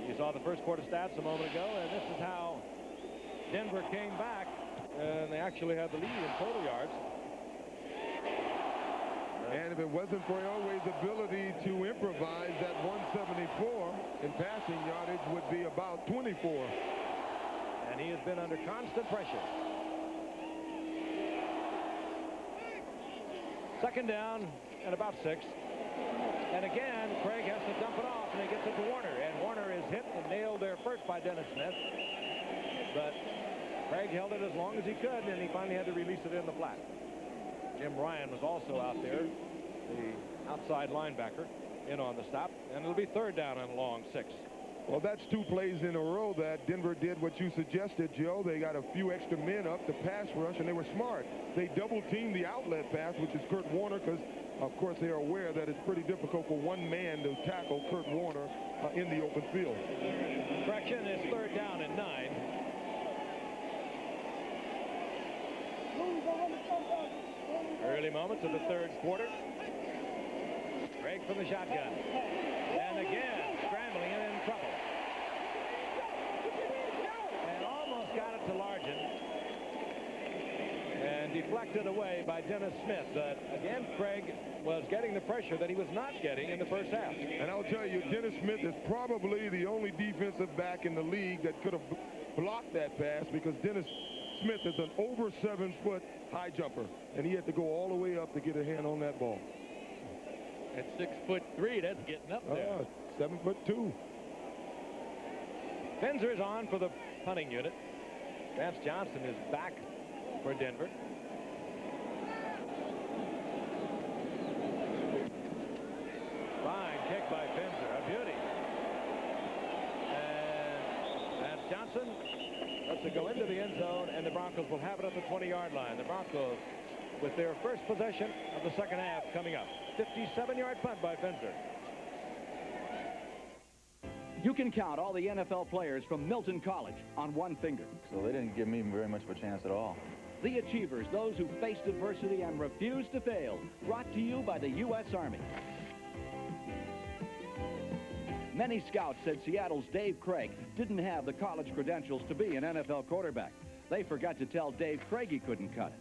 You saw the first quarter stats a moment ago, and this is how Denver came back, and they actually had the lead in total yards. And if it wasn't for Elway's ability to improvise, that 174 in passing yardage would be about 24. And he has been under constant pressure. Second down and about 6. And again, Craig has to dump it off, and he gets it to Warner. And Warner is hit and nailed there first by Dennis Smith. But Craig held it as long as he could, and he finally had to release it in the flat. Jim Ryan was also out there, the outside linebacker, in on the stop. And it'll be third down and a long 6. Well, that's 2 plays in a row that Denver did what you suggested, Joe. They got a few extra men up to pass rush, and they were smart. They double-teamed the outlet pass, which is Kurt Warner, because, of course, they are aware that it's pretty difficult for one man to tackle Kurt Warner in the open field. Correction, is third down and 9. Early moments of the third quarter. Craig from the shotgun. And again, scrambling and in trouble. And almost got it to Largent. And deflected away by Dennis Smith. Again, Craig was getting the pressure that he was not getting in the first half. And I'll tell you, Dennis Smith is probably the only defensive back in the league that could have blocked that pass, because Dennis Smith is an over 7-foot high jumper, and he had to go all the way up to get a hand on that ball. At 6'3", that's getting up there. 7'2". Fenzer is on for the punting unit. Vance Johnson is back for Denver. Fine kick by Fenzer, a beauty. And Vance Johnson lets it go into the end zone, and the Broncos will have it at the 20-yard line. The Broncos with their first possession of the second half coming up. 57-yard punt by Fenzer. You can count all the NFL players from Milton College on one finger. So they didn't give me very much of a chance at all. The Achievers, those who faced adversity and refused to fail. Brought to you by the U.S. Army. Many scouts said Seattle's Dave Craig didn't have the college credentials to be an NFL quarterback. They forgot to tell Dave Craig he couldn't cut it.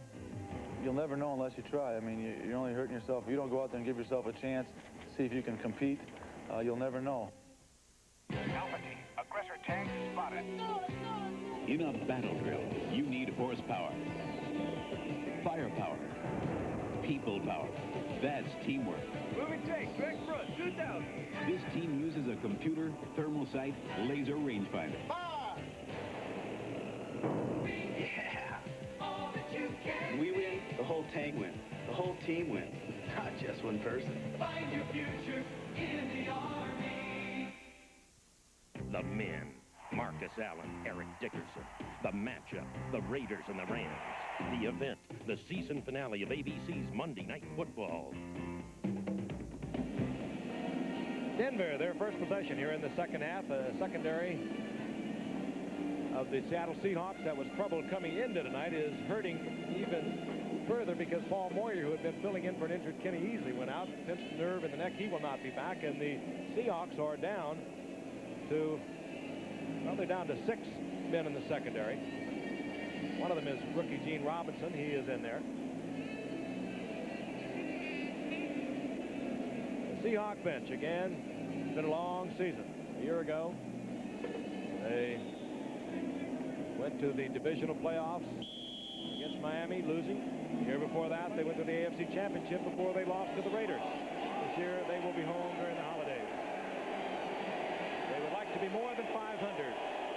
You'll never know unless you try. I mean, you're only hurting yourself. If you don't go out there and give yourself a chance, see if you can compete, you'll never know. Alpha team, aggressor tank spotted. In a battle drill, you need horsepower, firepower, people power. That's teamwork. Moving tank, Greg Brooks, 2000. This team uses a computer, thermal sight, laser rangefinder. Yeah. When we win, the whole tank wins. The whole team wins, not just one person. Find your future in the Army. The men, Marcus Allen, Eric Dickerson. The matchup, the Raiders and the Rams. The event, the season finale of ABC's Monday Night Football. Denver, their first possession here in the second half. A secondary of the Seattle Seahawks that was troubled coming into tonight is hurting even further because Paul Moyer, who had been filling in for an injured Kenny Easley, went out, pinched the nerve in the neck. He will not be back, and the Seahawks are down to, well, they're down to 6 men in the secondary. One of them is rookie Gene Robinson. He is in there. The Seahawk bench, again, it's been a long season. A year ago, they went to the divisional playoffs against Miami, losing. The year before that, they went to the AFC Championship before they lost to the Raiders. This year, they will be home during the holidays. They would like to be more than 500.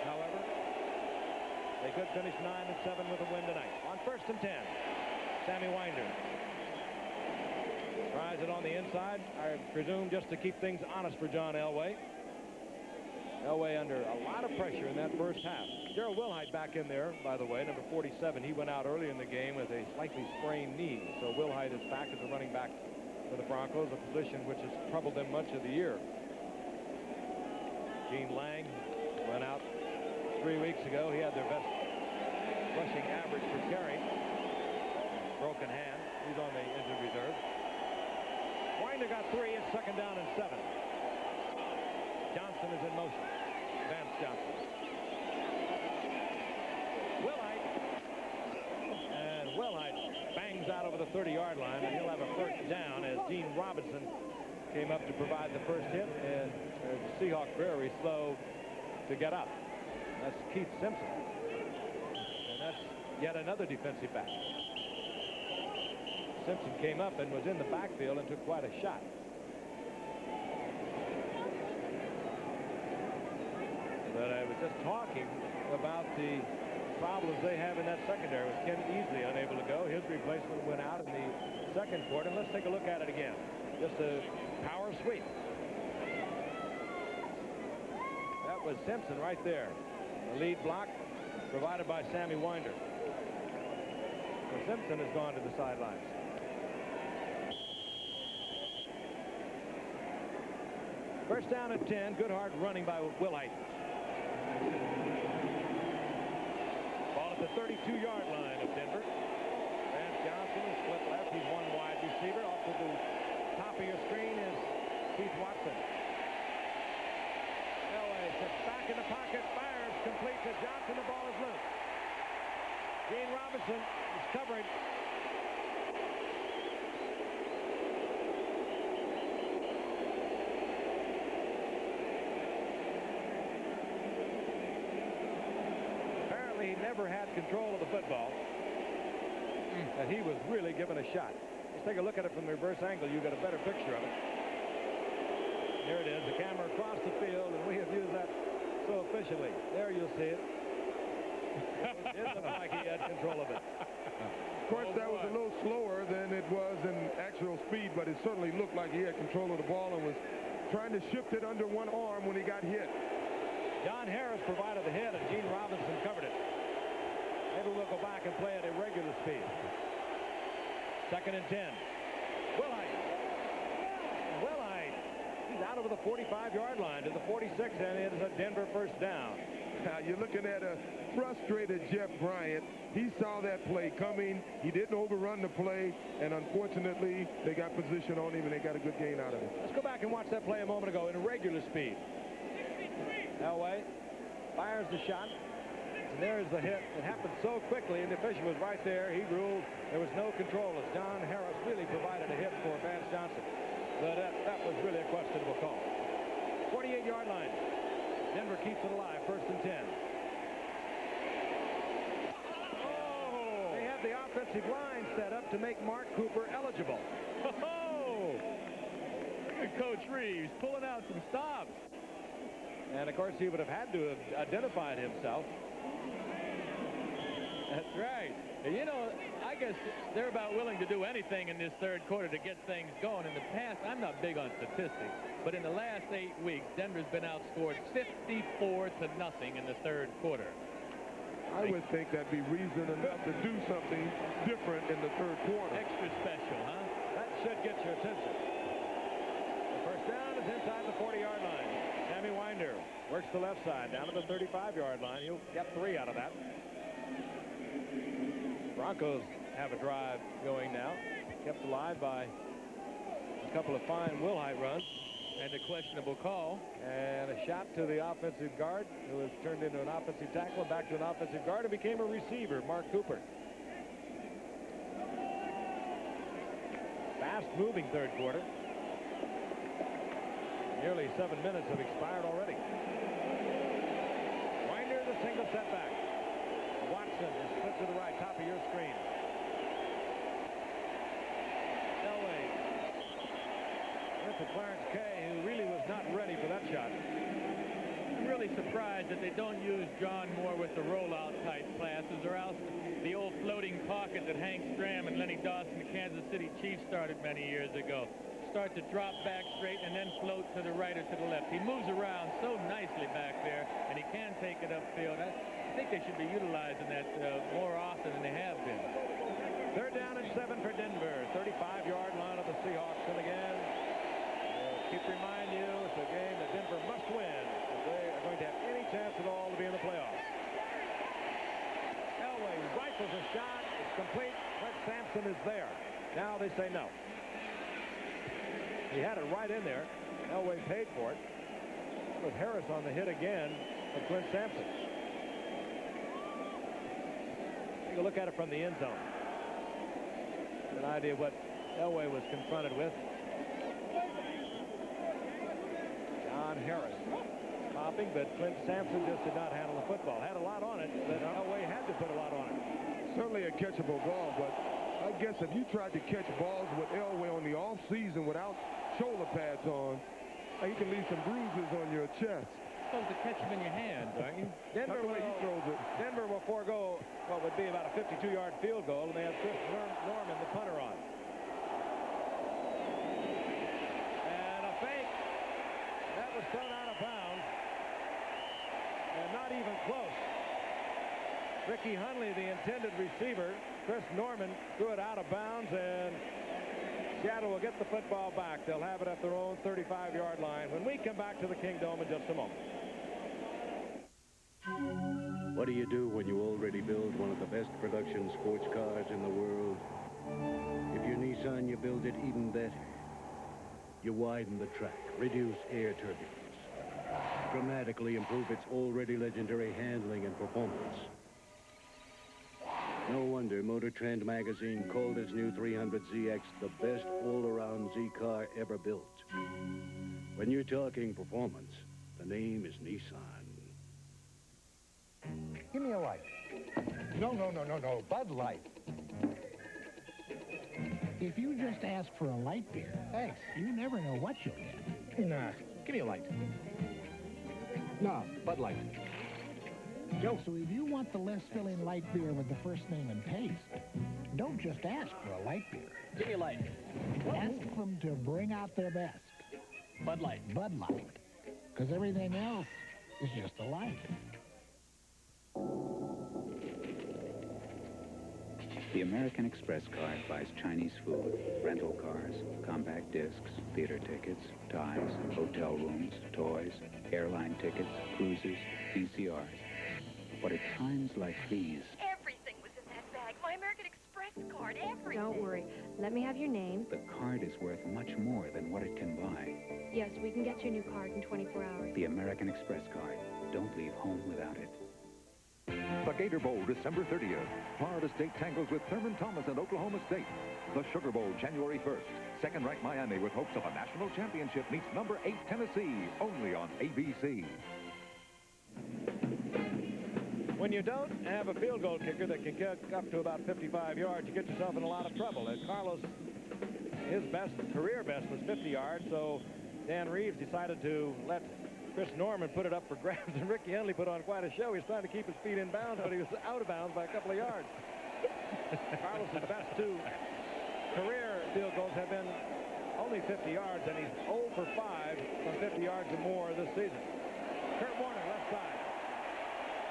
However, they could finish 9-7 with a win tonight. On 1st and 10, Sammy Winder tries it on the inside, I presume just to keep things honest for John Elway. Elway under a lot of pressure in that first half. Gerald Wilhite back in there, by the way, number 47. He went out early in the game with a slightly sprained knee. So Wilhite is back as a running back for the Broncos, a position which has troubled them much of the year. Gene Lang went out 3 weeks ago. He had their best rushing average per carry. Broken hand. He's on the injured reserve. Winder got 3. It's 2nd down and 7. Johnson is in motion. Vance Johnson. Wilhite. And Wilhite bangs out over the 30-yard line, and he'll have a 1st down as Gene Robinson came up to provide the first hit, and the Seahawk very slow to get up. That's Keith Simpson. And that's yet another defensive back. Simpson came up and was in the backfield and took quite a shot. But I was just talking about the problems they have in that secondary with Ken Easley unable to go. His replacement went out in the second quarter. Let's take a look at it again. Just a power sweep. That was Simpson right there. The lead block provided by Sammy Winder. So Simpson has gone to the sidelines. First down at 10. Good hard running by Wilhite. Ball at the 32-yard line of Denver. Vance Johnson is split left. He's one wide receiver. Off to the top of your screen is Keith Watson. Elway sits back in the pocket, fires, complete to Johnson. The ball is loose. Gene Robinson is covering never had control of the football, that he was really given a shot. Let's take a look at it from the reverse angle. You get a better picture of it. Here it is, the camera across the field, and we have used that so efficiently. There you'll see it. It looked like he had control of it. Of course, that was a little slower than it was in actual speed, but it certainly looked like he had control of the ball and was trying to shift it under one arm when he got hit. John Harris provided the hit, and Gene Robinson covered it. Maybe we'll go back and play at irregular speed. 2nd and 10. Wilhite. He's out over the 45-yard line to the 46, and it is a Denver first down. Now, you're looking at a frustrated Jeff Bryant. He saw that play coming. He didn't overrun the play, and unfortunately, they got position on him, and they got a good gain out of it. Let's go back and watch that play a moment ago in irregular speed. Elway fires the shot. And there's the hit. It happened so quickly, and the official was right there. He ruled there was no control as John Harris really provided a hit for Vance Johnson. But that was really a questionable call. 48-yard line. Denver keeps it alive, 1st and 10. Oh! They have the offensive line set up to make Mark Cooper eligible. Oh! Coach Reeves pulling out some stops. And, of course, he would have had to have identified himself. That's right. You know, I guess they're about willing to do anything in this third quarter to get things going. In the past, I'm not big on statistics, but in the last 8 weeks, Denver's been outscored 54-0 in the third quarter. I would think that'd be reason enough to do something different in the third quarter. Extra special, huh? That should get your attention. The first down is inside the 40-yard line. Sammy Winder works the left side down to the 35-yard line. He'll get 3 out of that. Broncos have a drive going now, kept alive by a couple of fine Wilhite runs. And a questionable call. And a shot to the offensive guard, who was turned into an offensive tackle, back to an offensive guard, and became a receiver, Mark Cooper. Fast-moving third quarter. Nearly 7 minutes have expired already. Winder, the single setback. Watson is split to the right, top of your screen. Elway went to Clarence Kay, who really was not ready for that shot. I'm really surprised that they don't use John Moore with the rollout type classes, or else the old floating pocket that Hank Stram and Lenny Dawson, the Kansas City Chiefs, started many years ago. Start to drop back straight and then float to the right or to the left. He moves around so nicely back there, and he can take it upfield. I think they should be utilizing that more often than they have been. 3rd down and 7 for Denver. 35-yard line of the Seahawks. And again, keep reminding you, it's a game that Denver must win if they are going to have any chance at all to be in the playoffs. Elway rifles a shot. It's complete. Clint Sampson is there. Now they say no. He had it right in there. Elway paid for it. With Harris on the hit again of Clint Sampson. Take a look at it from the end zone. Get an idea of what Elway was confronted with. John Harris popping, but Clint Sampson just did not handle the football. Had a lot on it, but Elway had to put a lot on it. Certainly a catchable ball, but I guess if you tried to catch balls with Elway on the off-season without shoulder pads on, you can leave some bruises on your chest. You're supposed to catch them in your hands, aren't you? Denver will forego what would be about a 52-yard field goal, and they have Chris Norman, the punter, on. And a fake. That was thrown out of bounds. And not even close. Ricky Hundley, the intended receiver. Chris Norman threw it out of bounds, and Seattle will get the football back. They'll have it at their own 35-yard line when we come back to the Kingdome in just a moment. What do you do when you already build one of the best production sports cars in the world? If you're Nissan, you build it even better. You widen the track, reduce air turbulence, dramatically improve its already legendary handling and performance. No wonder Motor Trend magazine called its new 300ZX the best all-around Z car ever built. When you're talking performance, the name is Nissan. Give me a light. No, Bud Light. If you just ask for a light beer, Thanks. you never know what you'll get. Nah, give me a light. No, Bud Light. So if you want the less filling light beer with the first name and taste, don't just ask for a light beer. Give me a light. Ask them to bring out their best. Bud Light. Bud Light. Because everything else is just a light. The American Express card buys Chinese food, rental cars, compact discs, theater tickets, ties, hotel rooms, toys, airline tickets, cruises, VCRs. But at times like these... Everything was in that bag. My American Express card, everything. Don't worry. Let me have your name. The card is worth much more than what it can buy. Yes, we can get you a new card in 24 hours. The American Express card. Don't leave home without it. The Gator Bowl, December 30th. Florida State tangles with Thurman Thomas and Oklahoma State. The Sugar Bowl, January 1st. Second-ranked Miami with hopes of a national championship meets number 8 Tennessee, only on ABC. When you don't have a field goal kicker that can kick up to about 55 yards, you get yourself in a lot of trouble. And Carlos, his career best was 50 yards, so Dan Reeves decided to let Chris Norman put it up for grabs, and Ricky Henley put on quite a show. He was trying to keep his feet in bounds, but he was out of bounds by a couple of yards. Carlos's best 2 career field goals have been only 50 yards, and he's 0 for 5 from 50 yards or more this season. Kurt Warner, left side.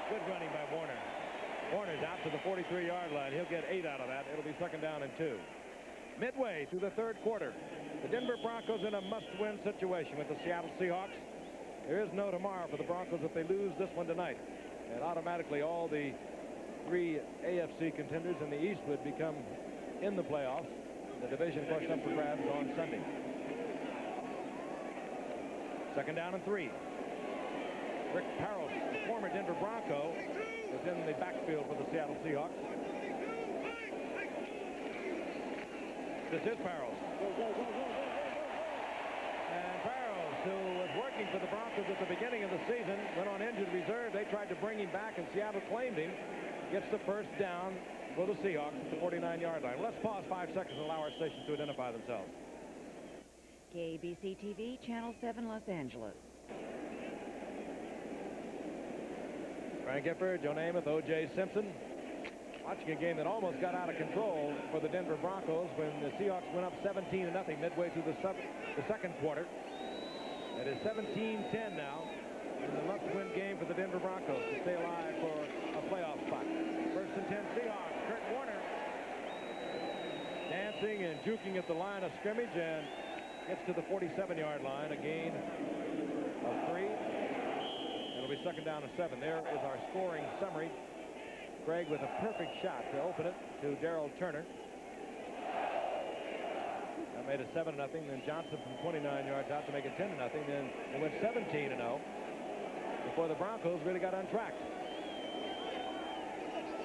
Good running by Warner. Warner's out to the 43-yard line. He'll get 8 out of that. It'll be second down and 2. Midway through the third quarter, the Denver Broncos in a must-win situation with the Seattle Seahawks. There is no tomorrow for the Broncos if they lose this one tonight. And automatically all the 3 AFC contenders in the East would become in the playoffs. The division pushed up for grabs on Sunday. Second down and 3. Rick Parrott, the former Denver Bronco, is in the backfield for the Seattle Seahawks. This is Parrott. And Parrott, who was working for the Broncos at the beginning of the season, went on injured reserve. They tried to bring him back, and Seattle claimed him. Gets the first down for the Seahawks at the 49-yard line. Let's pause 5 seconds and allow our stations to identify themselves. KBC TV, Channel 7, Los Angeles. Frank Gifford, Joe Namath, O.J. Simpson. Watching a game that almost got out of control for the Denver Broncos when the Seahawks went up 17-0 midway through the second quarter. It is 17-10 now. In the must-win game for the Denver Broncos to stay alive for a playoff spot. First and 10 Seahawks. Kurt Warner dancing and juking at the line of scrimmage and gets to the 47-yard line. A gain of 3. It'll be second down and 7. There is our scoring summary. Greg with a perfect shot to open it to Darrell Turner. That made it 7-0. Then Johnson from 29 yards out to make it 10-0. Then it went 17-0 before the Broncos really got untracked.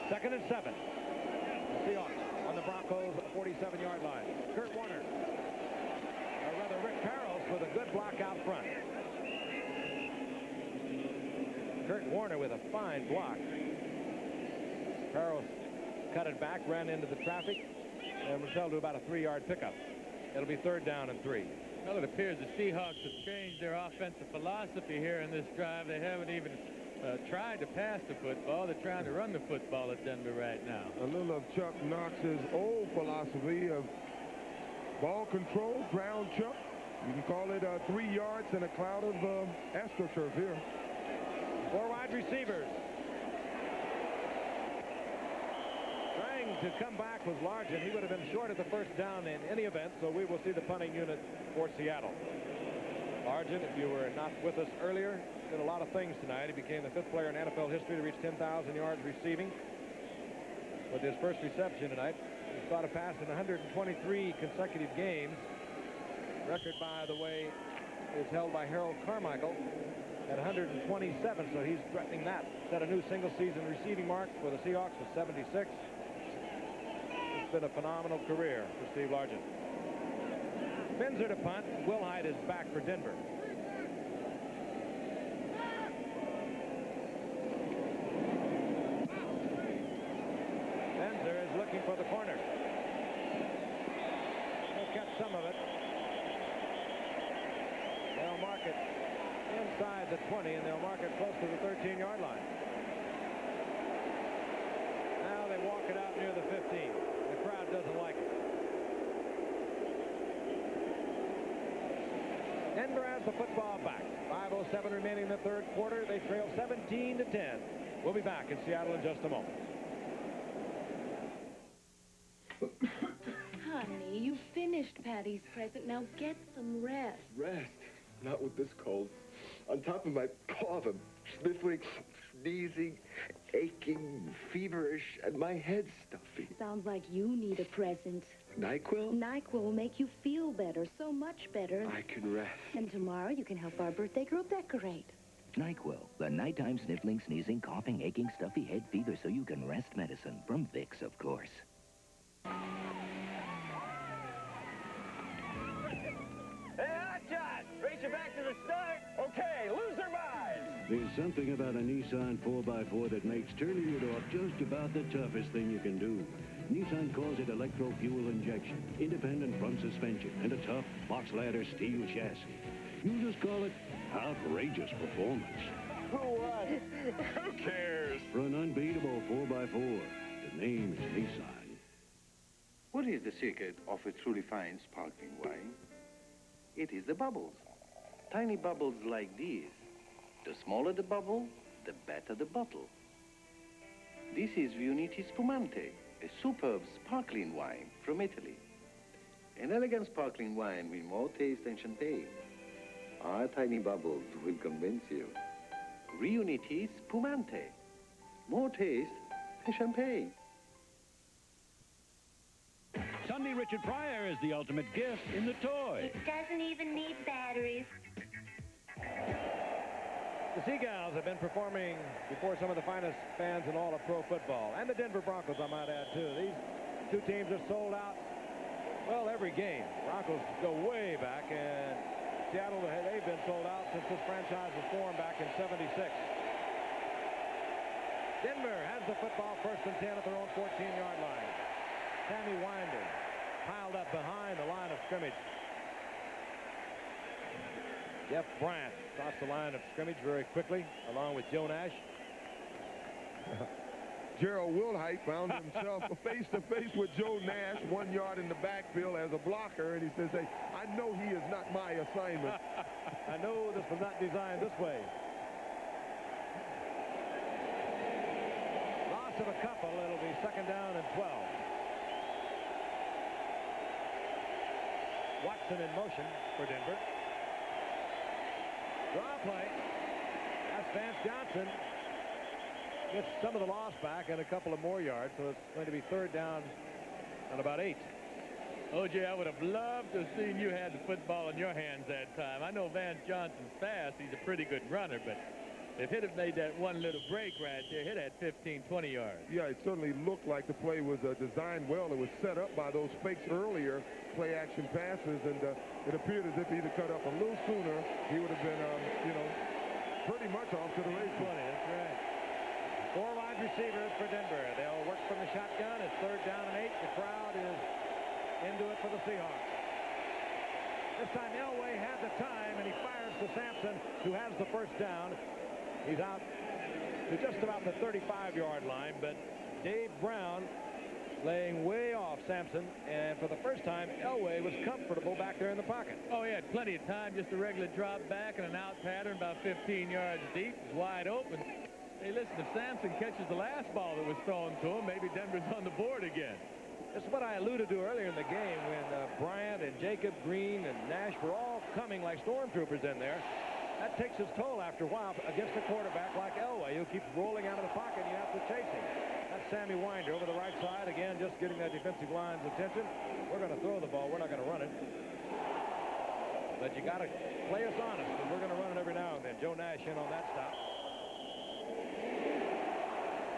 Second and 7. The Seahawks on the Broncos 47-yard line. Kurt Warner, or rather Rick Parrott, with a good block out front. Kurt Warner with a fine block. Parrott cut it back, ran into the traffic, and was held to about a 3-yard pickup. It'll be third down and 3. Well, it appears the Seahawks have changed their offensive philosophy here in this drive. They haven't even tried to pass the football. They're trying to run the football at Denver right now. A little of Chuck Knox's old philosophy of ball control, ground chuck. You can call it 3 yards and a cloud of astroturf here. 4 wide receivers. Trying to come back was Largent. He would have been short of the first down in any event, so we will see the punting unit for Seattle. Largent, if you were not with us earlier, did a lot of things tonight. He became the 5th player in NFL history to reach 10,000 yards receiving. With his first reception tonight, he caught a pass in 123 consecutive games. Record, by the way, is held by Harold Carmichael at 127, so he's threatening that. Set a new single-season receiving mark for the Seahawks with 76. It's been a phenomenal career for Steve Largent. Finzer to punt. Wilhite is back for Denver. the corner. They'll catch some of it. They'll mark it inside the 20, and they'll mark it close to the 13-yard line. Now they walk it out near the 15. The crowd doesn't like it. Denver has the football back. 5:07 remaining in the third quarter. They trail 17-10. We'll be back in Seattle in just a moment. Honey, you finished Patty's present. Now get some rest. Rest? Not with this cold. On top of my cough, I'm sniffling, sneezing, aching, feverish, and my head's stuffy. Sounds like you need a present. NyQuil? NyQuil will make you feel better, so much better. I can rest. And tomorrow you can help our birthday girl decorate. NyQuil, the nighttime sniffling, sneezing, coughing, aching, stuffy head fever so you can rest medicine. From Vicks, of course. Hey, Hotshot! Race you back to the start. Okay, loser buys. There's something about a Nissan 4x4 that makes turning it off just about the toughest thing you can do. Nissan calls it electro-fuel injection, independent front suspension, and a tough box ladder steel chassis. You just call it outrageous performance. Who won? Who cares? For an unbeatable 4x4, the name is Nissan. What is the secret of a truly fine sparkling wine? It is the bubbles. Tiny bubbles like these. The smaller the bubble, the better the bottle. This is Riuniti Spumante, a superb sparkling wine from Italy. An elegant sparkling wine with more taste than champagne. Our tiny bubbles will convince you. Riuniti Spumante. More taste than champagne. Sunday Richard Pryor is the ultimate gift in the toy. It doesn't even need batteries. The Seagulls have been performing before some of the finest fans in all of pro football. And the Denver Broncos, I might add, too. These two teams are sold out, well, every game. Broncos go way back, and Seattle, they've been sold out since this franchise was formed back in '76. Denver has the football, 1st and 10 at their own 14-yard line. Sammy Winder piled up behind the line of scrimmage. Jeff Bryant crossed the line of scrimmage very quickly, along with Joe Nash. Gerald Wilhite found himself face-to-face with Joe Nash, 1 yard in the backfield as a blocker, and he says, hey, I know he is not my assignment. I know this was not designed this way. Loss of a couple, it'll be 2nd down and 12. Watson in motion for Denver. Draw play. That's Vance Johnson. Gets some of the loss back and a couple of more yards, so it's going to be 3rd down and about 8. O.J., I would have loved to have seen you had the football in your hands that time. I know Vance Johnson's fast. He's a pretty good runner, but if he'd have made that one little break right there, he'd had 15, 20 yards. Yeah, it certainly looked like the play was designed well. It was set up by those fakes earlier, play-action passes, and it appeared as if he'd have cut up a little sooner. He would have been, pretty much off to the races. That's right. 4 wide receivers for Denver. They'll work from the shotgun. It's 3rd down and 8. The crowd is into it for the Seahawks. This time Elway had the time, and he fires to Sampson, who has the 1st down. He's out to just about the 35-yard line, but Dave Brown laying way off Sampson, and for the first time, Elway was comfortable back there in the pocket. Oh, he had plenty of time, just a regular drop back and an out pattern about 15 yards deep. It's wide open. Hey, listen, if Sampson catches the last ball that was thrown to him, maybe Denver's on the board again. This is what I alluded to earlier in the game when Bryant and Jacob, Green, and Nash were all coming like stormtroopers in there. That takes its toll after a while against a quarterback like Elway, who keeps rolling out of the pocket and you have to chase him. That's Sammy Winder over the right side, again, just getting that defensive line's attention. We're going to throw the ball. We're not going to run it. But you got to play us honest, and we're going to run it every now and then. Joe Nash in on that stop.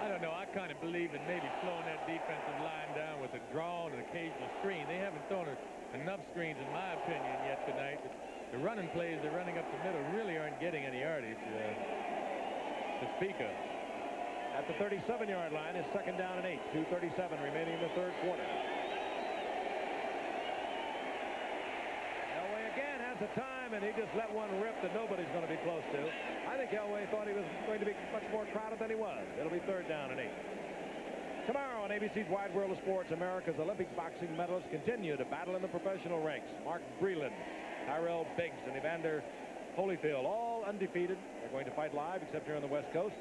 I don't know. I kind of believe in maybe slowing that defensive line down with a draw and an occasional screen. They haven't thrown enough screens, in my opinion, yet tonight. The running plays they're running up the middle really aren't getting any yardage to speak of. at the 37-yard line. Is second down and 8. 2:37 remaining in the third quarter. Elway again has the time, and he just let one rip that nobody's going to be close to. I think Elway thought he was going to be much more crowded than he was. It'll be third down and 8. Tomorrow on ABC's Wide World of Sports, America's Olympic boxing medalists continue to battle in the professional ranks. Mark Breland, Tyrell Biggs, and Evander Holyfield, all undefeated. They're going to fight live, except here on the West Coast.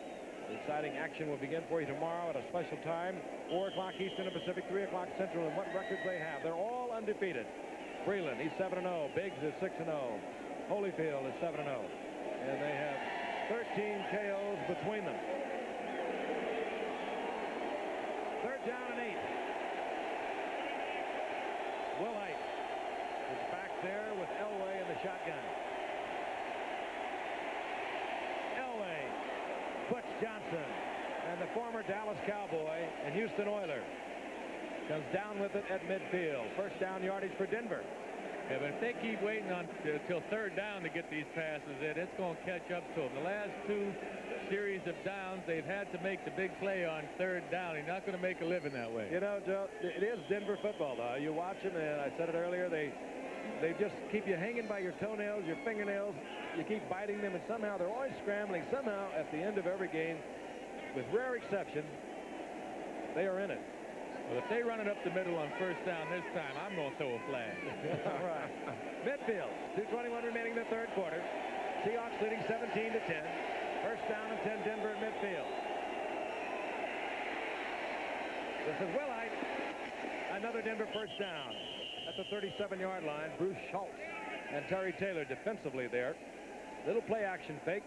The exciting action will begin for you tomorrow at a special time, 4 o'clock Eastern and Pacific, 3 o'clock Central. And what records they have? They're all undefeated. Breland, he's 7-0. Biggs is 6-0. Holyfield is 7-0. And they have 13 KOs between them. Third down and 8. Wilhite is back there with Elway in the shotgun. Elway, Butch Johnson, and the former Dallas Cowboy and Houston Oiler comes down with it at midfield. First down yardage for Denver. Yeah, but if they keep waiting until third down to get these passes in, it's going to catch up to them. The last 2 series of downs, they've had to make the big play on third down. You're not going to make a living that way. You know, Joe, it is Denver football, though. You watch them, and I said it earlier, they just keep you hanging by your toenails, your fingernails. You keep biting them, and somehow they're always scrambling. Somehow, at the end of every game, with rare exception, they are in it. Well, if they run it up the middle on first down this time, I'm going to throw a flag. All right. Midfield, 2:21 remaining in the third quarter. Seahawks leading 17-10. First down and 10, Denver at midfield. This is Wilhite. Another Denver first down at the 37-yard line. Bruce Schultz and Terry Taylor defensively there. Little play action fake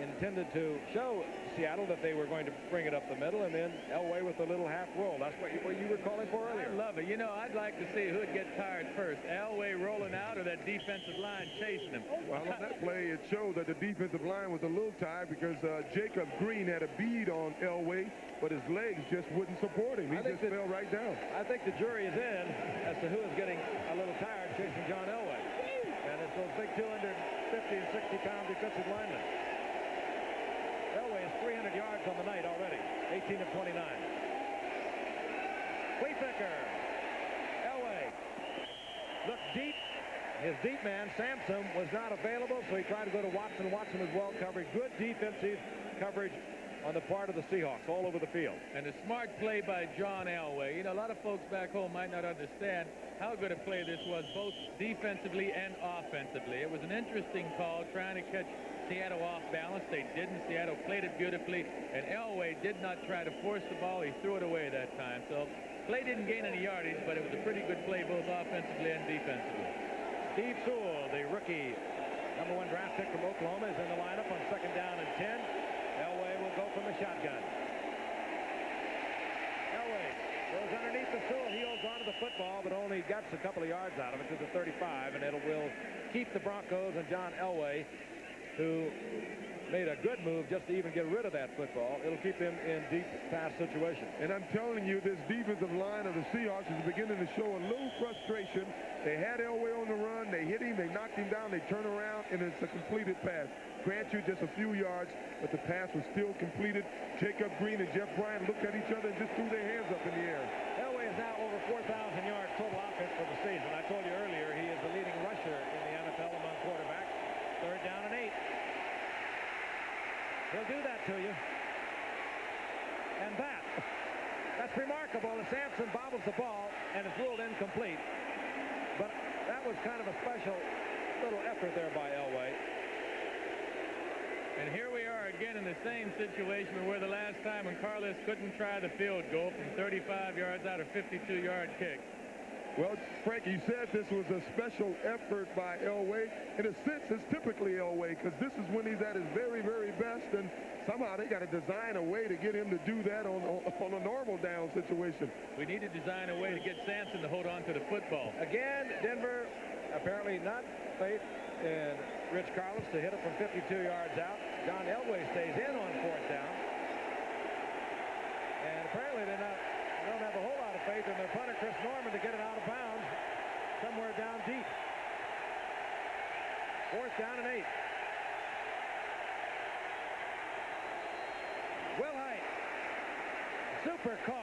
intended to show Seattle that they were going to bring it up the middle, and then Elway with a little half roll. That's what you were calling for earlier. I love it. You know, I'd like to see who'd get tired first, Elway rolling out or that defensive line chasing him. Well, on that play, it showed that the defensive line was a little tired because Jacob Green had a bead on Elway, but his legs just wouldn't support him. He just fell right down. I think the jury is in as to who is getting a little tired chasing John Elway. And it's those big 250 and 60-pound defensive linemen. Elway is 300 yards on the night already. 18 of 29. Fleetvicker. Elway looked deep. His deep man, Sampson, was not available, so he tried to go to Watson. Watson was well covered. Good defensive coverage on the part of the Seahawks all over the field. And a smart play by John Elway. You know, a lot of folks back home might not understand how good a play this was, both defensively and offensively. It was an interesting call trying to catch Seattle off balance. They didn't. Seattle played it beautifully, and Elway did not try to force the ball. He threw it away that time. So play didn't gain any yardage, but it was a pretty good play both offensively and defensively. Steve Sewell, the rookie #1 draft pick from Oklahoma, is in the lineup on second down and 10. Elway will go from the shotgun. Elway goes underneath the Sewell. He holds onto the football, but only gets a couple of yards out of it to the 35, and it will keep the Broncos and John Elway, who made a good move just to even get rid of that football. It'll keep him in deep pass situations. And I'm telling you, this defensive line of the Seahawks is beginning to show a little frustration. They had Elway on the run. They hit him. They knocked him down. They turn around, and it's a completed pass. Grant you just a few yards, but the pass was still completed. Jacob Green and Jeff Bryant looked at each other and just threw their hands up in the air. Elway is now over 4,000 yards total offense for the season. I told you earlier he is the leading rusher in the NFL among quarterbacks. Third down and 8. He'll do that to you. And that's remarkable. And Sampson bobbles the ball and is ruled incomplete. But that was kind of a special little effort there by Elway. And here we are again in the same situation we were the last time when Carlos couldn't try the field goal from 35 yards out, a 52-yard kick. Well, Frank, you said this was a special effort by Elway. In a sense, it's typically Elway because this is when he's at his very, very best, and somehow they got to design a way to get him to do that on a normal down situation. We need to design a way to get Sampson to hold on to the football. Again, Denver apparently not faith in Rich Carlos to hit it from 52 yards out. John Elway stays in on fourth down. And apparently they don't have a whole lot of faith in their punter, Chris Norman, to get it out of bounds somewhere down deep. Fourth down and 8. Wilhite Super call.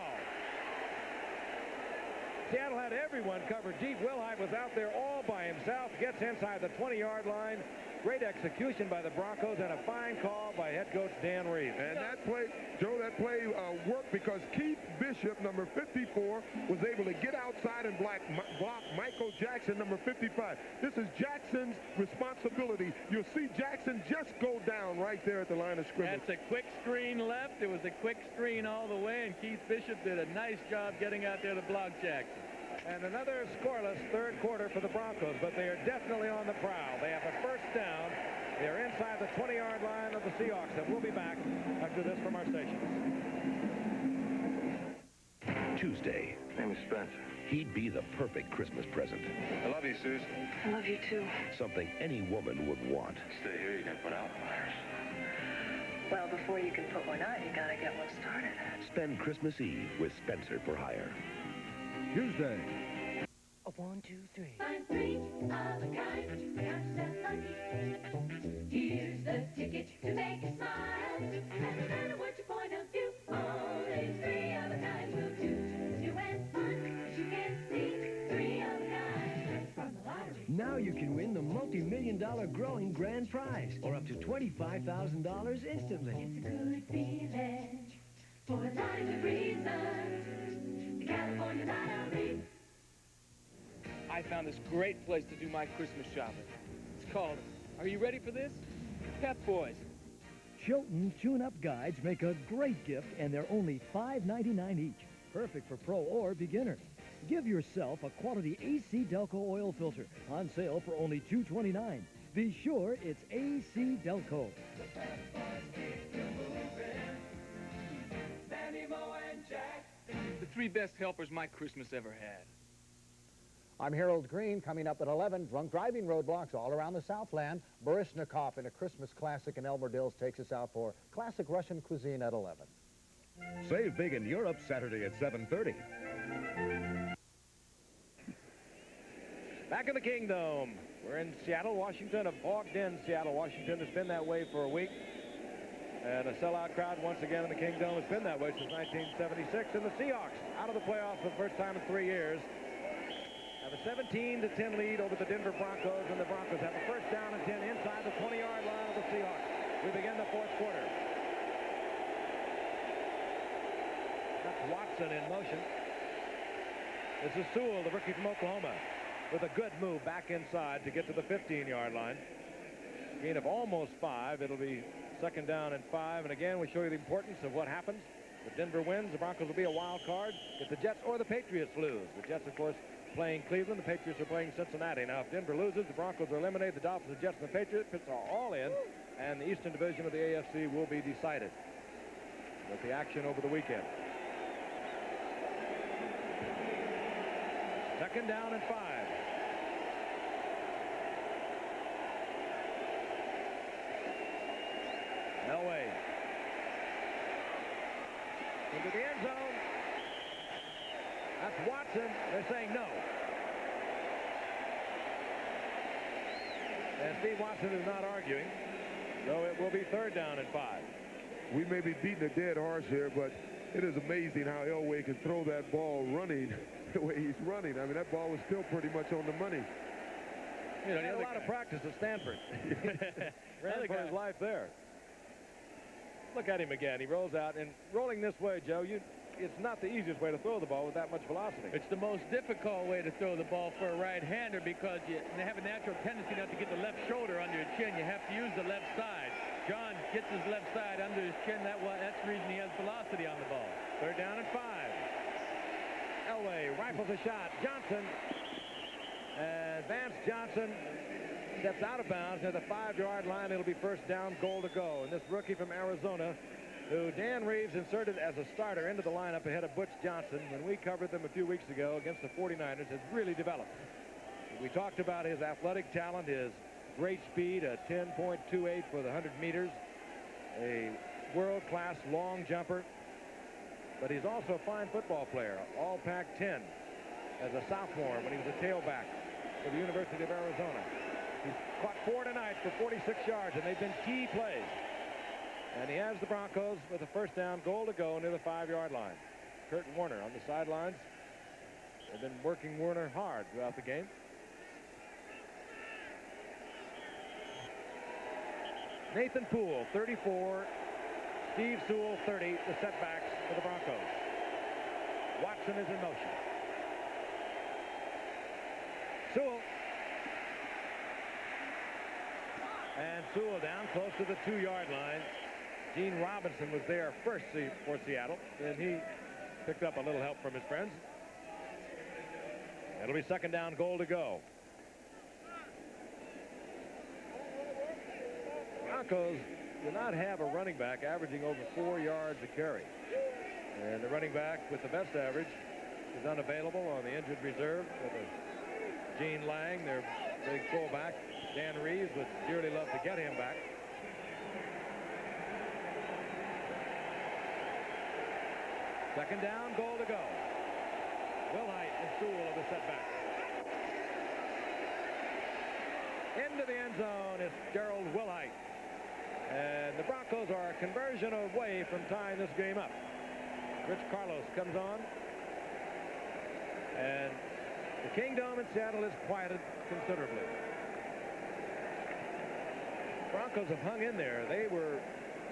Seattle had everyone covered deep. Wilhite was out there all by himself. Gets inside the 20-yard line. Great execution by the Broncos and a fine call by head coach Dan Reeves. And that play, Joe, worked because Keith Bishop, number 54, was able to get outside and block Michael Jackson, number 55. This is Jackson's responsibility. You'll see Jackson just go down right there at the line of scrimmage. That's a quick screen left. It was a quick screen all the way, and Keith Bishop did a nice job getting out there to block Jackson. And another scoreless third quarter for the Broncos, but they are definitely on the prowl. They have a first down. They're inside the 20-yard line of the Seahawks, and we'll be back after this from our station. Tuesday. Name is Spencer. He'd be the perfect Christmas present. I love you, Susan. I love you, too. Something any woman would want. Stay here, you can put out fires. Well, before you can put one out, you gotta get one started. Spend Christmas Eve with Spencer for hire. Tuesday. 1, 2, 3. Find three of a kind, perhaps that's lucky. Here's the ticket to make you smile. And no matter what your point of view, only three of a kind will do. New and fun, as you can see, three of a kind from the lottery. Now you can win the multi-million-dollar growing grand prize, or up to $25,000 instantly. It's a good feeling for a lot of good reasons. The California Lottery. I found this great place to do my Christmas shopping. It's called, are you ready for this? Pep Boys. Chilton tune-up guides make a great gift, and they're only $5.99 each. Perfect for pro or beginner. Give yourself a quality AC Delco oil filter on sale for only $2.29. Be sure it's AC Delco. The three best helpers my Christmas ever had. I'm Harold Green. Coming up at 11, drunk driving roadblocks all around the Southland. Baryshnikov in a Christmas classic in Elmer Dills takes us out for classic Russian cuisine at 11. Save big in Europe Saturday at 7:30. Back in the Kingdom. We're in Seattle, Washington, a bogged-in Seattle, Washington. It's been that way for a week. And a sellout crowd once again in the Kingdom. It's been that way since 1976. And the Seahawks out of the playoffs for the first time in 3 years. Have a 17-10 lead over the Denver Broncos, and the Broncos have a first down and 10 inside the 20-yard line of the Seahawks. We begin the fourth quarter. That's Watson in motion. This is Sewell, the rookie from Oklahoma, with a good move back inside to get to the 15-yard line. Gain of almost 5. It'll be second down and 5. And again, we show you the importance of what happens. If Denver wins, the Broncos will be a wild card. If the Jets or the Patriots lose, the Jets, of course, playing Cleveland, the Patriots are playing Cincinnati. Now, if Denver loses, the Broncos are eliminated. The Dolphins, the Jets, and the Patriots are all in, and the Eastern Division of the AFC will be decided with the action over the weekend. Second down and 5. Elway into the end zone. That's Watson. They're saying no. And Steve Watson is not arguing, so it will be third down and 5. We may be beating a dead horse here, but it is amazing how Elway can throw that ball running the way he's running. I mean, that ball was still pretty much on the money. You know, he had a lot of practice at Stanford. Ran for his life there. Look at him again. He rolls out, and rolling this way, Joe, it's not the easiest way to throw the ball with that much velocity. It's the most difficult way to throw the ball for a right-hander because you have a natural tendency not to get the left shoulder under your chin. You have to use the left side. John gets his left side under his chin. That's the reason he has velocity on the ball. Third down and 5. Elway rifles a shot. Johnson. And Vance Johnson steps out of bounds near the 5-yard line. It'll be first down, goal to go. And this rookie from Arizona, who Dan Reeves inserted as a starter into the lineup ahead of Butch Johnson when we covered them a few weeks ago against the 49ers, has really developed. We talked about his athletic talent, his great speed, a 10.28 for the 100 meters, a world-class long jumper, but he's also a fine football player, all Pac-10 as a sophomore when he was a tailback for the University of Arizona. He's caught 4 tonight for 46 yards, and they've been key plays. And he has the Broncos with a first down, goal to go near the 5-yard line. Kurt Warner on the sidelines. They've been working Warner hard throughout the game. Nathan Poole, 34. Steve Sewell, 30. The setbacks for the Broncos. Watson is in motion. Sewell. And Sewell down close to the 2-yard line. Gene Robinson was there first for Seattle, and he picked up a little help from his friends. It'll be second down, goal to go. Broncos do not have a running back averaging over 4 yards a carry. And the running back with the best average is unavailable on the injured reserve. Gene Lang, their big fullback. Dan Reeves would dearly love to get him back. Second down, goal to go. Wilhite and Sewell of the setback. Into the end zone is Gerald Wilhite. And the Broncos are a conversion away from tying this game up. Rich Carlos comes on. And the Kingdom in Seattle is quieted considerably. Broncos have hung in there. They were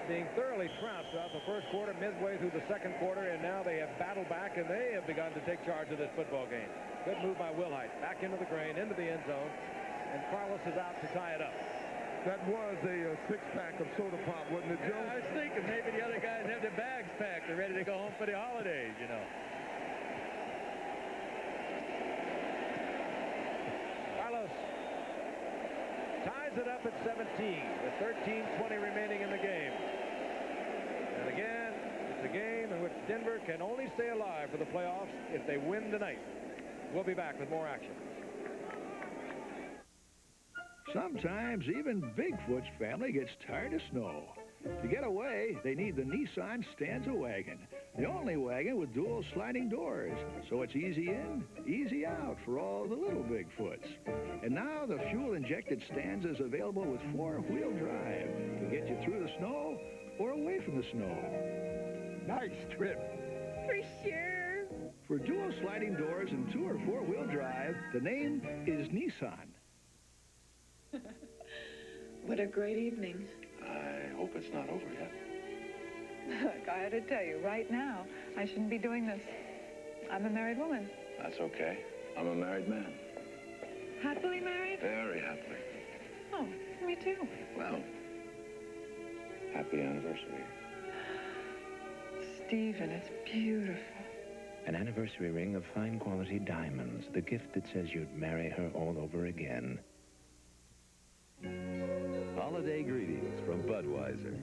being thoroughly trounced throughout the first quarter, midway through the second quarter, and now they have battled back, and they have begun to take charge of this football game. Good move by Wilhite. Back into the grain, into the end zone, and Carlos is out to tie it up. That was a six-pack of soda pop, wasn't it, Joe? Yeah, I was thinking maybe the other guys have their bags packed. They're ready to go home for the holidays, you know. Carlos ties it up at 17 with 13:20 remaining in the game. And again, it's a game in which Denver can only stay alive for the playoffs if they win tonight. We'll be back with more action. Sometimes even Bigfoot's family gets tired of snow. To get away, they need the Nissan Stanza wagon, the only wagon with dual sliding doors, so it's easy in, easy out for all the little Bigfoots. And now the fuel-injected Stanza is available with 4-wheel drive to get you through the snow or away from the snow. Nice trip. For sure. For dual sliding doors and 2- or 4-wheel drive, the name is Nissan. What a great evening. I hope it's not over yet. Look, I had to tell you, right now, I shouldn't be doing this. I'm a married woman. That's okay. I'm a married man. Happily married? Very happily. Oh, me too. Well, happy anniversary. Stephen, it's beautiful. An anniversary ring of fine quality diamonds, the gift that says you'd marry her all over again. Holiday greetings from Budweiser.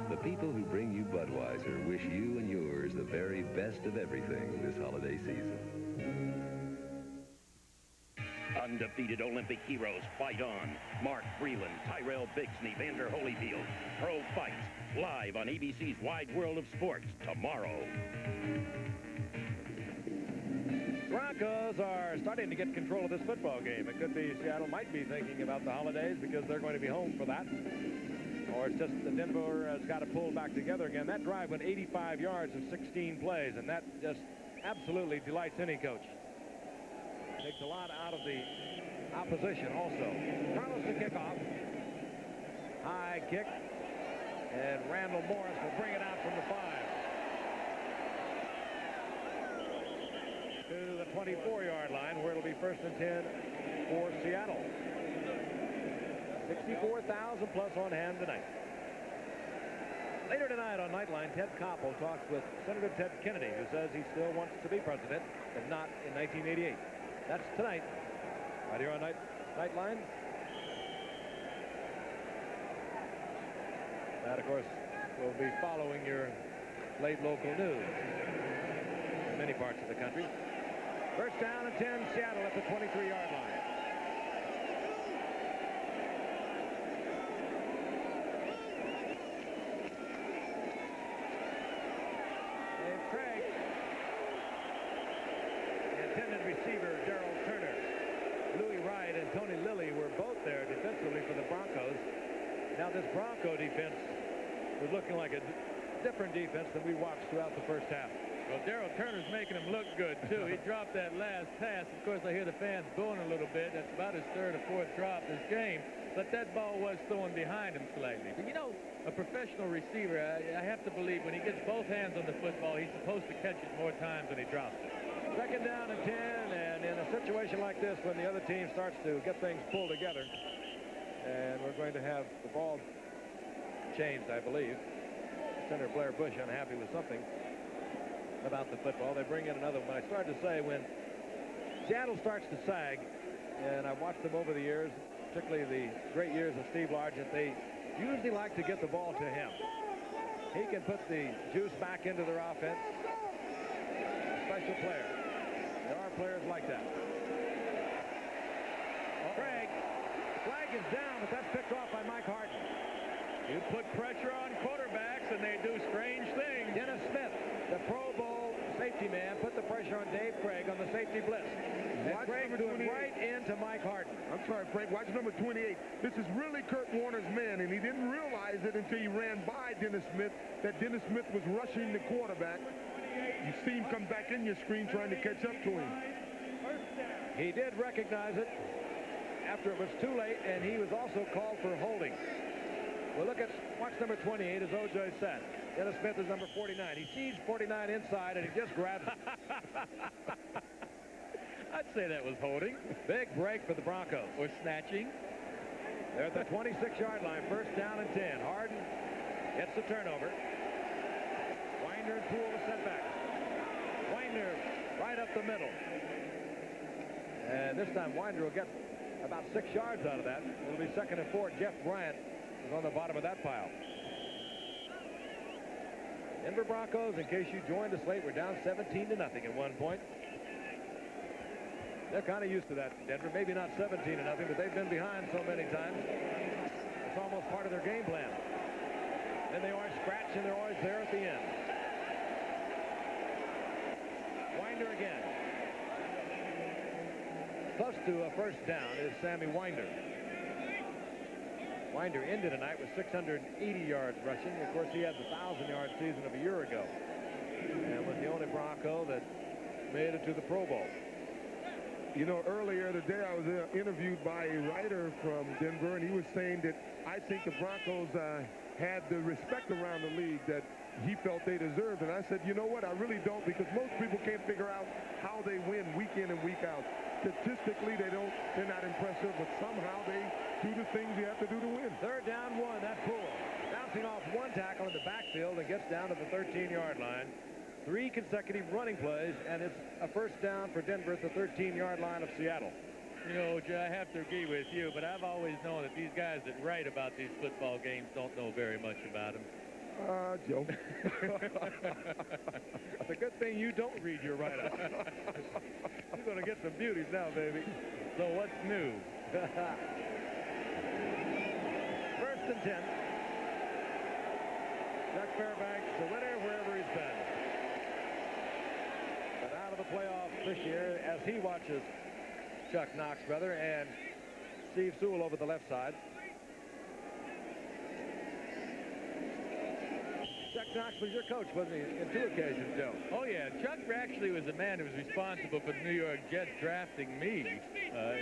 The people who bring you Budweiser wish you and yours the very best of everything this holiday season. Undefeated Olympic heroes fight on. Mark Breland, Tyrell Bixby, Vander Holyfield. Pro Fights, live on ABC's Wide World of Sports tomorrow. Broncos are starting to get control of this football game. It could be Seattle might be thinking about the holidays because they're going to be home for that. Or it's just that Denver has got to pull back together again. That drive went 85 yards in 16 plays, and that just absolutely delights any coach. Takes a lot out of the opposition also. Carlos to kick off. High kick. And Randall Morris will bring it out from the 5. To the 24-yard line where it'll be 1st and 10 for Seattle. 64,000 plus on hand tonight. Later tonight on Nightline, Ted Koppel talks with Senator Ted Kennedy, who says he still wants to be president, but not in 1988. That's tonight, right here on Nightline. That, of course, will be following your late local news in many parts of the country. 1st down and 10, Seattle at the 23-yard line. wide receiver Darrell Turner. Louis Wright and Tony Lilly were both there defensively for the Broncos. Now this Bronco defense was looking like a different defense than we watched throughout the first half. Well, Darrell Turner's making him look good, too. He dropped that last pass. Of course, I hear the fans booing a little bit. That's about his third or fourth drop this game. But that ball was thrown behind him slightly. But, you know, a professional receiver, I have to believe when he gets both hands on the football, he's supposed to catch it more times than he drops it. Second down and 10, and in a situation like this, when the other team starts to get things pulled together, and we're going to have the ball changed, I believe. Senator Blair Bush unhappy with something about the football. They bring in another one. I started to say when Seattle starts to sag, and I've watched them over the years, particularly the great years of Steve Largent, they usually like to get the ball to him. He can put the juice back into their offense. A special player. There are players like that. Craig, flag is down, but that's picked off by Mike Harden. You put pressure on quarterbacks, and they do strange things. Dennis Smith, the Pro Bowl safety man, put the pressure on Dave Craig on the safety blitz. And Craig threw it right into Mike Harden. I'm sorry, Frank. Watch number 28. This is really Kurt Warner's man, and he didn't realize it until he ran by Dennis Smith, that Dennis Smith was rushing the quarterback. You see him come back in your screen trying to catch up to him. He did recognize it after it was too late, and he was also called for holding. Well, watch number 28, as O.J. said. Dennis Smith is number 49. He sees 49 inside, and he just grabs it. I'd say that was holding. Big break for the Broncos. Or snatching. They're at the 26-yard line. First down and 10. Harden gets the turnover. Winder and Poole the setback. Winder right up the middle. And this time Winder will get about 6 yards out of that. It'll be 2nd and 4. Jeff Bryant is on the bottom of that pile. Denver Broncos, in case you joined us late, we're down 17-0 at one point. They're kind of used to that, Denver. Maybe not 17-0, but they've been behind so many times. It's almost part of their game plan. Then they always scratch, and they're always there at the end. Winder again. Close to a first down is Sammy Winder. Winder ended tonight with 680 yards rushing. Of course, he had the 1,000-yard season of a year ago, and was the only Bronco that made it to the Pro Bowl. You know, earlier today I was interviewed by a writer from Denver, and he was saying that I think the Broncos had the respect around the league that he felt they deserved. And I said, you know what, I really don't, because most people can't figure out how they win week in and week out. Statistically, they're not impressive, but somehow they do the things you have to do to win. Third down, 1. That's Poole. Bouncing off one tackle in the backfield and gets down to the 13-yard line. 3 consecutive running plays, and it's a first down for Denver at the 13-yard line of Seattle. You know, Joe, I have to agree with you, but I've always known that these guys that write about these football games don't know very much about them. Joe. It's a good thing you don't read your write-up. You're going to get some beauties now, baby. So what's new? First and 10. Chuck Fairbanks, the winner wherever he's been. But out of the playoffs this year, as he watches Chuck Knox, brother, and Steve Sewell over the left side. Chuck Knox was your coach, wasn't he, in 2 occasions, Joe? Oh, yeah. Chuck actually was the man who was responsible for the New York Jets drafting me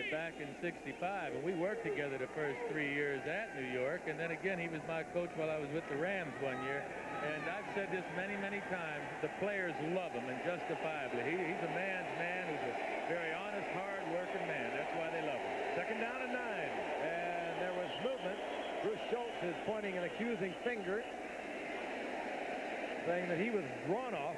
back in '65. And we worked together the first 3 years at New York. And then again, he was my coach while I was with the Rams one year. And I've said this many, many times. The players love him, and justifiably. He's a man's man who's a very honest, hard-working man. That's why they love him. Second down and 9. And there was movement. Bruce Schultz is pointing an accusing finger, saying that he was drawn off.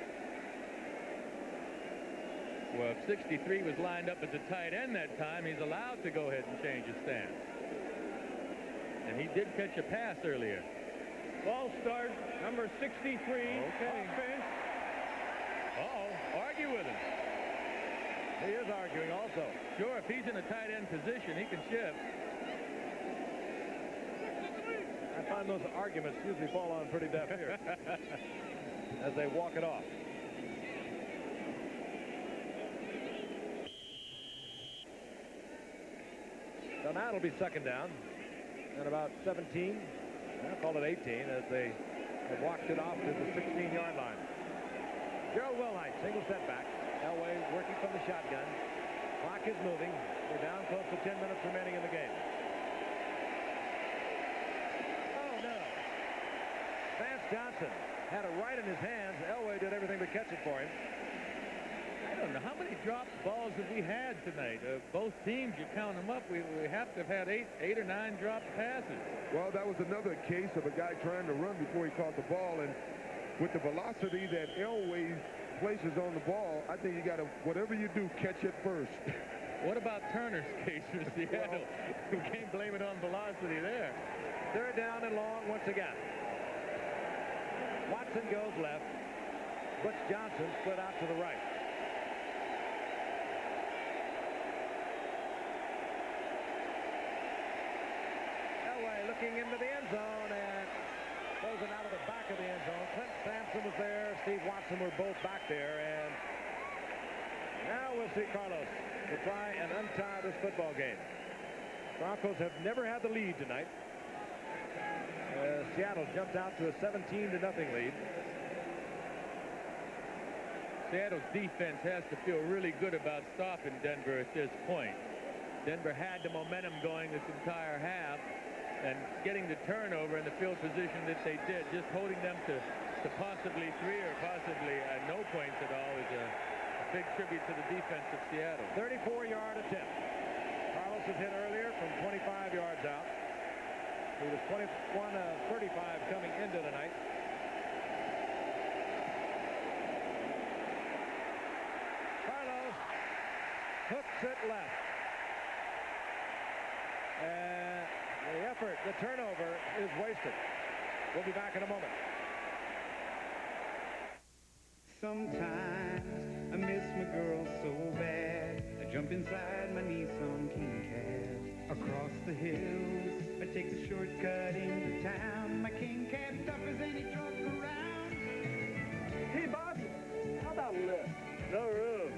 Well, if 63 was lined up as a tight end that time, he's allowed to go ahead and change his stance. And he did catch a pass earlier. Ball start, number 63. Okay. Offense. Uh-oh, argue with him. He is arguing also. Sure, if he's in a tight end position, he can shift. I find those arguments usually fall on pretty deaf ears as they walk it off. So now it'll be second down and about 17. I'll call it 18 as they have walked it off to the 16-yard line. Gerald Wilhite, single setback. Elway working from the shotgun. Clock is moving. We're down close to 10 minutes remaining in the game. Oh, no. Vance Johnson had it right in his hands. Elway did everything to catch it for him. I don't know. How many dropped balls have we had tonight? Both teams, you count them up, we have to have had eight or nine dropped passes. Well, that was another case of a guy trying to run before he caught the ball. And with the velocity that Elway places on the ball, I think you got to, whatever you do, catch it first. What about Turner's case for Seattle? We can't blame it on velocity there. Third down and long once again. Watson goes left. Butch Johnson split out to the right. Elway looking into the end zone and throws it out of the back of the end zone. Clint Sampson was there. Steve Watson were both back there. And now we'll see Carlos to try and untie this football game. Broncos have never had the lead tonight. Seattle jumped out to a 17-0 lead. Seattle's defense has to feel really good about stopping Denver at this point. Denver had the momentum going this entire half, and getting the turnover in the field position that they did, just holding them to possibly 3 or possibly no points at all is a big tribute to the defense of Seattle. 34-yard attempt. Carlos was hit earlier from 25 yards out. He was 21 of 35 coming into tonight. Carlos hooks it left. And the effort, the turnover is wasted. We'll be back in a moment. Sometimes I miss my girl so bad. I jump inside my Nissan King Cab. Across the hills, I take the shortcut into town. My King Cab tough as any truck around. Hey, boss, how about a lift? No room.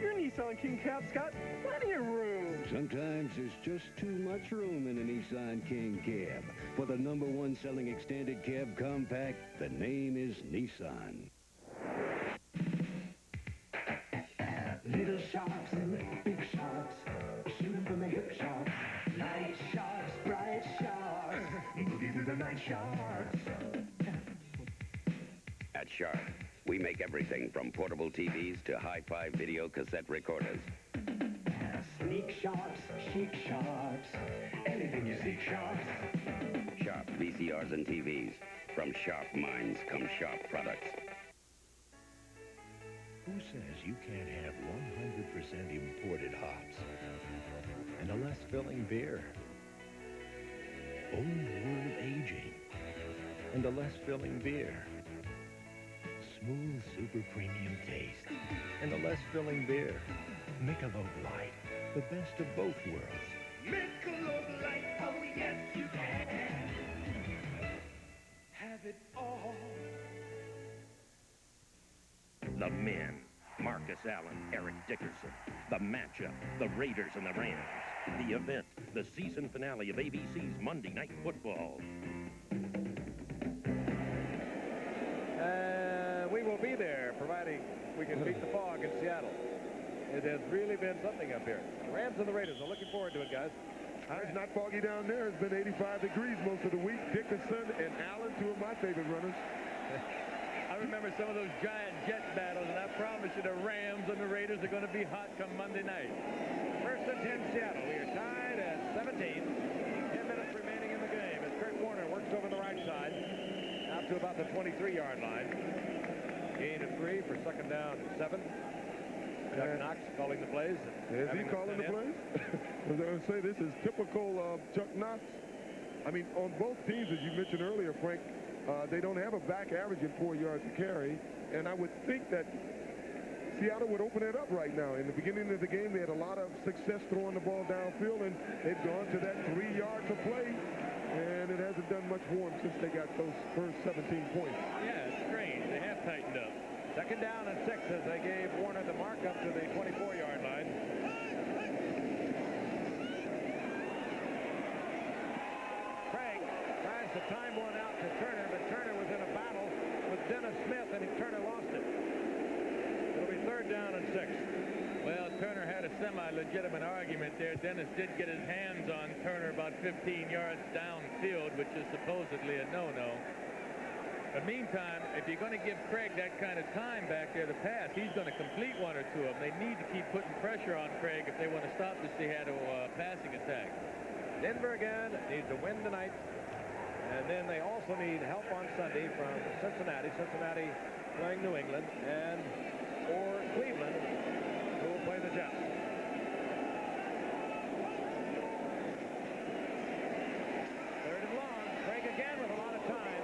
Your Nissan King Cab's got plenty of room. Sometimes there's just too much room in a Nissan King Cab. For the #1 selling extended cab compact, the name is Nissan. Little sharks and big sharks, shooting from the hip sharks. Night sharks, bright sharks, boogie through the night sharks. At Shark, we make everything from portable TVs to hi-fi video cassette recorders. Sneak sharks, chic sharks, anything you seek sharks. Sharp VCRs and TVs. From sharp minds come sharp products. Who says you can't have 100% imported hops and a less filling beer? Old world aging and a less filling beer. Smooth super premium taste and a less filling beer. Michelob Light, the best of both worlds. Michelob Light, oh yes you can. Have it all. The men, Marcus Allen, Eric Dickerson. The matchup, the Raiders and the Rams. The event, the season finale of ABC's Monday Night Football. We will be there, providing we can beat the fog in Seattle. It has really been something up here. The Rams and the Raiders are looking forward to it, guys. It's not foggy down there. It's been 85 degrees most of the week. Dickerson and Allen, two of my favorite runners. I remember some of those giant jet battles, and I promise you the Rams and the Raiders are going to be hot come Monday night. First and 10 Seattle. We are tied at 17. 10 minutes remaining in the game as Kurt Warner works over the right side out to about the 23-yard line. Gain of 3 for second down and 7. Chuck Knox calling the plays. Is he calling the plays? I was going to say, this is typical Chuck Knox. I mean, on both teams, as you mentioned earlier, Frank, they don't have a back averaging 4 yards to carry, and I would think that Seattle would open it up right now. In the beginning of the game, they had a lot of success throwing the ball downfield, and they've gone to that 3 yards of play, and it hasn't done much for them since they got those first 17 points. Yeah, it's strange. They have tightened up. Second down and 6 as they gave Warner the mark up to the 24-yard line. and 6. Well, Turner had a semi-legitimate argument there. Dennis did get his hands on Turner about 15 yards downfield, which is supposedly a no-no. But meantime, if you're going to give Craig that kind of time back there to pass, he's going to complete one or two of them. They need to keep putting pressure on Craig if they want to stop the Seattle passing attack. Denver again needs to win tonight. And then they also need help on Sunday from Cincinnati. Cincinnati playing New England. And for Cleveland, who will play the Jets. Third and long. Craig again with a lot of time.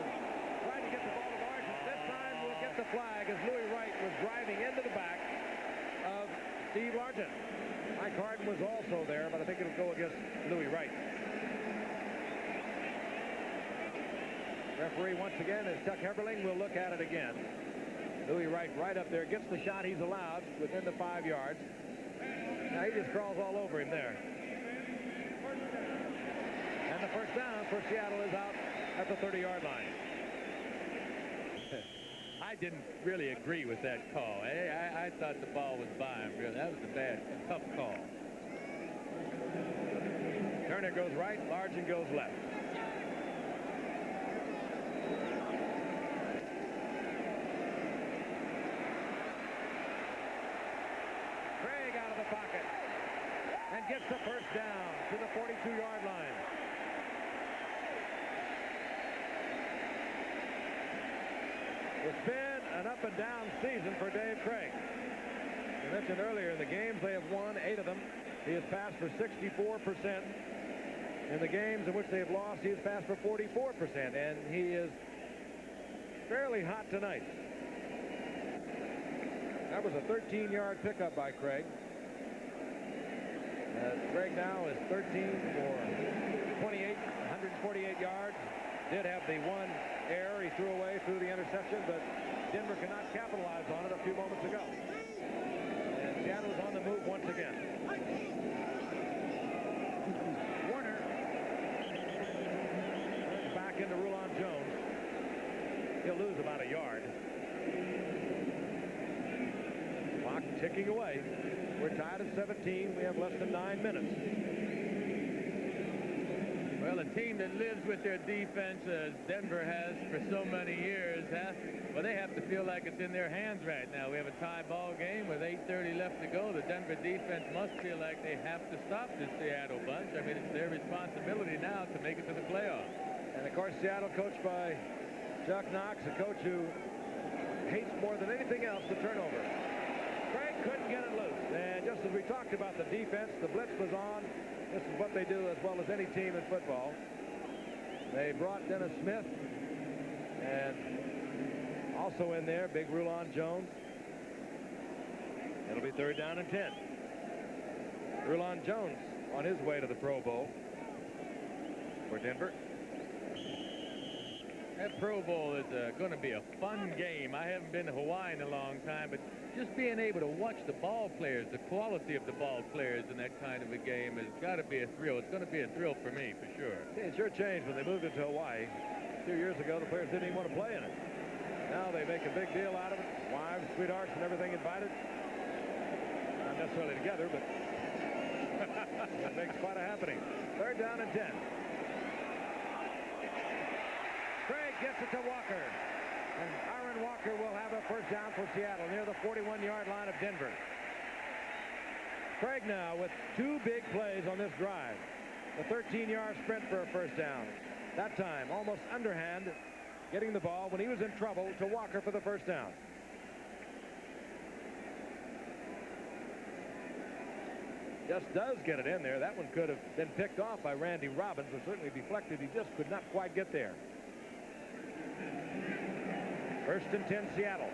Trying to get the ball to Largent. This time we'll get the flag as Louis Wright was driving into the back of Steve Largent. Mike Harden was also there, but I think it'll go against Louis Wright. Referee once again is Chuck Heberling. We'll look at it again. Louis Wright right up there gets the shot he's allowed within the 5 yards. Now he just crawls all over him there. And the first down for Seattle is out at the 30-yard line. I didn't really agree with that call. I thought the ball was by him. Really. That was a tough call. Turner goes right, Largent goes left. Craig out of the pocket and gets the first down to the 42-yard line. It's been an up-and-down season for Dave Craig. I mentioned earlier in the games they have won 8 of them. He has passed for 64%. In the games in which they have lost, he has passed for 44%, and he is fairly hot tonight. That was a 13-yard pickup by Craig. Craig now is 13 for 28, 148 yards. Did have the one error he threw away through the interception, but Denver cannot capitalize on it a few moments ago. And Seattle is on the move once again. Warner turns back into Rulon Jones. He'll lose about a yard. Clock ticking away. We're tied at 17. We have less than 9 minutes. Well, a team that lives with their defense, as Denver has for so many years, they have to feel like it's in their hands right now. We have a tie ball game with 8:30 left to go. The Denver defense must feel like they have to stop this Seattle bunch. I mean, it's their responsibility now to make it to the playoffs. And, of course, Seattle coached by Chuck Knox, a coach who hates more than anything else the turnover. Craig couldn't get it loose. And just as we talked about the defense, the blitz was on. This is what they do as well as any team in football. They brought Dennis Smith. And also in there, big Rulon Jones. It'll be 3rd down and 10. Rulon Jones on his way to the Pro Bowl for Denver. That Pro Bowl is going to be a fun game. I haven't been to Hawaii in a long time, but just being able to watch the ball players, the quality of the ball players in that kind of a game has got to be a thrill. It's going to be a thrill for me, for sure. It sure changed when they moved it to Hawaii. 2 years ago, the players didn't even want to play in it. Now they make a big deal out of it. Wives, sweethearts, and everything invited. Not necessarily together, but it makes quite a happening. 3rd down and 10. Craig gets it to Walker. And Aaron Walker will have a first down for Seattle near the 41-yard line of Denver. Craig now with 2 big plays on this drive. The 13-yard sprint for a first down. That time, almost underhand, getting the ball when he was in trouble to Walker for the first down. Just does get it in there. That one could have been picked off by Randy Robbins, or certainly deflected. He just could not quite get there. 1st and 10, Seattle.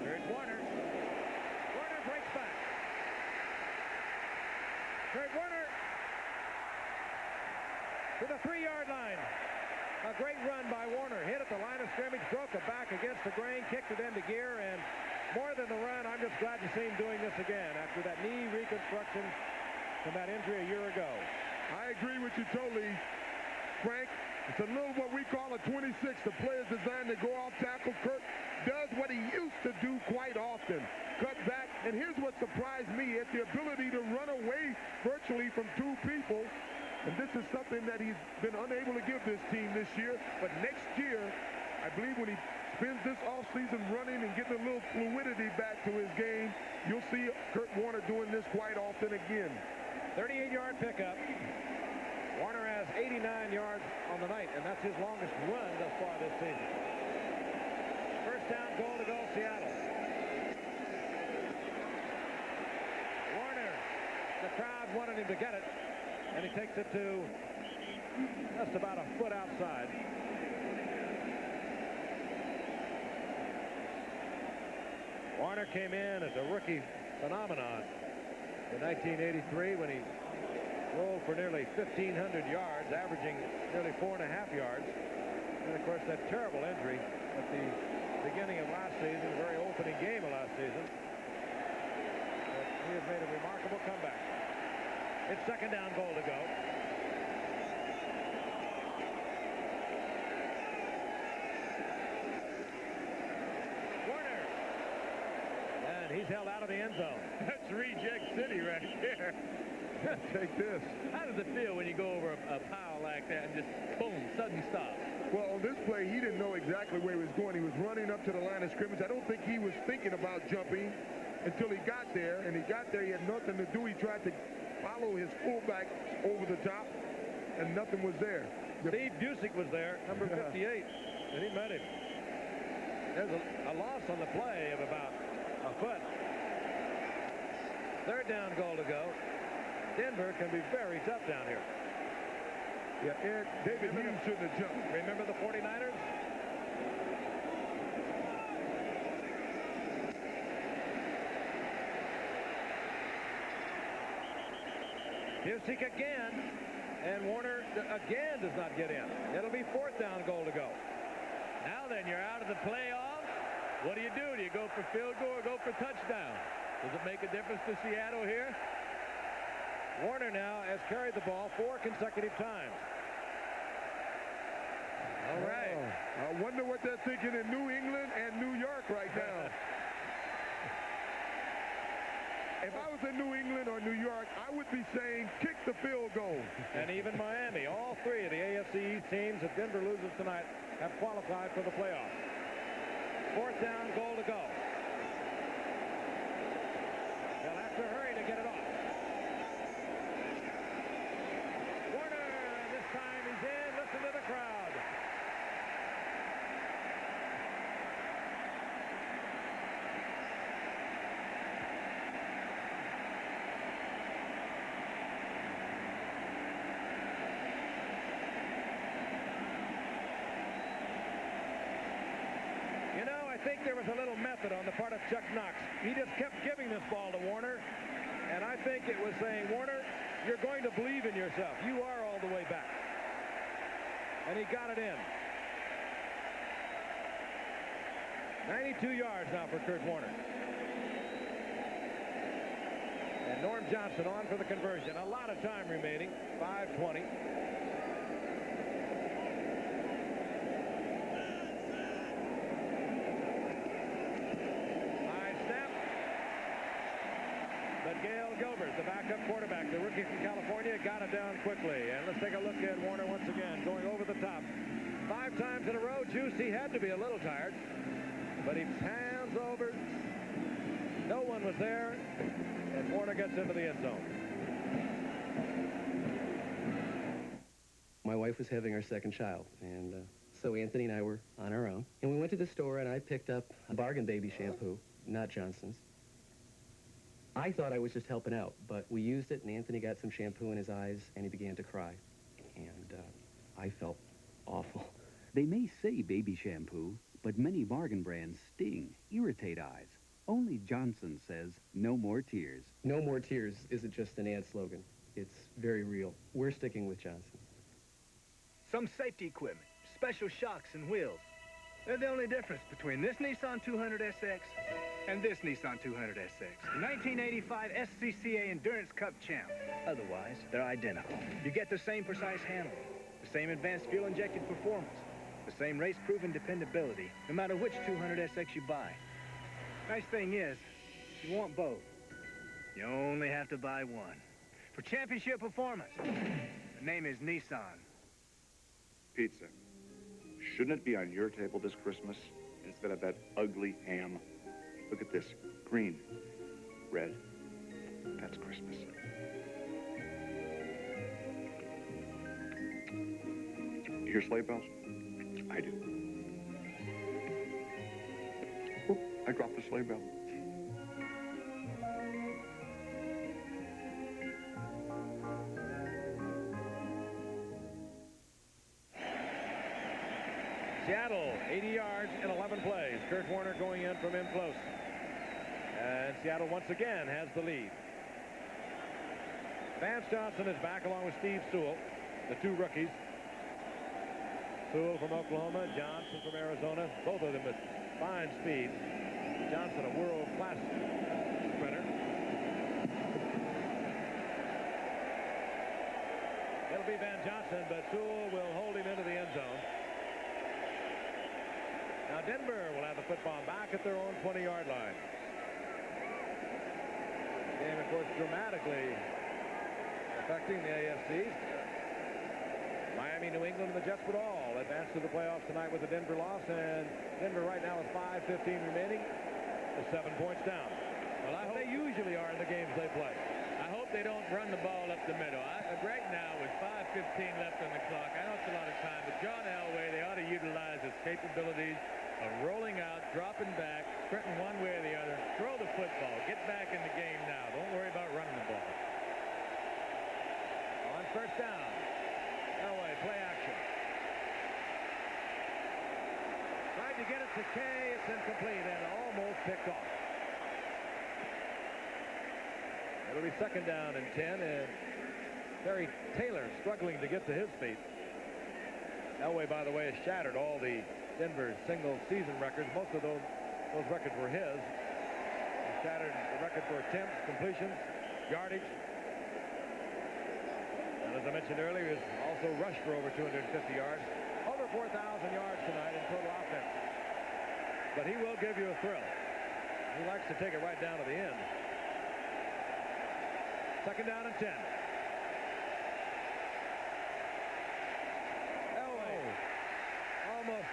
Here's Warner. Warner breaks back. Kurt Warner to the 3-yard line. A great run by Warner. Hit at the line of scrimmage, broke it back against the grain, kicked it into gear, and more than the run, I'm just glad to see him doing this again after that knee reconstruction. To from that injury a year ago. I agree with you totally, Frank. It's a little what we call a 26. The player's designed to go off tackle. Kurt does what he used to do quite often. Cut back. And here's what surprised me. It's the ability to run away virtually from two people. And this is something that he's been unable to give this team this year. But next year, I believe when he spends this offseason running and getting a little fluidity back to his game, you'll see Kurt Warner doing this quite often again. 38-yard pickup. Warner has 89 yards on the night, and that's his longest run thus far this season. First down, goal to go, Seattle. Warner, the crowd wanted him to get it, and he takes it to just about a foot outside. Warner came in as a rookie phenomenon in 1983 when he rolled for nearly 1,500 yards, averaging nearly 4.5 yards. And, of course, that terrible injury at the beginning of last season, the very opening game of last season. But he has made a remarkable comeback. It's second down, goal to go. Warner. And he's held out of the end zone. That's reject city right there. Take this. How does it feel when you go over a pile like that and just, boom, sudden stop? Well, on this play, he didn't know exactly where he was going. He was running up to the line of scrimmage. I don't think he was thinking about jumping until he got there. And he got there, he had nothing to do. He tried to follow his fullback over the top, and nothing was there. Steve Busick was there, number 58, and he met him. There's a loss on the play of about a foot. Third down, goal to go. Denver can be very tough down here. Yeah, Ed, David Hughes shouldn't have jumped. Remember the 49ers? Busick again, and Warner again does not get in. It'll be fourth down, goal to go. Now then, you're out of the playoff. What do? Do you go for field goal or go for touchdown? Does it make a difference to Seattle here? Warner now has carried the ball 4 consecutive times. All right. I wonder what they're thinking in New England and New York right now. If I was in New England or New York, I would be saying kick the field goal. And even Miami, all three of the AFC East teams, if Denver loses tonight, have qualified for the playoffs. Fourth down, goal to go. They'll have to hurry to get it off. Warner, this time he's in. Listen to the crowd. I think there was a little method on the part of Chuck Knox. He just kept giving this ball to Warner, and I think it was saying, Warner, you're going to believe in yourself. You are all the way back. And he got it in. 92 yards now for Kurt Warner. And Norm Johnson on for the conversion. A lot of time remaining, 5:20. Gail Gilbert, the backup quarterback, the rookie from California, got it down quickly. And let's take a look at Warner once again, going over the top. 5 times in a row. Juicy had to be a little tired, but he hands over. No one was there, and Warner gets into the end zone. My wife was having our second child, and so Anthony and I were on our own. And we went to the store, and I picked up a Bargain Baby shampoo, not Johnson's. I thought I was just helping out, but we used it, and Anthony got some shampoo in his eyes, and he began to cry. And I felt awful. They may say baby shampoo, but many bargain brands sting, irritate eyes. Only Johnson says no more tears. No more tears isn't just an ad slogan. It's very real. We're sticking with Johnson. Some safety equipment, special shocks and wheels. They're the only difference between this Nissan 200SX and this Nissan 200SX. 1985 SCCA Endurance Cup champ. Otherwise, they're identical. You get the same precise handling, the same advanced fuel-injected performance, the same race-proven dependability, no matter which 200SX you buy. Nice thing is, you want both. You only have to buy one. For championship performance, the name is Nissan. Pizza. Shouldn't it be on your table this Christmas instead of that ugly ham? Look at this. Green. Red. That's Christmas. You hear sleigh bells? I do. Oh, I dropped the sleigh bell. Seattle, 80 yards in 11 plays. Kurt Warner going in from in close. And Seattle once again has the lead. Vance Johnson is back along with Steve Sewell, the two rookies. Sewell from Oklahoma, Johnson from Arizona, both of them with fine speed. Johnson, a world-class sprinter. It'll be Van Johnson, but Sewell will hold him into the end zone. Now Denver will have the football back at their own 20-yard line. Game, of course, dramatically affecting the AFC. Miami, New England, and the Jets would all advance to the playoffs tonight with a Denver loss, and Denver right now with 5:15 remaining is 7 points down. Well, I hope they usually are in the games they play. I hope they don't run the ball up the middle. Right now, with 5:15 left on the clock, I know it's a lot of time, but John Elway, they ought to utilize his capabilities of rolling out, dropping back, sprinting one way or the other. Throw the football. Get back in the game now. Don't worry about running the ball. On first down. Elway, play action. Tried to get it to Kay. It's incomplete and almost picked off. It'll be second down and 10, and Terry Taylor struggling to get to his feet. Elway, by the way, has shattered all the Denver single-season records. Most of those records were his. He shattered the record for attempts, completions, yardage. And as I mentioned earlier, he's also rushed for over 250 yards. Over 4,000 yards tonight in total offense. But he will give you a thrill. He likes to take it right down to the end. Second down and 10. Elway almost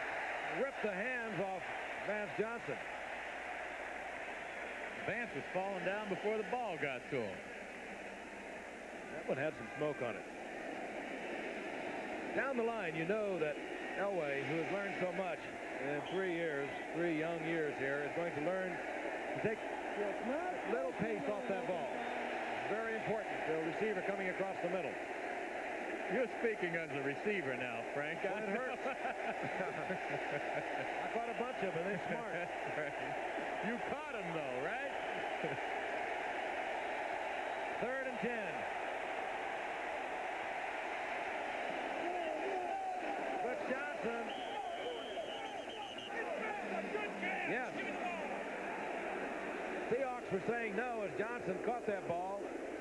ripped the hands off Vance Johnson. Vance was falling down before the ball got to him. That one had some smoke on it. Down the line, you know that Elway, who has learned so much in 3 years, 3 young years here, is going to learn to take a little pace off that ball. Very important to a receiver coming across the middle. You're speaking as a receiver now, Frank. Well, it hurts. I caught a bunch of them. They're smart. Right. You caught them, though, right? Third and 10. But Johnson. Yes. Seahawks were saying no as Johnson caught that ball.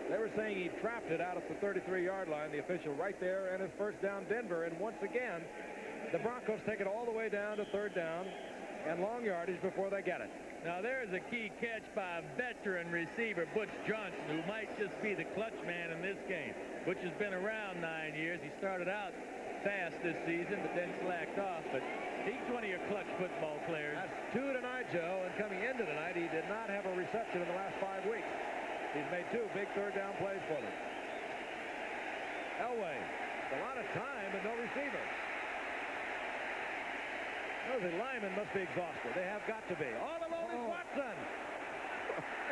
They were saying he trapped it out at the 33-yard line. The official right there, and it's first down Denver. And once again, the Broncos take it all the way down to third down and long yardage before they get it. Now there's a key catch by a veteran receiver, Butch Johnson, who might just be the clutch man in this game. Butch has been around 9 years. He started out fast this season, but then slacked off. But he's one of your clutch football players. That's 2 tonight, Joe, and coming into tonight, he did not have a reception in the last 5 weeks. He's made 2 big third down plays for them. Elway, a lot of time, but no receiver. Well, the linemen must be exhausted. They have got to be. All alone is Watson.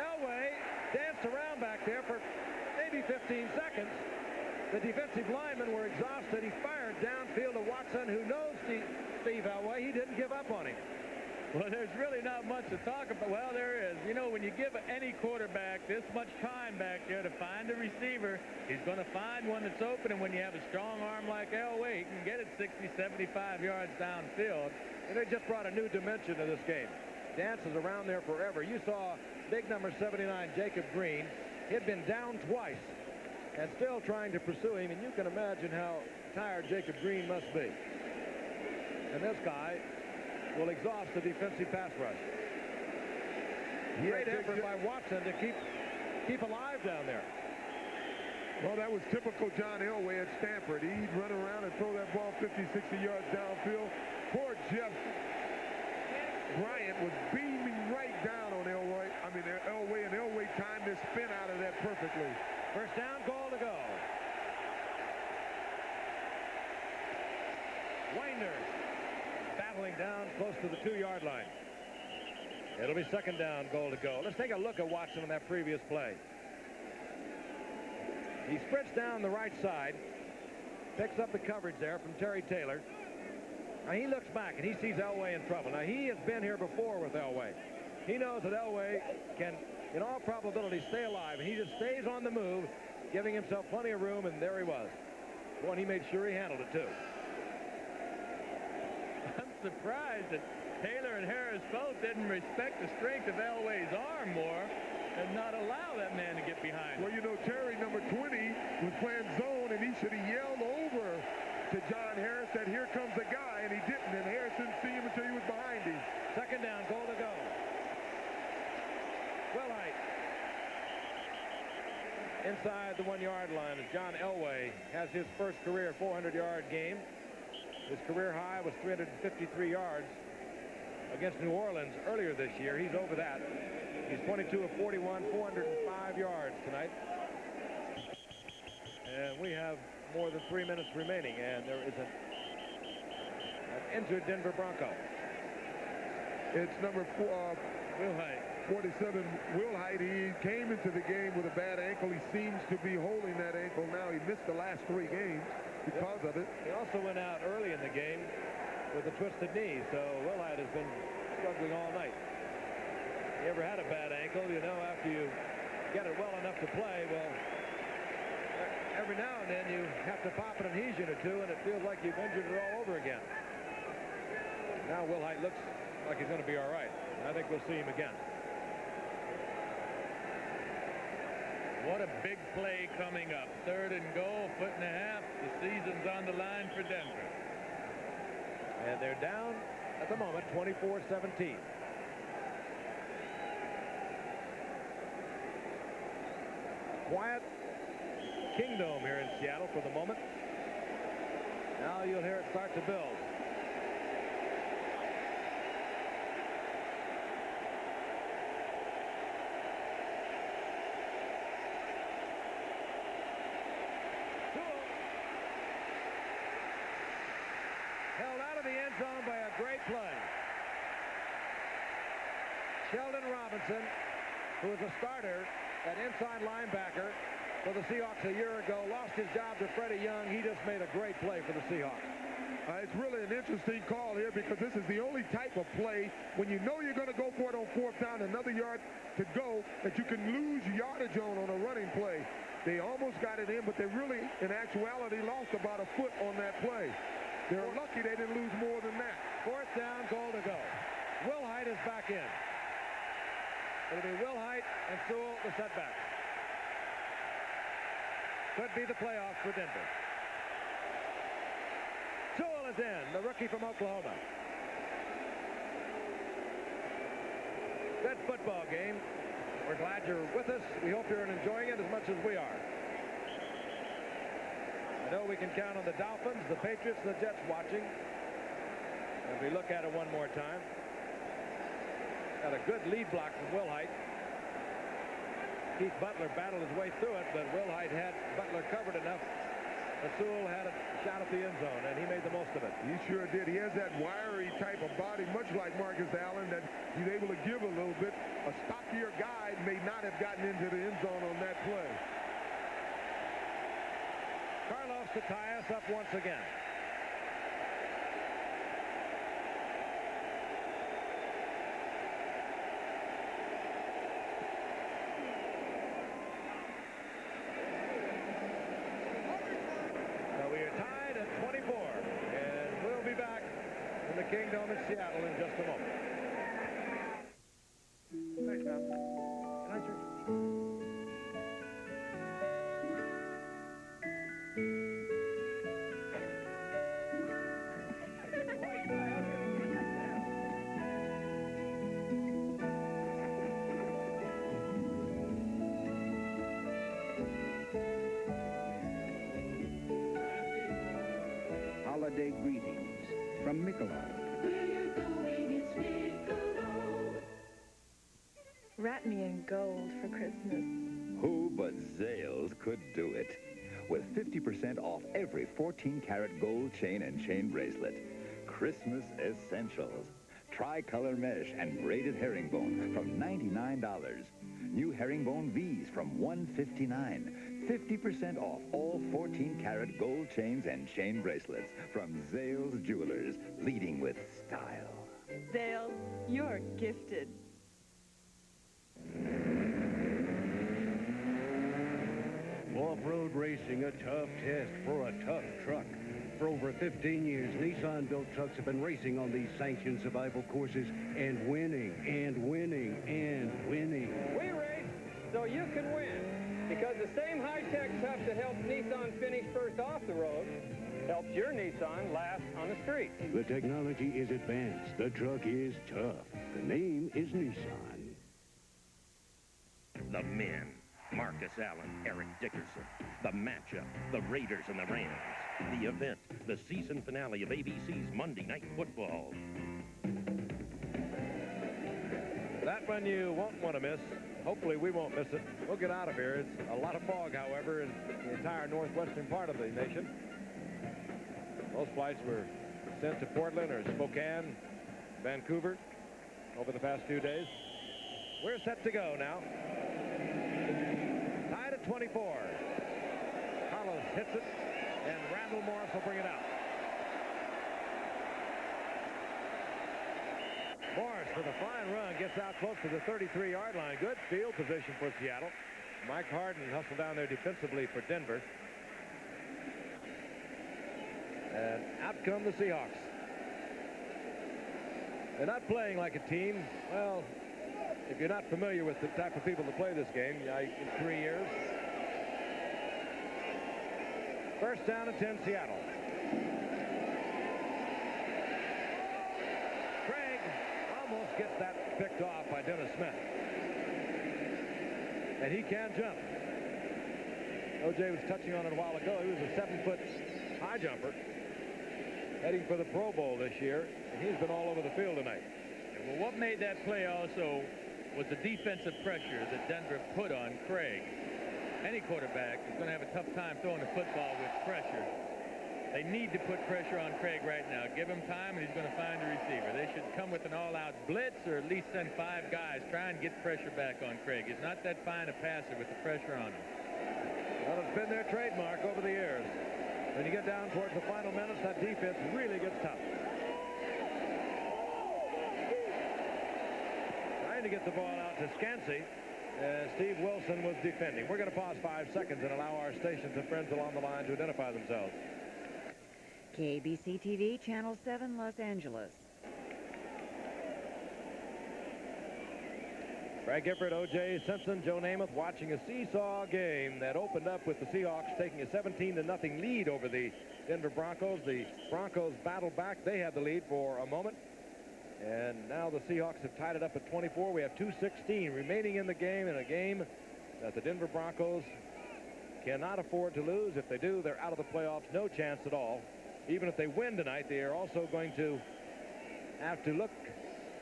Elway danced around back there for maybe 15 seconds. The defensive linemen were exhausted. He fired downfield to Watson, who knows Steve Elway. He didn't give up on him. Well, there's really not much to talk about. Well, there is. You know, when you give any quarterback this much time back there to find a receiver, he's going to find one that's open. And when you have a strong arm like Elway, he can get it 60, 75 yards downfield. And they just brought a new dimension to this game. Dances around there forever. You saw big number 79, Jacob Green. He'd been down twice and still trying to pursue him. And you can imagine how tired Jacob Green must be. And this guy will exhaust the defensive pass rush. Great effort by Watson to keep alive down there. Well, that was typical John Elway at Stanford. He'd run around and throw that ball 50, 60 yards downfield. Poor Jeff Bryant was beaming right down on Elway. And Elway timed his spin out of that perfectly. First down, goal to go. Winder battling down close to the 2-yard line. It'll be second down, goal to go. Let's take a look at Watson on that previous play. He sprints down the right side, picks up the coverage there from Terry Taylor. Now he looks back and he sees Elway in trouble. Now he has been here before with Elway. He knows that Elway can, in all probability, stay alive, and he just stays on the move, giving himself plenty of room, and there he was. Boy, and he made sure he handled it too. I'm surprised that Taylor and Harris both didn't respect the strength of Elway's arm more and not allow that man to get behind him. Well, you know, Terry, number 20, was playing zone, and he should have yelled over to John Harris that here comes a guy, and he didn't, and Harris didn't see him until he was behind him. Second down, goal to go. Wilhite inside the 1-yard line as John Elway has his first career 400-yard game. His career high was 353 yards against New Orleans earlier this year. He's over that. He's 22 of 41, 405 yards tonight. And we have more than 3 minutes remaining, and there is an injured Denver Bronco. It's number 4, Wilhite. 47, Wilhite. He came into the game with a bad ankle. He seems to be holding that ankle now. He missed the last 3 games because of it. He also went out early in the game with a twisted knee, so Wilhite has been struggling all night. You ever had a bad ankle, you know, after you get it well enough to play, well, every now and then you have to pop an adhesion or two, and it feels like you've injured it all over again. Now Wilhite looks like he's going to be all right. I think we'll see him again. What a big play coming up. 3rd and goal, 1.5 feet. The season's on the line for Denver. And they're down at the moment, 24-17. Quiet kingdom here in Seattle for the moment. Now you'll hear it start to build. Held out of the end zone by a great play. Sheldon Robinson, who was a starter at inside linebacker for the Seahawks a year ago, lost his job to Freddie Young. He just made a great play for the Seahawks. It's really an interesting call here because this is the only type of play when you know you're going to go for it on 4th down, another yard to go, that you can lose yardage on a running play. They almost got it in, but they really, in actuality, lost about a foot on that play. They're lucky they didn't lose more than that. 4th down, goal to go. Wilhite is back in. It'll be Wilhite and Sewell, the setback. Could be the playoffs for Denver. Sewell is in, the rookie from Oklahoma. Good football game. We're glad you're with us. We hope you're enjoying it as much as we are. I know we can count on the Dolphins, the Patriots, the Jets watching. As we look at it one more time. Got a good lead block from Wilhite. Keith Butler battled his way through it, but Wilhite had Butler covered enough that Sewell had a shot at the end zone, and he made the most of it. He sure did. He has that wiry type of body, much like Marcus Allen, that he's able to give a little bit. A stockier guy may not have gotten into the end zone on that play. Carlos to tie us up once again. Kingdome in Seattle in just a moment. Thanks, Tom. Holiday greetings from Michelob. Wrap me in gold for Christmas. Who but Zales could do it? With 50% off every 14-karat gold chain and chain bracelet. Christmas essentials. Tricolor mesh and braided herringbone from $99. New herringbone V's from $159. 50% off all 14-karat gold chains and chain bracelets from Zales Jewelers, leading with style. Zales, you're gifted. Off-road racing, a tough test for a tough truck. For over 15 years, Nissan-built trucks have been racing on these sanctioned survival courses and winning, and winning, and winning. We race so you can win, because the same high-tech stuff that helps Nissan finish first off the road helps your Nissan last on the street. The technology is advanced. The truck is tough. The name is Nissan. The men. Marcus Allen, Eric Dickerson. The matchup, the Raiders and the Rams. The event, the season finale of ABC's Monday Night Football. That one you won't want to miss. Hopefully we won't miss it. We'll get out of here. It's a lot of fog, however, in the entire northwestern part of the nation. Most flights were sent to Portland or Spokane, Vancouver over the past few days. We're set to go now. Tied at 24. Hollis hits it, and Randall Morris will bring it out. Morris with a fine run gets out close to the 33-yard line. Good field position for Seattle. Mike Harden hustled down there defensively for Denver. And out come the Seahawks. They're not playing like a team. Well, if you're not familiar with the type of people that play this game, in 3 years. First down and 10, Seattle. Craig almost gets that picked off by Dennis Smith. And he can jump. O.J. was touching on it a while ago. He was a 7-foot high jumper, heading for the Pro Bowl this year, and he's been all over the field tonight. Well, what made that play also was the defensive pressure that Denver put on Craig. Any quarterback is going to have a tough time throwing the football with pressure. They need to put pressure on Craig right now. Give him time, and he's going to find a receiver. They should come with an all-out blitz or at least send 5 guys. Try and get pressure back on Craig. He's not that fine a passer with the pressure on him. Well, it's been their trademark over the years. When you get down towards the final minutes, that defense really gets tough. To get the ball out to Scansey. Steve Wilson was defending. We're going to pause 5 seconds and allow our stations and friends along the line to identify themselves. KBC TV, Channel 7, Los Angeles. Greg Gifford, O.J. Simpson, Joe Namath watching a seesaw game that opened up with the Seahawks taking a 17-0 lead over the Denver Broncos. The Broncos battled back. They had the lead for a moment. And now the Seahawks have tied it up at 24. We have 2:16 remaining in the game, in a game that the Denver Broncos cannot afford to lose. If they do, they're out of the playoffs. No chance at all. Even if they win tonight, they are also going to have to look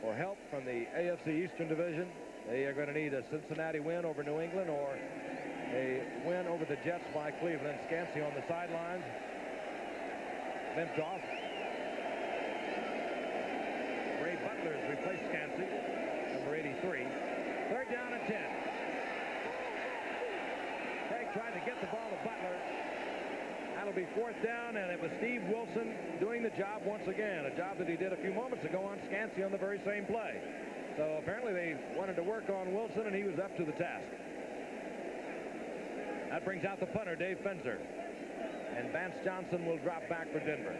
for help from the AFC Eastern Division. They are going to need a Cincinnati win over New England or a win over the Jets by Cleveland. Scansey on the sidelines. Limped off. Ray Butler has replaced Scansey, number 83. Third down and 10. Craig tried to get the ball to Butler. That'll be 4th down, and it was Steve Wilson doing the job once again, a job that he did a few moments ago on Scansey on the very same play. So apparently they wanted to work on Wilson, and he was up to the task. That brings out the punter, Dave Fenzer. And Vance Johnson will drop back for Denver.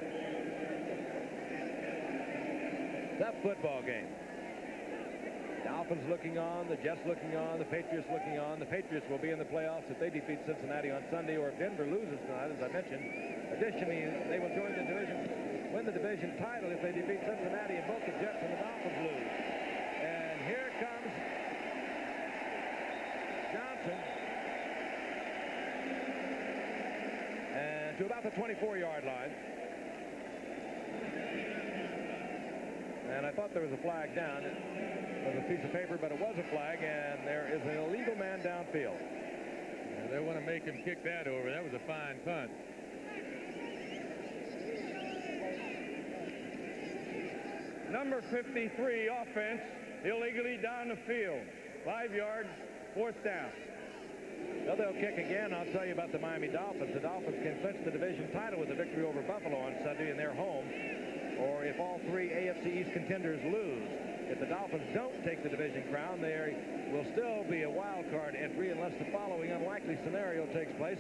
the football game. Dolphins looking on, the Jets looking on, the Patriots looking on. The Patriots will be in the playoffs if they defeat Cincinnati on Sunday, or if Denver loses tonight, as I mentioned. Additionally, they will join the division, win the division title if they defeat Cincinnati, and both the Jets and the Dolphins lose. And here comes Johnson. And to about the 24-yard line. And I thought there was a flag down. It was a piece of paper, but it was a flag, and there is an illegal man downfield. Yeah, they want to make him kick that over. That was a fine punt. Number 53, offense, illegally down the field. 5 yards, 4th down. Well, they'll kick again. I'll tell you about the Miami Dolphins. The Dolphins can clinch the division title with a victory over Buffalo on Sunday in their home, or if all three AFC East contenders lose. If the Dolphins don't take the division crown, there will still be a wild card entry unless the following unlikely scenario takes place.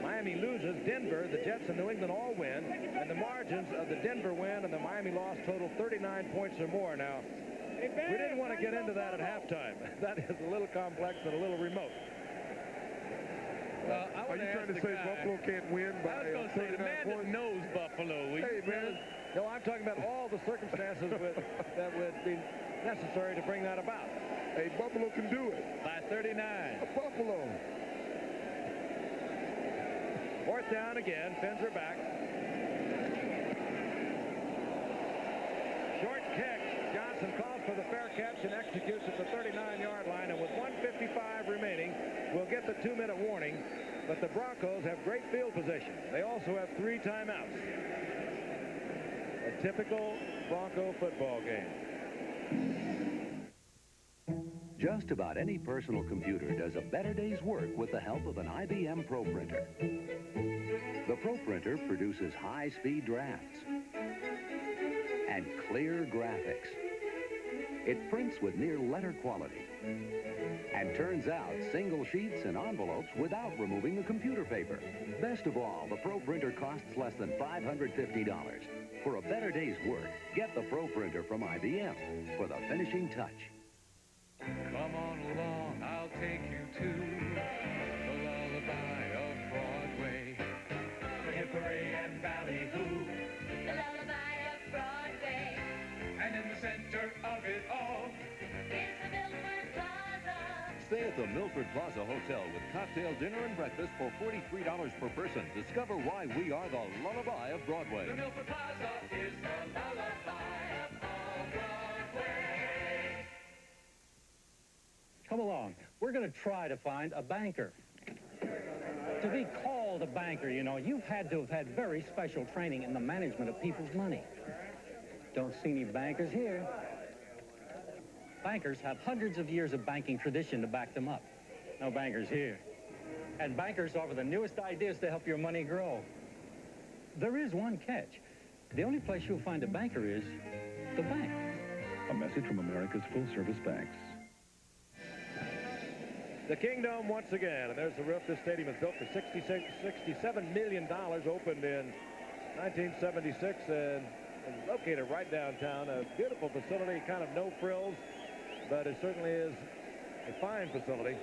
Miami loses, Denver, the Jets, and New England all win, and the margins of the Denver win and the Miami loss total 39 points or more. Now, we didn't want to get into that at halftime. That is a little complex and a little remote. Well, Are you trying to say Buffalo can't win by I was going to say, the man that knows Buffalo. Hey, man. No, I'm talking about all the circumstances that would be necessary to bring that about. Hey, Buffalo can do it. By 39. Buffalo. 4th down again. Fins are back. Short kick. Johnson calls for the fair catch and executes at the 39-yard line. And with 1:55 remaining, we'll get the 2-minute warning. But the Broncos have great field position. They also have 3 timeouts. A typical Bronco football game. Just about any personal computer does a better day's work with the help of an IBM Pro Printer. The Pro Printer produces high-speed drafts and clear graphics. It prints with near letter quality and turns out single sheets and envelopes without removing the computer paper. Best of all, the Pro Printer costs less than $550. For a better day's work, get the Pro Printer from IBM for the finishing touch. Come on along, I'll take you to the lullaby of Broadway. The hickory and ballyhoo. The lullaby of Broadway. And in the center of it all is the Milford Plaza. Stay at the Milford Plaza Hotel with cocktail dinner and breakfast for $43 per person. Discover why we are the lullaby of Broadway. The Milford Plaza is the lullaby of all Broadway. Come along. We're going to try to find a banker. To be called a banker, you know, you've had to have had very special training in the management of people's money. Don't see any bankers here. Bankers have hundreds of years of banking tradition to back them up. No bankers here. And bankers offer the newest ideas to help your money grow. There is one catch. The only place you'll find a banker is the bank. A message from America's full-service banks. The Kingdom once again, and there's the roof. This stadium is built for $67 million, opened in 1976, and located right downtown. A beautiful facility, kind of no frills, but it certainly is a fine facility.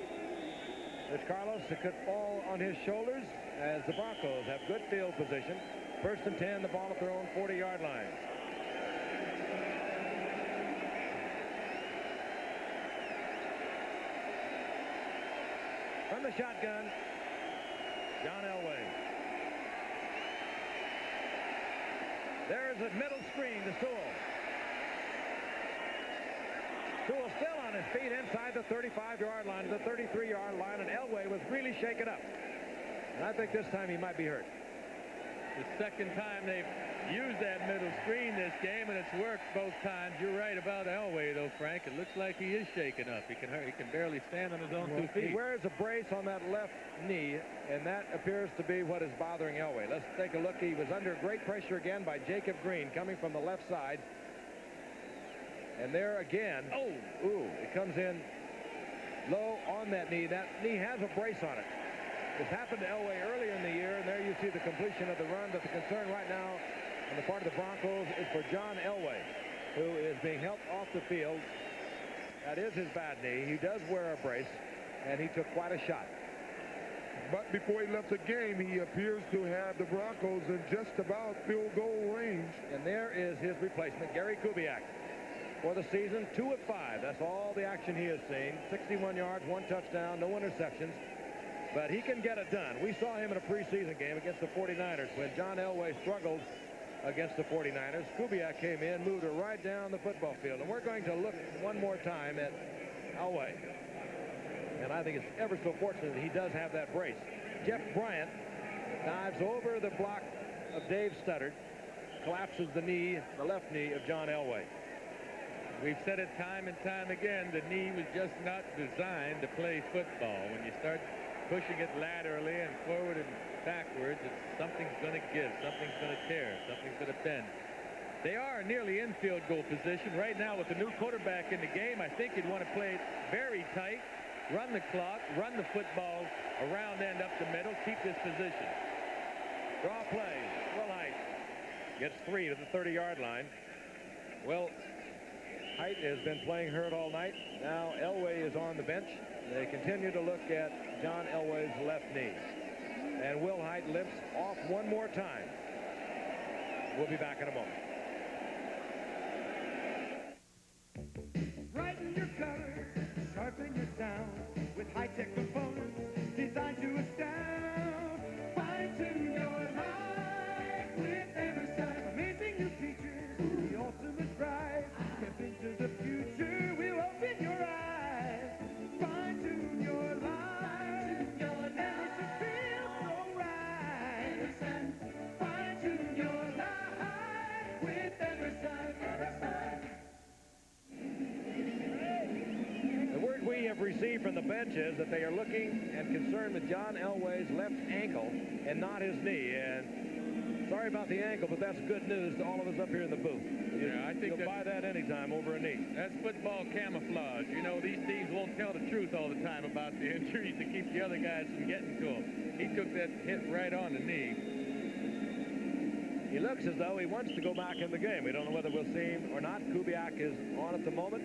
There's Carlos. It could fall on his shoulders as the Broncos have good field position. 1st and 10, the ball at their own 40-yard line. From the shotgun, John Elway. There's a middle screen to Sewell. Sewell still on his feet inside the 35-yard line, the 33-yard line, and Elway was really shaken up. And I think this time he might be hurt. The second time they've used that middle screen this game, and it's worked both times. You're right about Elway, though, Frank. It looks like he is shaken up. He can barely stand on his own 2 feet. He wears a brace on that left knee, and that appears to be what is bothering Elway. Let's take a look. He was under great pressure again by Jacob Green coming from the left side. And there again, it comes in low on that knee. That knee has a brace on it. This happened to Elway earlier in the year, and there you see the completion of the run. But the concern right now on the part of the Broncos is for John Elway. who is being helped off the field. That is his bad knee. He does wear a brace, and he took quite a shot. But before he left the game, he appears to have the Broncos in just about field goal range. And there is his replacement, Gary Kubiak. For the season, 2 of 5. That's all the action he has seen. 61 yards, 1 touchdown, no interceptions. But he can get it done. We saw him in a preseason game against the 49ers when John Elway struggled against the 49ers. Kubiak came in, moved her right down the football field. And we're going to look one more time at Elway. And I think it's ever so fortunate that he does have that brace. Jeff Bryant dives over the block of Dave Studdard, collapses the knee, the left knee of John Elway. We've said it time and time again, the knee was just not designed to play football. When you start pushing it laterally and forward and backwards, something's going to give, something's going to tear, something's going to bend. They are nearly in field goal position. Right now with the new quarterback in the game, I think you'd want to play it very tight, run the clock, run the football around and up the middle, keep this position. Draw play. Will Height gets 3 to the 30-yard line. Well, Height has been playing hurt all night. Now Elway is on the bench. They continue to look at John Elway's left knee. And Will Height limps off one more time. We'll be back in a moment. Brighten your color, sharpen your sound with high-tech components designed to astound. Fine-tune your life with Emerson. Amazing new features, the ultimate drive. Step into the future, we'll open your eyes. Fine-tune your life. Emerson feels so right. Emerson. Fine-tune your life with Emerson. The word we have received from the bench is that they are looking and concerned with John Elway's left ankle and not his knee. And sorry about the ankle, but that's good news to all of us up here in the booth. Yeah, I think you'll buy that anytime over a knee. That's football camouflage. You know, these teams won't tell the truth all the time about the injuries to keep the other guys from getting to him. He took that hit right on the knee. He looks as though he wants to go back in the game. We don't know whether we'll see him or not. Kubiak is on at the moment.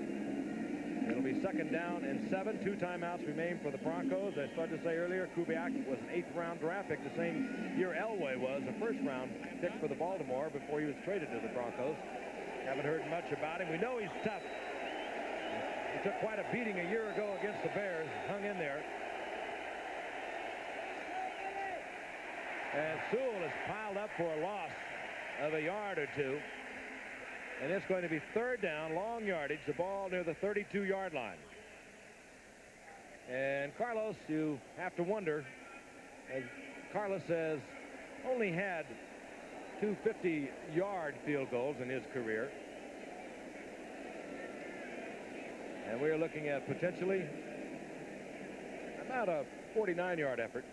It'll be 2nd down and 7. 2 timeouts remain for the Broncos. I started to say earlier, Kubiak was an 8th-round draft pick the same year Elway was, a 1st-round pick for the Baltimore before he was traded to the Broncos. Haven't heard much about him. We know he's tough. He took quite a beating a year ago against the Bears. Hung in there. And Sewell is piled up for a loss of a yard or 2. And it's going to be 3rd down, long yardage, the ball near the 32-yard line. And Carlos, you have to wonder, as Carlos has only had 2 50-yard field goals in his career. And we're looking at potentially about a 49-yard effort.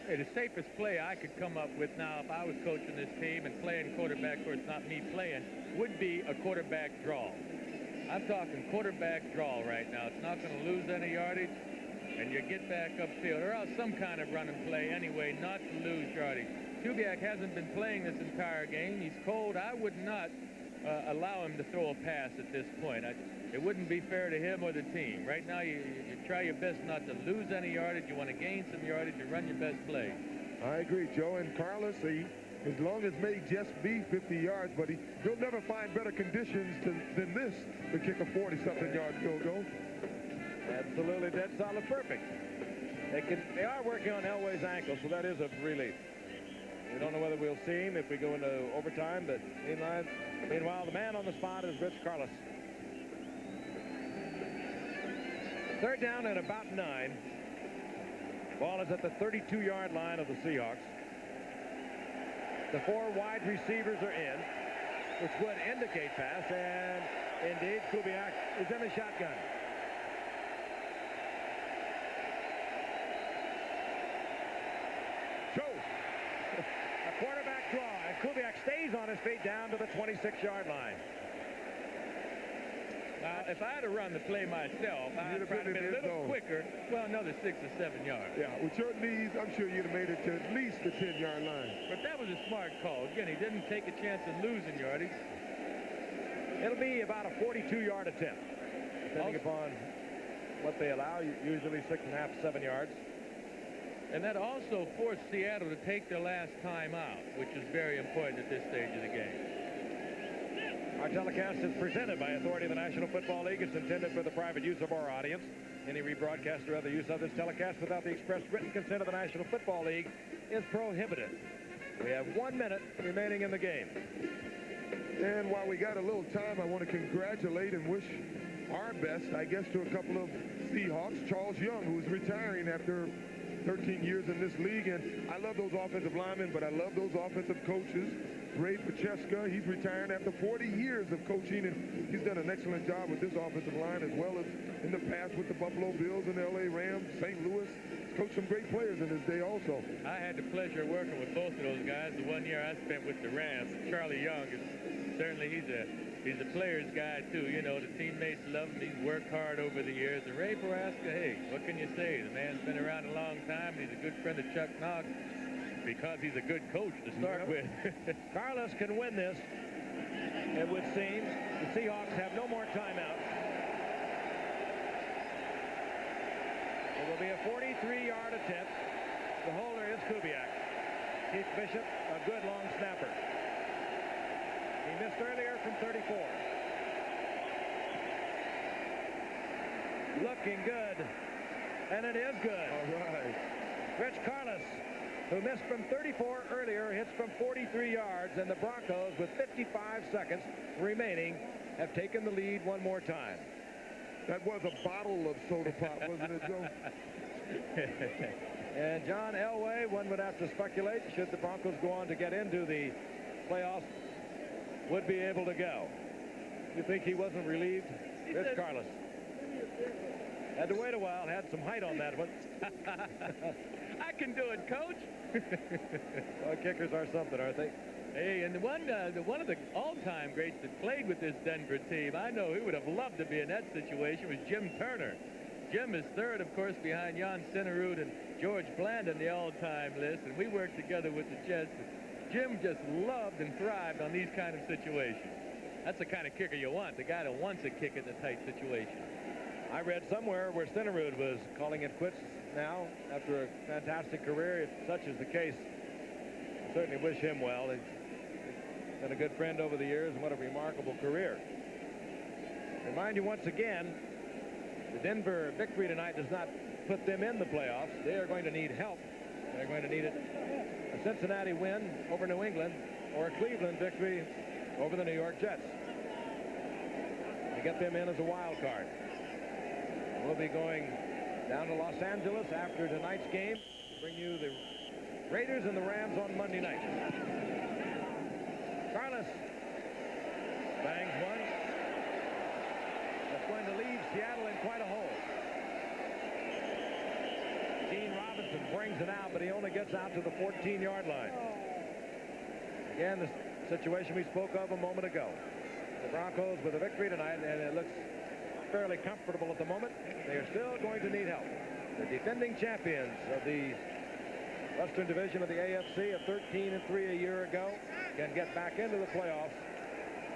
Hey, the safest play I could come up with now if I was coaching this team and playing quarterback, of course not me playing, would be a quarterback draw. I'm talking quarterback draw right now. It's not going to lose any yardage, and you get back upfield, or else some kind of run and play anyway, not to lose yardage. Kubiak hasn't been playing this entire game. He's cold. I would not allow him to throw a pass at this point. It wouldn't be fair to him or the team. Right now, you try your best not to lose any yardage. You want to gain some yardage. You run your best play. I agree, Joe. And Carlos, as long as may just be 50 yards, but he'll never find better conditions than this to kick a 40-something yard field goal. Absolutely dead solid perfect. They are working on Elway's ankle, so that is a relief. We don't know whether we'll see him if we go into overtime, but meanwhile, the man on the spot is Rich Carlos. 3rd down and about 9. Ball is at the 32-yard line of the Seahawks. The 4 wide receivers are in, which would indicate pass, and indeed Kubiak is in the shotgun. A quarterback draw, and Kubiak stays on his feet down to the 26-yard line. If I had to run the play myself, I'd have probably been a little quicker. Well, another 6 or 7 yards. Yeah, with your knees, I'm sure you'd have made it to at least the 10-yard line. But that was a smart call. Again, he didn't take a chance of losing yardage. It'll be about a 42-yard attempt, depending upon what they allow, usually 6.5 to 7 yards. And that also forced Seattle to take their last time out, which is very important at this stage of the game. Our telecast is presented by authority of the National Football League. It's intended for the private use of our audience. Any rebroadcast or other use of this telecast without the express written consent of the National Football League is prohibited. We have 1 minute remaining in the game. And while we got a little time, I want to congratulate and wish our best, I guess, to a couple of Seahawks. Charles Young, who's retiring after 13 years in this league, and I love those offensive linemen, but I love those offensive coaches. Ray Pacheska, he's retiring after 40 years of coaching, and he's done an excellent job with this offensive line, as well as in the past with the Buffalo Bills and the LA Rams, St. Louis. He's coached some great players in his day also. I had the pleasure of working with both of those guys. The 1 year I spent with the Rams, Charlie Young, is certainly he's a player's guy too. You know, the teammates love him. He's worked hard over the years. And Ray Pacheska, hey, what can you say? The man's been around a long time. He's a good friend of Chuck Knox, because he's a good coach to start with. Carlos can win this, it would seem. The Seahawks have no more timeouts. It will be a 43-yard attempt. The holder is Kubiak. Keith Bishop, a good long snapper. He missed earlier from 34. Looking good, and it is good. All right. Rich Carlos, who missed from 34 earlier, hits from 43 yards, and the Broncos, with 55 seconds remaining, have taken the lead one more time. That was a bottle of soda pop, wasn't it, Joe? And John Elway, one would have to speculate, should the Broncos go on to get into the playoffs, would be able to go. You think he wasn't relieved? Rich Carlos. Had to wait a while, had some height on that one. I can do it, Coach. Well, kickers are something, aren't they? Hey, and one of the all-time greats that played with this Denver team, I know he would have loved to be in that situation, was Jim Turner. Jim is third, of course, behind Jan Sinnerud and George Bland on the all-time list, and we worked together with the Jets. Jim just loved and thrived on these kind of situations. That's the kind of kicker you want, the guy that wants a kick in a tight situation. I read somewhere where Sinnerud was calling it quits now after a fantastic career. If such is the case, I certainly wish him well. He's been a good friend over the years, and what a remarkable career. Remind you once again, the Denver victory tonight does not put them in the playoffs. They are going to need help. They're going to need a Cincinnati win over New England or a Cleveland victory over the New York Jets to get them in as a wild card. We'll be going down to Los Angeles after tonight's game to bring you the Raiders and the Rams on Monday night. Carlos bangs one. That's going to leave Seattle in quite a hole. Gene Robinson brings it out, but he only gets out to the 14-yard line. Again, the situation we spoke of a moment ago. The Broncos with a victory tonight, and it looks fairly comfortable at the moment. They are still going to need help. The defending champions of the Western Division of the AFC at 13-3 a year ago can get back into the playoffs.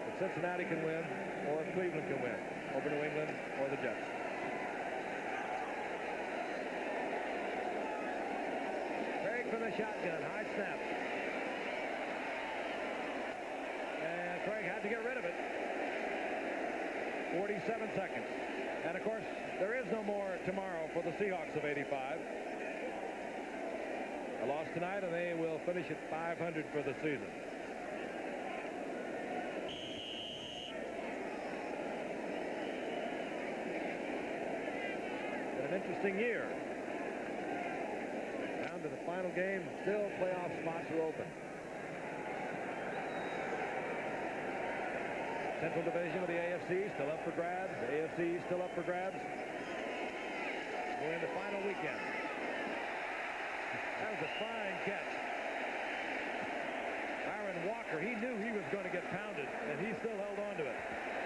If Cincinnati can win, or if Cleveland can win over New England or the Jets. Craig from the shotgun, high snap. And Craig had to get rid of it. 47 seconds. And of course, there is no more tomorrow for the Seahawks of 85. A loss tonight, and they will finish at 500 for the season. Been an interesting year. Down to the final game, still playoff spots are open. Central Division of the AFC still up for grabs. The AFC still up for grabs. We're in the final weekend. That was a fine catch. Aaron Walker, he knew he was going to get pounded, and he still held on to it.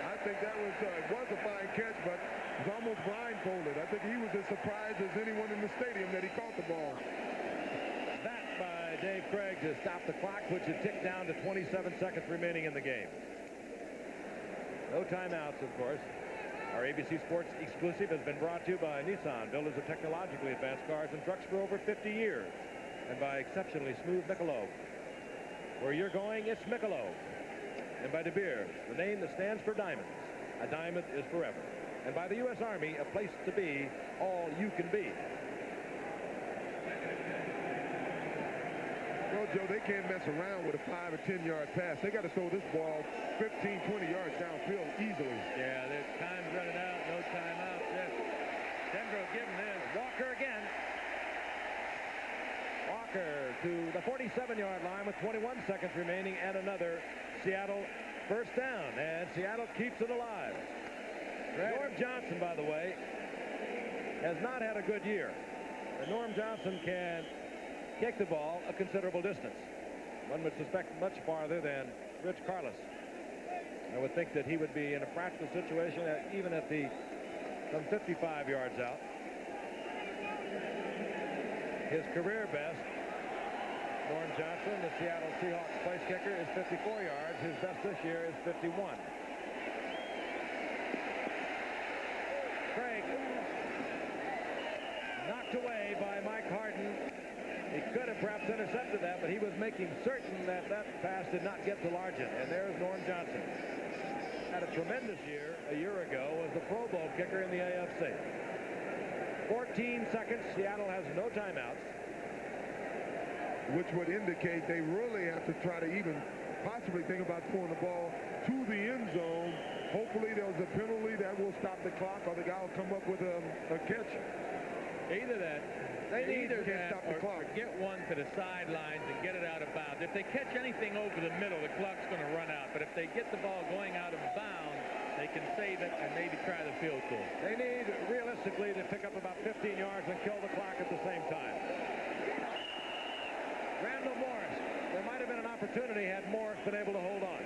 I think that was a fine catch, but he was almost blindfolded. I think he was as surprised as anyone in the stadium that he caught the ball. That by Dave Craig to stop the clock, which had ticked down to 27 seconds remaining in the game. No timeouts, of course. Our ABC Sports exclusive has been brought to you by Nissan, builders of technologically advanced cars and trucks for over 50 years. And by exceptionally smooth Michelob. Where you're going, it's Michelob. And by De Beers, the name that stands for diamonds. A diamond is forever. And by the U.S. Army, a place to be all you can be. Well, Joe, they can't mess around with a 5 or 10 yard pass. They got to throw this ball 15, 20 yards downfield easily. Yeah, the time's running out. No timeout. Yes. Denver will give him this. Walker again. Walker to the 47-yard line with 21 seconds remaining and another Seattle first down. And Seattle keeps it alive. Norm Johnson, by the way, has not had a good year. And Norm Johnson can kick the ball a considerable distance. One would suspect much farther than Rich Carlos. I would think that he would be in a practical situation even at some 55 yards out. His career best, Norm Johnson, the Seattle Seahawks place kicker, is 54 yards. His best this year is 51. Craig knocked away by Mike Harden. He could have perhaps intercepted that, but he was making certain that that pass did not get to Largent. And there's Norm Johnson. Had a tremendous year a year ago, was the Pro Bowl kicker in the AFC. 14 seconds. Seattle has no timeouts. Which would indicate they really have to try to even possibly think about throwing the ball to the end zone. Hopefully there's a penalty that will stop the clock, or the guy will come up with a catch. Either that. They either can't that stop the clock. or get one to the sidelines and get it out of bounds. If they catch anything over the middle, the clock's going to run out. But if they get the ball going out of bounds, they can save it and maybe try the field goal. They need, realistically, to pick up about 15 yards and kill the clock at the same time. Randall Morris. There might have been an opportunity had Morris been able to hold on.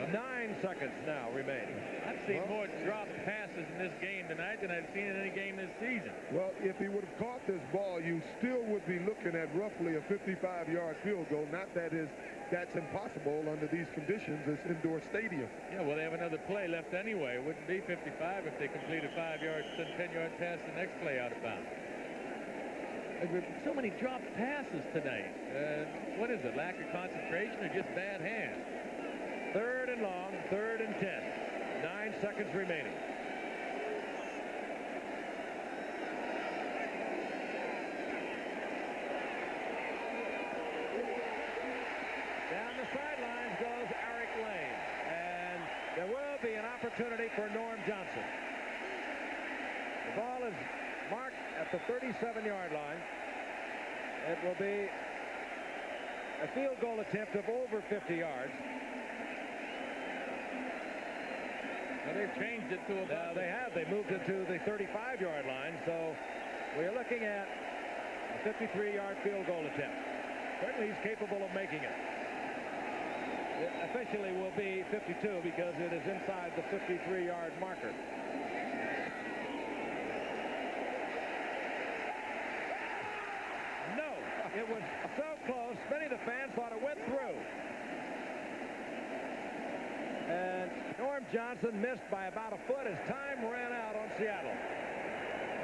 9 seconds now remaining. I've seen more dropped passes in this game tonight than I've seen in any game this season. Well, if he would have caught this ball, you still would be looking at roughly a 55-yard field goal. Not that that's impossible under these conditions. It's indoor stadium. Yeah, well, they have another play left anyway. It wouldn't be 55 if they complete a 5-yard, 10-yard pass the next play out of bounds. So many dropped passes tonight. What is it, lack of concentration or just bad hands? 3rd and long, 3rd and 10. 9 seconds remaining. Down the sidelines goes Eric Lane. And there will be an opportunity for Norm Johnson. The ball is marked at the 37-yard line. It will be a field goal attempt of over 50 yards. Well, they've changed it to about... They have. They moved it to the 35-yard line. So we're looking at a 53-yard field goal attempt. Certainly he's capable of making it. It officially will be 52 because it is inside the 53-yard marker. No, it was so close. Many of the fans thought it went through. And Norm Johnson missed by about a foot as time ran out on Seattle.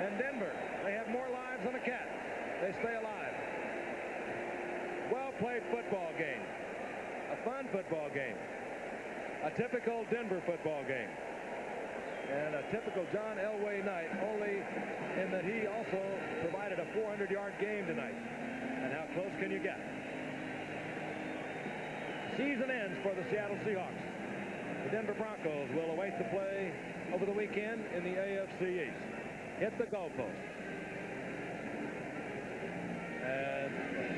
And Denver, they have more lives than a cat. They stay alive. Well-played football game. A fun football game. A typical Denver football game. And a typical John Elway night, only in that he also provided a 400-yard game tonight. And how close can you get? Season ends for the Seattle Seahawks. The Denver Broncos will await the play over the weekend in the AFC East. Hit the goalpost. And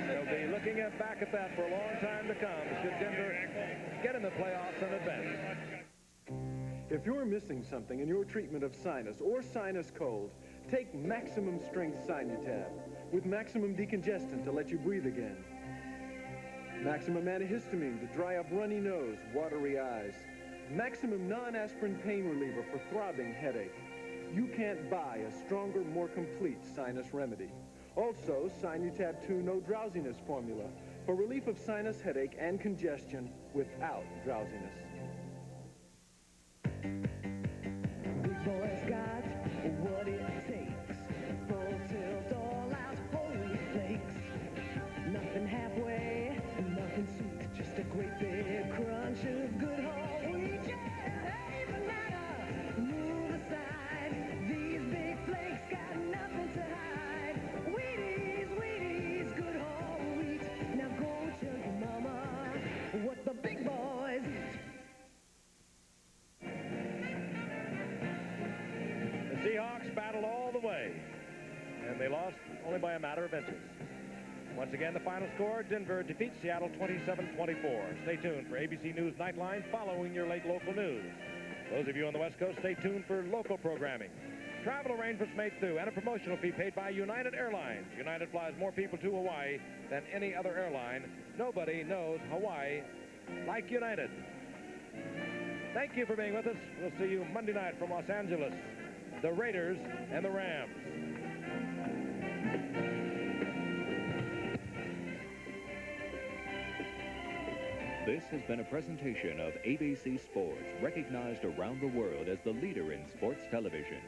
they'll be looking back at that for a long time to come should Denver get in the playoffs and advance. If you're missing something in your treatment of sinus or sinus cold, take Maximum Strength Sinutab with maximum decongestant to let you breathe again. Maximum antihistamine to dry up runny nose, watery eyes. Maximum non-aspirin pain reliever for throbbing headache. You can't buy a stronger, more complete sinus remedy. Also, Sinutab 2 No Drowsiness formula for relief of sinus, headache, and congestion without drowsiness. Big boy's got what it takes. Full tilt, all out, holy flakes. Nothing halfway, nothing sweet. Just a great big crunch of good whole wheat. Yeah, hey, banana, move aside. These big flakes got nothing to hide. Wheaties, Wheaties, good whole wheat. Now go tell your mama what the big boys eat. The Seahawks battled all the way, and they lost only by a matter of inches. Once again, the final score, Denver defeats Seattle 27-24. Stay tuned for ABC News Nightline following your late local news. Those of you on the West Coast, stay tuned for local programming. Travel arrangements made through and a promotional fee paid by United Airlines. United flies more people to Hawaii than any other airline. Nobody knows Hawaii like United. Thank you for being with us. We'll see you Monday night from Los Angeles. The Raiders and the Rams. This has been a presentation of ABC Sports, recognized around the world as the leader in sports television.